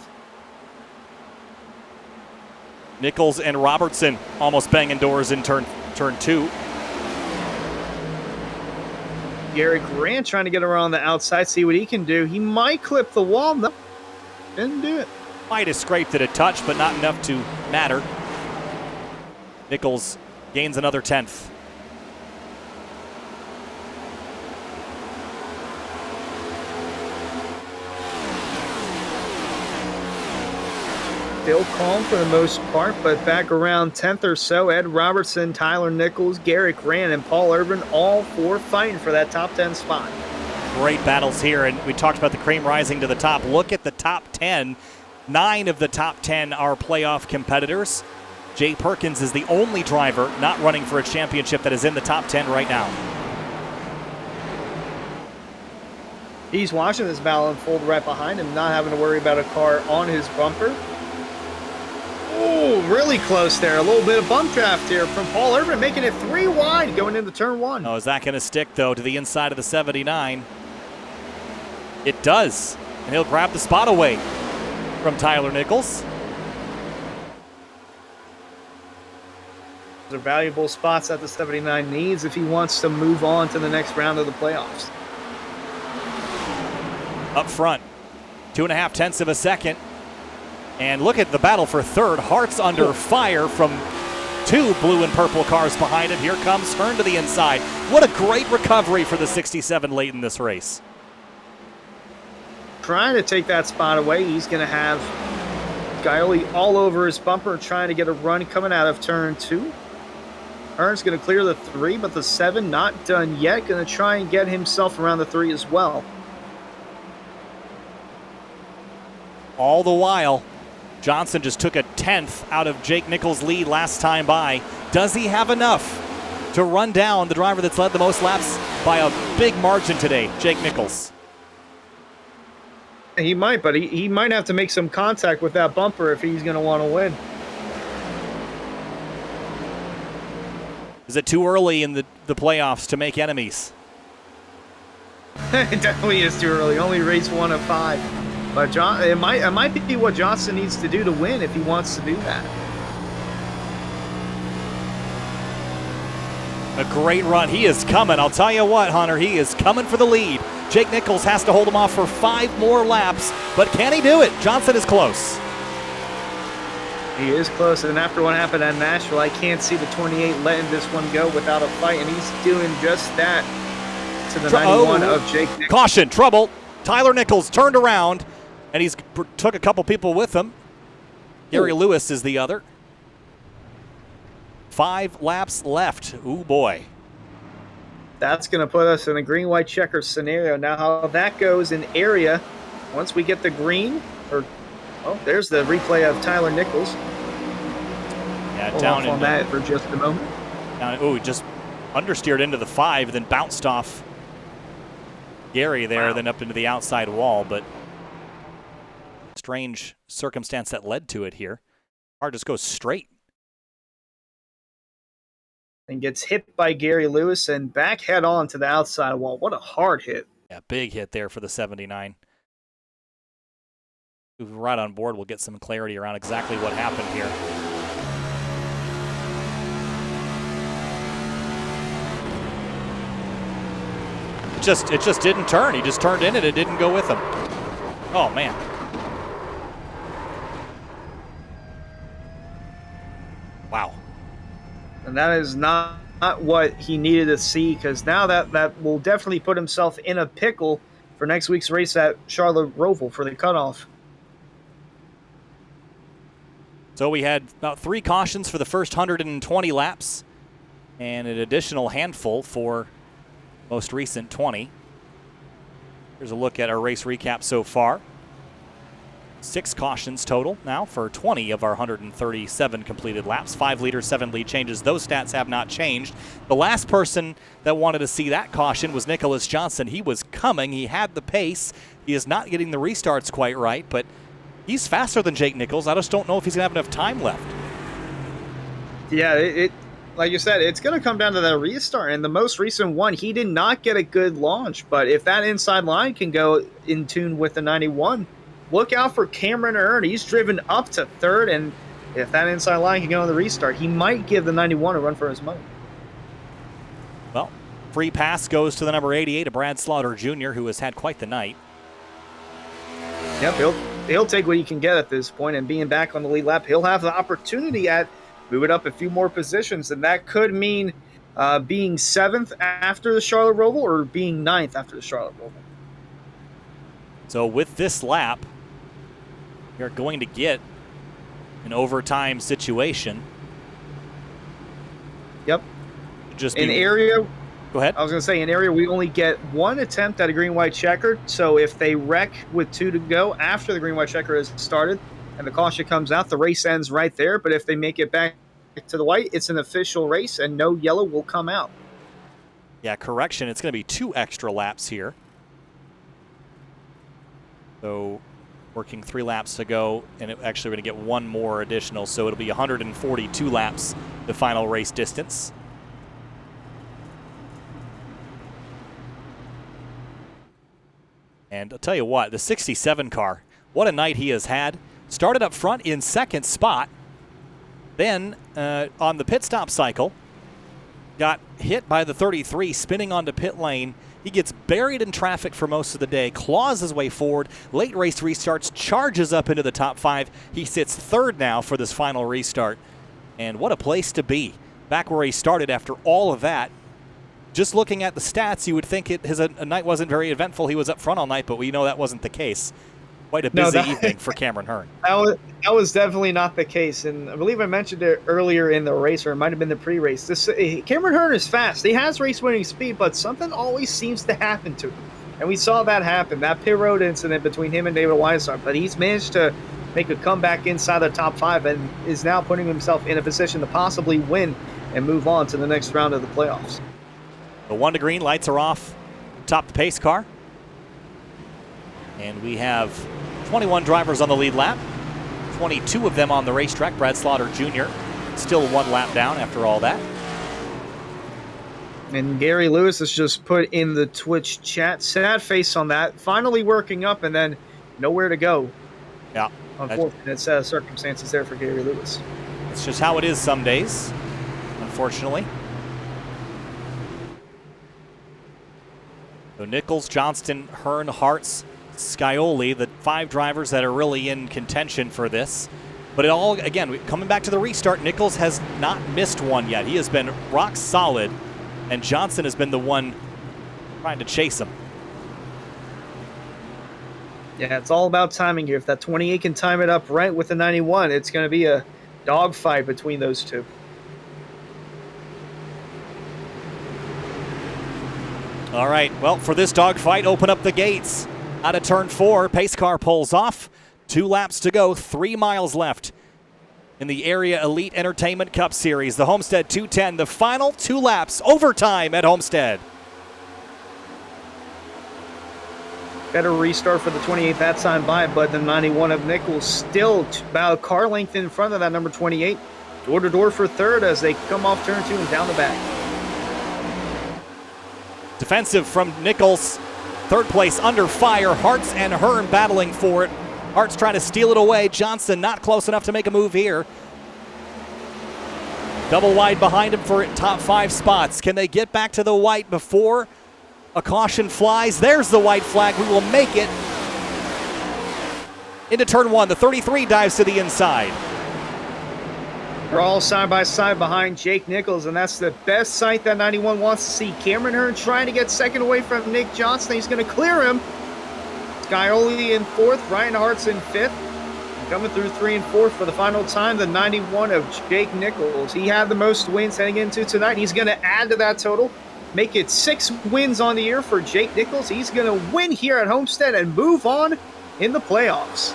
Nichols and Robertson almost banging doors in turn 2. Garrett Grant trying to get around the outside, see what he can do. He might clip the wall. No, didn't do it. Might have scraped it a touch, but not enough to matter. Nichols gains another 10th. Still calm for the most part, but back around 10th or so, Ed Robertson, Tyler Nichols, Garrett Grant, and Paul Irvin, all 4 fighting for that top 10 spot. Great battles here, and we talked about the cream rising to the top. Look at the top 10. 9 of the top 10 are playoff competitors. Jay Perkins is the only driver not running for a championship that is in the top 10 right now. He's watching this battle unfold right behind him, not having to worry about a car on his bumper. Oh, really close there. A little bit of bump draft here from Paul Irvin, making it 3 wide going into turn 1. Oh, is that going to stick, though, to the inside of the 79? It does. And he'll grab the spot away from Tyler Nichols. Those are valuable spots that the 79 needs if he wants to move on to the next round of the playoffs. Up front, 2.5 of a second. And look at the battle for 3rd. Hart's under fire from 2 blue and purple cars behind him. Here comes Hearn to the inside. What a great recovery for the 67 late in this race. Trying to take that spot away. He's going to have Skyoli all over his bumper, trying to get a run coming out of turn 2. Hearn's going to clear the 3, but the 7 not done yet. Going to try and get himself around the 3 as well. All the while, Johnson just took a 10th out of Jake Nichols' lead last time by. Does he have enough to run down the driver that's led the most laps by a big margin today, Jake Nichols? He might, but he might have to make some contact with that bumper if he's going to want to win. Is it too early in the playoffs to make enemies? It definitely is too early. Only race 1 of 5. But it might be what Johnson needs to do to win if he wants to do that. A great run. He is coming. I'll tell you what, Hunter, he is coming for the lead. Jake Nichols has to hold him off for 5 more laps, but can he do it? Johnson is close. He is close, and after what happened at Nashville, I can't see the 28 letting this one go without a fight, and he's doing just that to the 91 of Jake Nichols. Caution, trouble. Tyler Nichols turned around, and he's took a couple people with him. Gary Lewis is the other. 5 laps left. Ooh, boy. That's going to put us in a green-white checker scenario. Now, how that goes in area, once we get the green, there's the replay of Tyler Nichols. Yeah, Hold down off on that for just a moment. He just understeered into the 5, then bounced off Gary there, then up into the outside wall. But strange circumstance that led to it here. Car just goes straight. And gets hit by Gary Lewis and back head on to the outside wall. What a hard hit. Yeah, big hit there for the 79. If we're right on board, we'll get some clarity around exactly what happened here. It just didn't turn. He just turned in and it didn't go with him. Oh, man. Wow. And that is not what he needed to see, because now that will definitely put himself in a pickle for next week's race at Charlotte Roval for the cutoff. So we had about 3 cautions for the first 120 laps and an additional handful for most recent 20. Here's a look at our race recap so far. 6 cautions total now for 20 of our 137 completed laps. 5 lead or 7 lead changes. Those stats have not changed. The last person that wanted to see that caution was Nicholas Johnson. He was coming. He had the pace. He is not getting the restarts quite right, but he's faster than Jake Nichols. I just don't know if he's going to have enough time left. Yeah, it like you said, it's going to come down to that restart. And the most recent one, he did not get a good launch. But if that inside line can go in tune with the 91, look out for Cameron Earn. He's driven up to 3rd, and if that inside line can go on the restart, he might give the 91 a run for his money. Well, free pass goes to the number 88, a Brad Slaughter Jr., who has had quite the night. Yep, he'll take what he can get at this point, and being back on the lead lap, he'll have the opportunity at move it up a few more positions, and that could mean being 7th after the Charlotte Roval or being 9th after the Charlotte Roval. So with this lap, you're going to get an overtime situation. Yep. Just an area. Go ahead. I was going to say, in area we only get 1 attempt at a green-white checker. So if they wreck with 2 to go after the green-white checker has started and the caution comes out, the race ends right there. But if they make it back to the white, it's an official race and no yellow will come out. Yeah, correction. It's going to be 2 extra laps here. So working 3 laps to go, and actually we're going to get 1 more additional, so it'll be 142 laps, the final race distance. And I'll tell you what, the 67 car, what a night he has had. Started up front in 2nd spot, then on the pit stop cycle, got hit by the 33, spinning onto pit lane. He gets buried in traffic for most of the day, claws his way forward, late race restarts, charges up into the top 5. He sits 3rd now for this final restart. And what a place to be. Back where he started after all of that. Just looking at the stats, you would think his night wasn't very eventful. He was up front all night, but we know that wasn't the case. Quite a busy evening for Cameron Hearn. That was definitely not the case. And I believe I mentioned it earlier in the race, or it might have been the pre-race. Cameron Hearn is fast. He has race-winning speed, but something always seems to happen to him. And we saw that happen, that pit road incident between him and David Weishart. But he's managed to make a comeback inside the top 5 and is now putting himself in a position to possibly win and move on to the next round of the playoffs. The 1 to green, lights are off, top the pace car. And we have 21 drivers on the lead lap, 22 of them on the racetrack. Brad Slaughter Jr. still 1 lap down after all that. And Gary Lewis has just put in the Twitch chat, sad face on that, finally working up and then nowhere to go. Yeah. Unfortunate set of circumstances there for Gary Lewis. It's just how it is some days, unfortunately. So Nichols, Johnston, Hearn, Hartz, Scioli, the 5 drivers that are really in contention for this. But it all, again, coming back to the restart, Nichols has not missed one yet. He has been rock solid. And Johnson has been the one trying to chase him. Yeah, it's all about timing here. If that 28 can time it up right with the 91, it's going to be a dogfight between those two. All right, well, for this dogfight, open up the gates. Out of turn 4, pace car pulls off. 2 laps to go, 3 miles left in the Area Elite Entertainment Cup Series. The Homestead 210, the final 2 laps, overtime at Homestead. Better restart for the 28 that time by, but the 91 of Nichols still about a car length in front of that number 28. Door to door for third as they come off turn 2 and down the back. Defensive from Nichols. Third place under fire. Hartz and Hearn battling for it. Hartz trying to steal it away. Johnson not close enough to make a move here. Double wide behind him for top 5 spots. Can they get back to the white before a caution flies? There's the white flag. We will make it into turn 1. The 33 dives to the inside. They're all side by side behind Jake Nichols, and that's the best sight that 91 wants to see. Cameron Hearn trying to get second away from Nick Johnson. He's going to clear him. Scioli in 4th, Ryan Hartz in 5th. Coming through 3 and 4th for the final time, the 91 of Jake Nichols. He had the most wins heading into tonight. He's going to add to that total, make it 6 wins on the year for Jake Nichols. He's going to win here at Homestead and move on in the playoffs.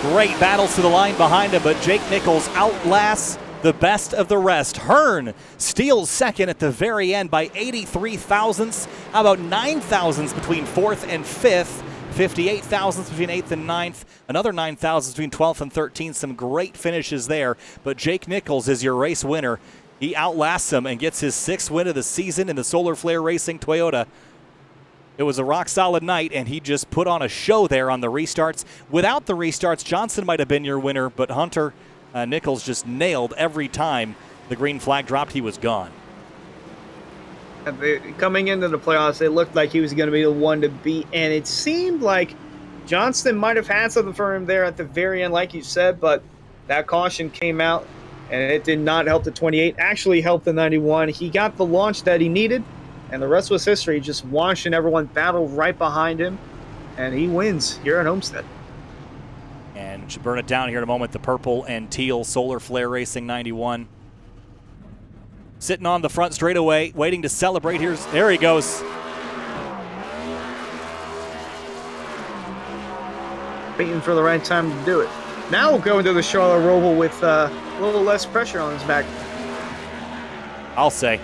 Great battles to the line behind him, but Jake Nichols outlasts the best of the rest. Hearn steals second at the very end by 83 thousandths. How about 9 thousandths between 4th and 5th? 58 thousandths between 8th and 9th. Another 9 thousandths between 12th and 13th. Some great finishes there. But Jake Nichols is your race winner. He outlasts him and gets his 6th win of the season in the Solar Flare Racing Toyota. It was a rock-solid night, and he just put on a show there on the restarts. Without the restarts, Johnson might have been your winner, but Hunter Nichols just nailed every time the green flag dropped. He was gone. Coming into the playoffs, it looked like he was going to be the one to beat, and it seemed like Johnston might have had something for him there at the very end, like you said, but that caution came out, and it did not help the 28. Actually helped the 91. He got the launch that he needed, and the rest was history, just watching everyone battle right behind him, and he wins here at Homestead. And should burn it down here in a moment, the purple and teal Solar Flare Racing 91. Sitting on the front straightaway, waiting to celebrate. There he goes. Waiting for the right time to do it. Now we'll go into the Charlotte Roval with a little less pressure on his back. I'll say,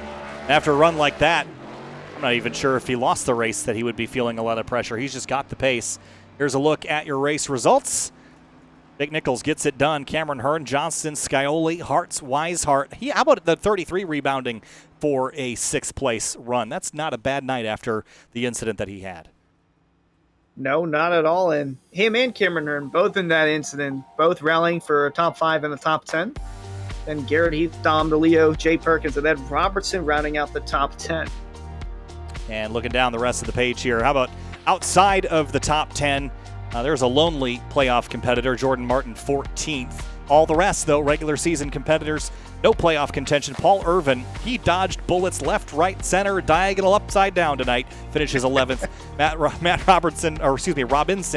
after a run like that, I'm not even sure if he lost the race that he would be feeling a lot of pressure. He's just got the pace. Here's a look at your race results. Jake Nichols gets it done. Cameron Hearn, Johnston, Scioli, Hartz, Weishart. How about the 33 rebounding for a 6th place run? That's not a bad night after the incident that he had. No, not at all. And him and Cameron Hearn, both in that incident, both rallying for a top 5 and a top 10. Then Garrett Heath, Dom DeLeo, Jay Perkins, and then Robertson rounding out the top 10. And looking down the rest of the page here, how about outside of the top 10? There's a lonely playoff competitor, Jordan Martin, 14th. All the rest, though, regular season competitors, no playoff contention. Paul Irvin, he dodged bullets left, right, center, diagonal, upside down tonight. Finishes 11th. Robinson,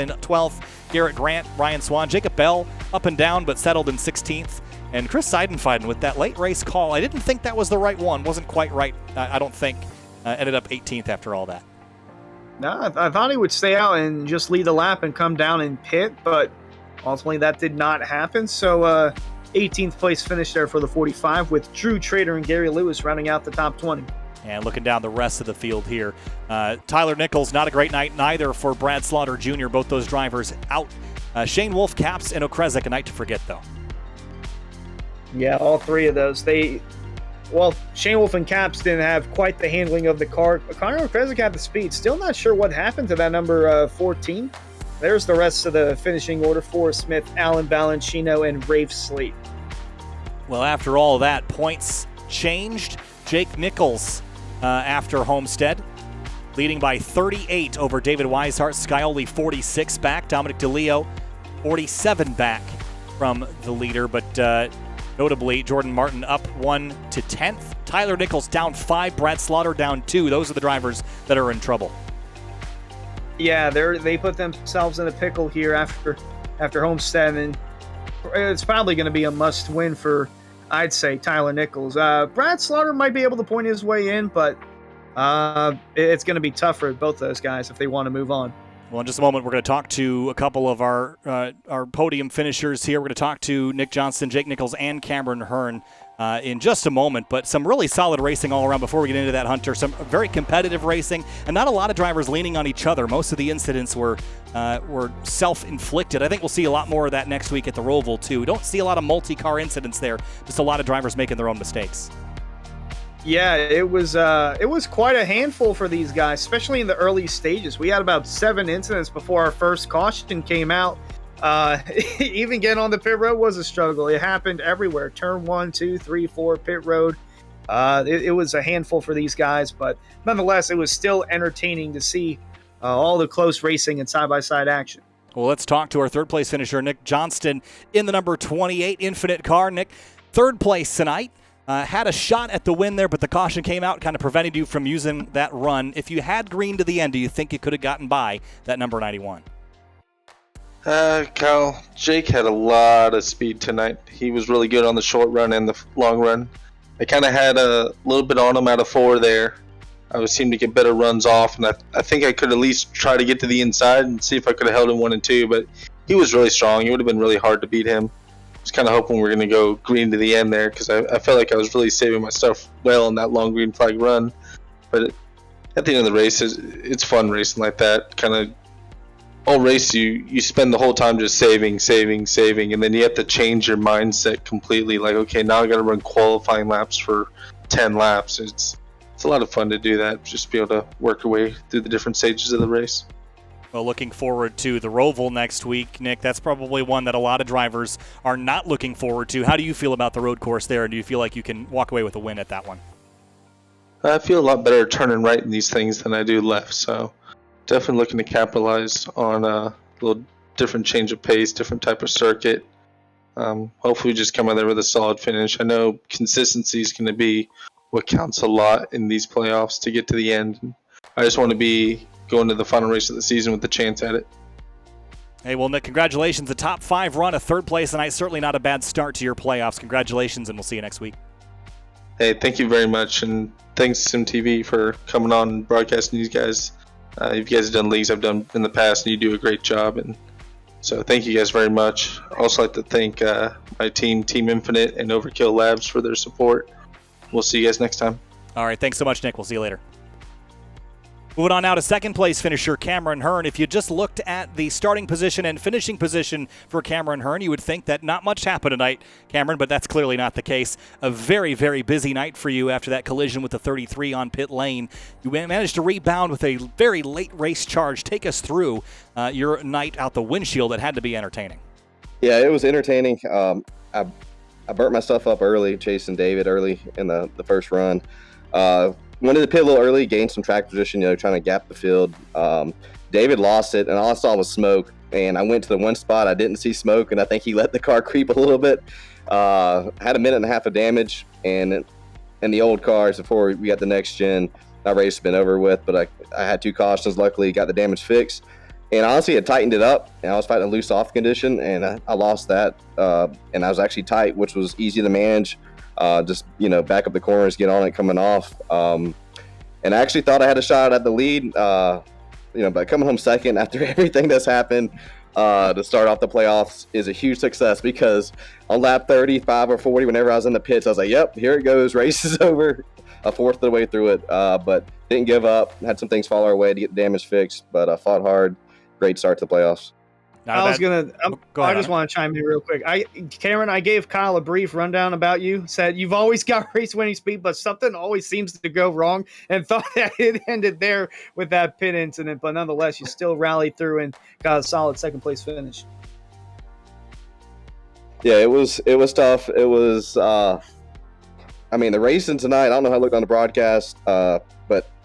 12th. Garrett Grant, Ryan Swan, Jacob Bell, up and down, but settled in 16th. And Chris Seidenfeiden with that late race call. I didn't think that was the right one. Wasn't quite right, I don't think. Ended up 18th after all that. No, I thought he would stay out and just lead the lap and come down and pit, but ultimately that did not happen. So 18th place finish there for the 45 with Drew Trader and Gary Lewis rounding out the top 20. And looking down the rest of the field here, Tyler Nichols, not a great night neither for Brad Slaughter Jr. Both those drivers out. Shane Wolf, Caps, and Okrezek, a night to forget, though. Yeah, all three of those. Shane Wolf and Caps didn't have quite the handling of the car. Connor Okrezek had the speed. Still not sure what happened to that number 14. There's the rest of the finishing order: Forrest Smith, Alan Balancino, and Rafe Sleet. Well, after all that, points changed. Jake Nichols after Homestead, leading by 38 over David Weishart. Scioli 46 back. Dominic DeLeo 47 back from the leader, but notably Jordan Martin up 1 to 10th. Tyler Nichols down 5. Brad Slaughter down 2. Those are the drivers that are in trouble. Yeah, they put themselves in a pickle here after Homestead, and it's probably going to be a must-win for, I'd say, Tyler Nichols. Brad Slaughter might be able to point his way in, but it's going to be tough for both those guys if they want to move on. Well, in just a moment, we're going to talk to a couple of our podium finishers here. We're going to talk to Nick Johnston, Jake Nichols, and Cameron Hearn in just a moment. But some really solid racing all around before we get into that, Hunter. Some very competitive racing, and not a lot of drivers leaning on each other. Most of the incidents were self-inflicted. I think we'll see a lot more of that next week at the Roval, too. We don't see a lot of multi-car incidents there, just a lot of drivers making their own mistakes. Yeah, it was quite a handful for these guys, especially in the early stages. We had about 7 incidents before our first caution came out. Even getting on the pit road was a struggle. It happened everywhere. Turn 1, 2, 3, 4, pit road. It was a handful for these guys, but nonetheless, it was still entertaining to see all the close racing and side-by-side action. Well, let's talk to our third-place finisher, Nick Johnston, in the number 28 Infinite car. Nick, third place tonight. Had a shot at the win there, but the caution came out, kind of prevented you from using that run. If you had green to the end, do you think you could have gotten by that number 91? Kyle, Jake had a lot of speed tonight. He was really good on the short run and the long run. I kind of had a little bit on him out of 4 there. I seemed to get better runs off, and I think I could at least try to get to the inside and see if I could have held him 1 and 2, but he was really strong. It would have been really hard to beat him. I was kind of hoping we were going to go green to the end there because I felt like I was really saving my stuff well in that long green flag run. But at the end of the race, it's fun racing like that. Kind of all race, you spend the whole time just saving, and then you have to change your mindset completely. Like, okay, now I got to run qualifying laps for 10 laps. It's a lot of fun to do that, just be able to work your way through the different stages of the race. Well, looking forward to the Roval next week, Nick. That's probably one that a lot of drivers are not looking forward to. How do you feel about the road course there, and do you feel like you can walk away with a win at that one? I feel a lot better turning right in these things than I do left, so definitely looking to capitalize on a little different change of pace, different type of circuit. Hopefully we just come out there with a solid finish. I know consistency is going to be what counts a lot in these playoffs to get to the end. I just want to be going to the final race of the season with a chance at it. Hey, well, Nick, congratulations. A top 5 run, a third place tonight. Certainly not a bad start to your playoffs. Congratulations, and we'll see you next week. Hey, thank you very much, and thanks SimTV for coming on and broadcasting these guys. You guys have done leagues I've done in the past, and you do a great job. And so thank you guys very much. I also like to thank my team, Team Infinite, and Overkill Labs for their support. We'll see you guys next time. All right, thanks so much, Nick. We'll see you later. Moving on now to second-place finisher Cameron Hearn. If you just looked at the starting position and finishing position for Cameron Hearn, you would think that not much happened tonight, Cameron, but that's clearly not the case. A very, very busy night for you after that collision with the 33 on pit lane. You managed to rebound with a very late race charge. Take us through your night out the windshield. That had to be entertaining. Yeah, it was entertaining. I burnt myself up early, chasing David early in the first run. Wanted to pit a little early, gain some track position, trying to gap the field. David lost it, and all I saw was smoke. And I went to the one spot I didn't see smoke, and I think he let the car creep a little bit. Had a minute and a half of damage, and in the old cars before we got the next gen, my race had been over with. But I had 2 cautions. Luckily, got the damage fixed. And honestly, it tightened it up, and I was fighting a loose off condition, and I lost that. And I was actually tight, which was easy to manage. Just back up the corners, get on it coming off. And I actually thought I had a shot at the lead. The but coming home second after everything that's happened to start off the playoffs is a huge success, because on lap 35 or 40, whenever I was in the pits, I was like, yep, here it goes. Race is over. A fourth of the way through it, but didn't give up. Had some things fall our way to get the damage fixed, but fought hard. Great start to the playoffs. I just want to chime in real quick. Cameron, I gave Kyle a brief rundown about you. Said you've always got race winning speed, but something always seems to go wrong, and thought that it ended there with that pit incident. But nonetheless, you still rallied through and got a solid second place finish. Yeah, it was tough. It was. The racing tonight, I don't know how it looked on the broadcast, but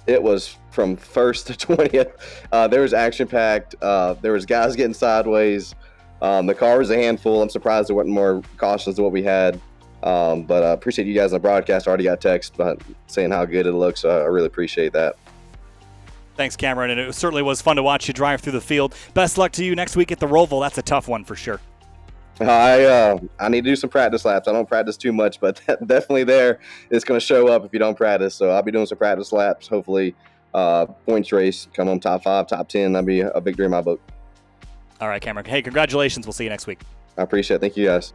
it was from first to 20th. There was action-packed. There was guys getting sideways. The car was a handful. I'm surprised there weren't more cautions than what we had. But I appreciate you guys on the broadcast. I already got text saying how good it looks. So I really appreciate that. Thanks, Cameron, and it certainly was fun to watch you drive through the field. Best luck to you next week at the Roval. That's a tough one for sure. I need to do some practice laps. I don't practice too much, but definitely there it's going to show up if you don't practice. So I'll be doing some practice laps. Hopefully, points race, come home top 5, top 10. That'd be a victory in my book. All right, Cameron. Hey, congratulations. We'll see you next week. I appreciate it. Thank you, guys.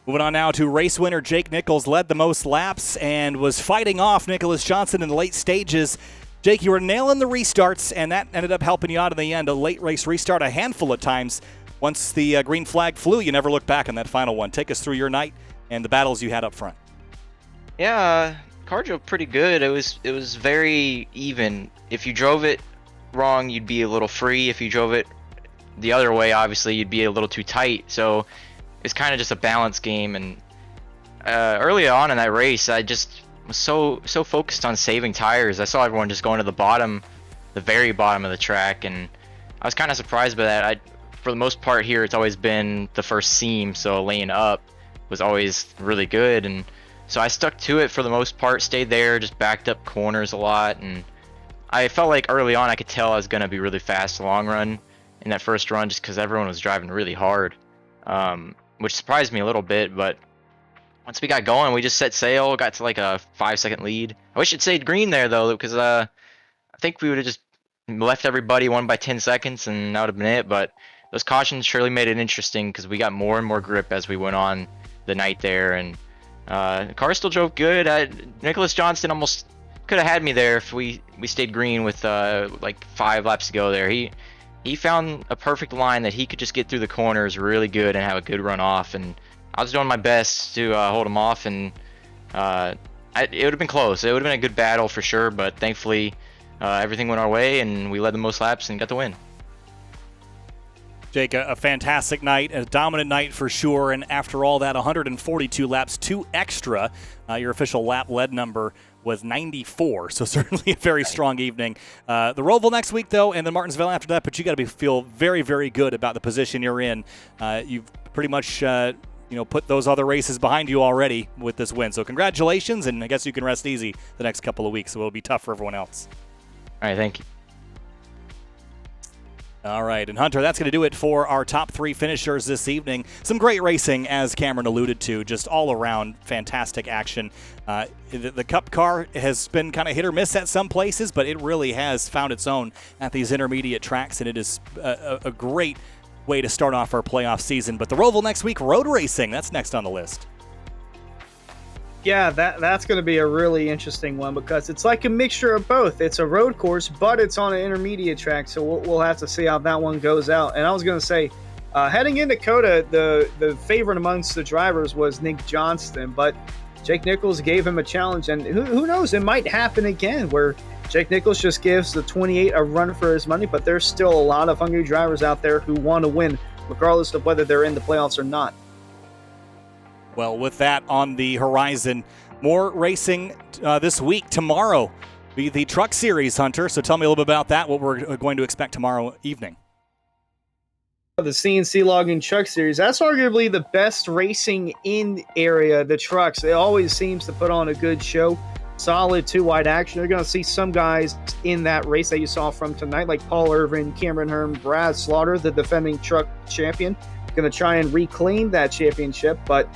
Moving on now to race winner Jake Nichols. Led the most laps and was fighting off Nicholas Johnson in the late stages. Jake, you were nailing the restarts, and that ended up helping you out in the end. A late race restart a handful of times. Once the green flag flew, you never looked back on that final one. Take us through your night and the battles you had up front. Yeah, car drove pretty good. It was very even. If you drove it wrong, you'd be a little free. If you drove it the other way, obviously, you'd be a little too tight. So it's kind of just a balance game. And early on in that race, I just was so focused on saving tires. I saw everyone just going to the very bottom of the track, and I was kind of surprised by that. For the most part here, it's always been the first seam, so laying up was always really good, and so I stuck to it for the most part, stayed there, just backed up corners a lot, and I felt like early on I could tell I was going to be really fast long run in that first run, just because everyone was driving really hard, which surprised me a little bit. But once we got going, we just set sail, got to like a 5-second lead. I wish it stayed green there though, because I think we would have just left everybody 1 by 10 seconds and that would have been it. But those cautions surely made it interesting, because we got more and more grip as we went on the night there, and the car still drove good. Nicholas Johnson almost could have had me there if we stayed green with like 5 laps to go there. He found a perfect line that he could just get through the corners really good and have a good run off, and I was doing my best to hold him off, and it would have been close. It would have been a good battle for sure, but thankfully everything went our way and we led the most laps and got the win. Jake, a fantastic night, a dominant night for sure, and after all that, 142 laps, 2 extra. Your official lap lead number was 94, so certainly a very strong evening. The Roval next week, though, and then Martinsville after that, but you got to feel very, very good about the position you're in. You've pretty much put those other races behind you already with this win, so congratulations, and I guess you can rest easy the next couple of weeks, so it'll be tough for everyone else. All right, thank you. All right, and Hunter, that's going to do it for our top 3 finishers this evening. Some great racing, as Cameron alluded to, just all around fantastic action. The Cup car has been kind of hit or miss at some places, but it really has found its own at these intermediate tracks, and it is a great way to start off our playoff season. But the Roval next week, road racing, that's next on the list. Yeah, that's going to be a really interesting one, because it's like a mixture of both. It's a road course, but it's on an intermediate track, so we'll have to see how that one goes out. And I was going to say, heading into COTA, the favorite amongst the drivers was Nick Johnston, but Jake Nichols gave him a challenge, and who knows, it might happen again where Jake Nichols just gives the 28 a run for his money, but there's still a lot of hungry drivers out there who want to win, regardless of whether they're in the playoffs or not. Well, with that on the horizon, more racing this week. Tomorrow be the Truck Series, Hunter. So tell me a little bit about that, what we're going to expect tomorrow evening. The CNC Logging Truck Series, that's arguably the best racing in area, the trucks. It always seems to put on a good show. Solid 2-wide action. You're going to see some guys in that race that you saw from tonight, like Paul Irvin, Cameron Hearn, Brad Slaughter, the defending truck champion. Going to try and reclaim that championship, but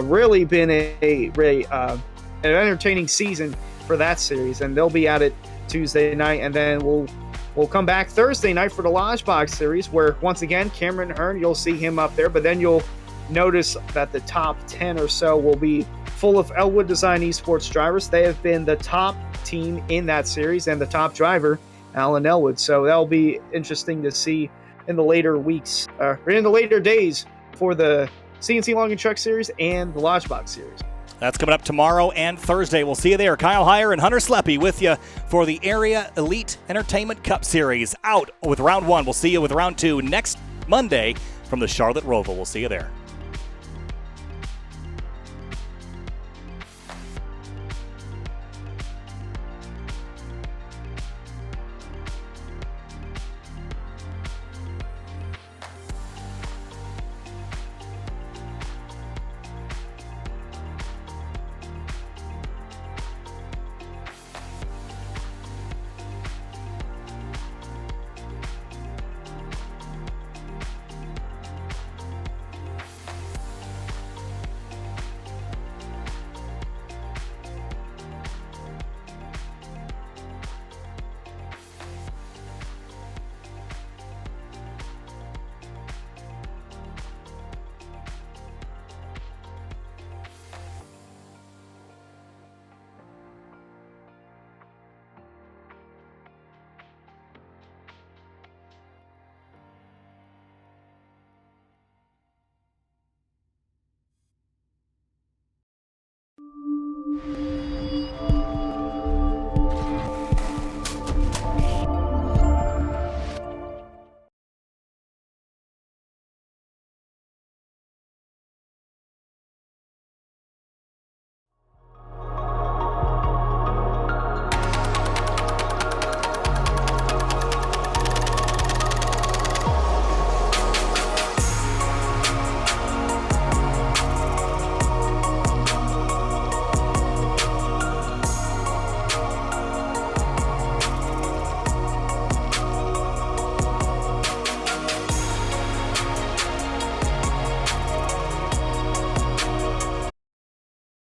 really been an entertaining season for that series, and they'll be at it Tuesday night, and then we'll We'll come back Thursday night for the Lodge Box Series, where once again, Cameron Hearn, you'll see him up there, but then you'll notice that the top 10 or so will be full of Elwood Design Esports drivers. They have been the top team in that series and the top driver, Alan Elwood. So that'll be interesting to see in the later weeks, or in the later days for the CNC Long and Truck Series and the Lodge Box Series. That's coming up tomorrow and Thursday. We'll see you there. Kyle Heyer and Hunter Sleppy with you for the Area Elite Entertainment Cup Series. Out with round 1. We'll see you with round 2 next Monday from the Charlotte Roval. We'll see you there.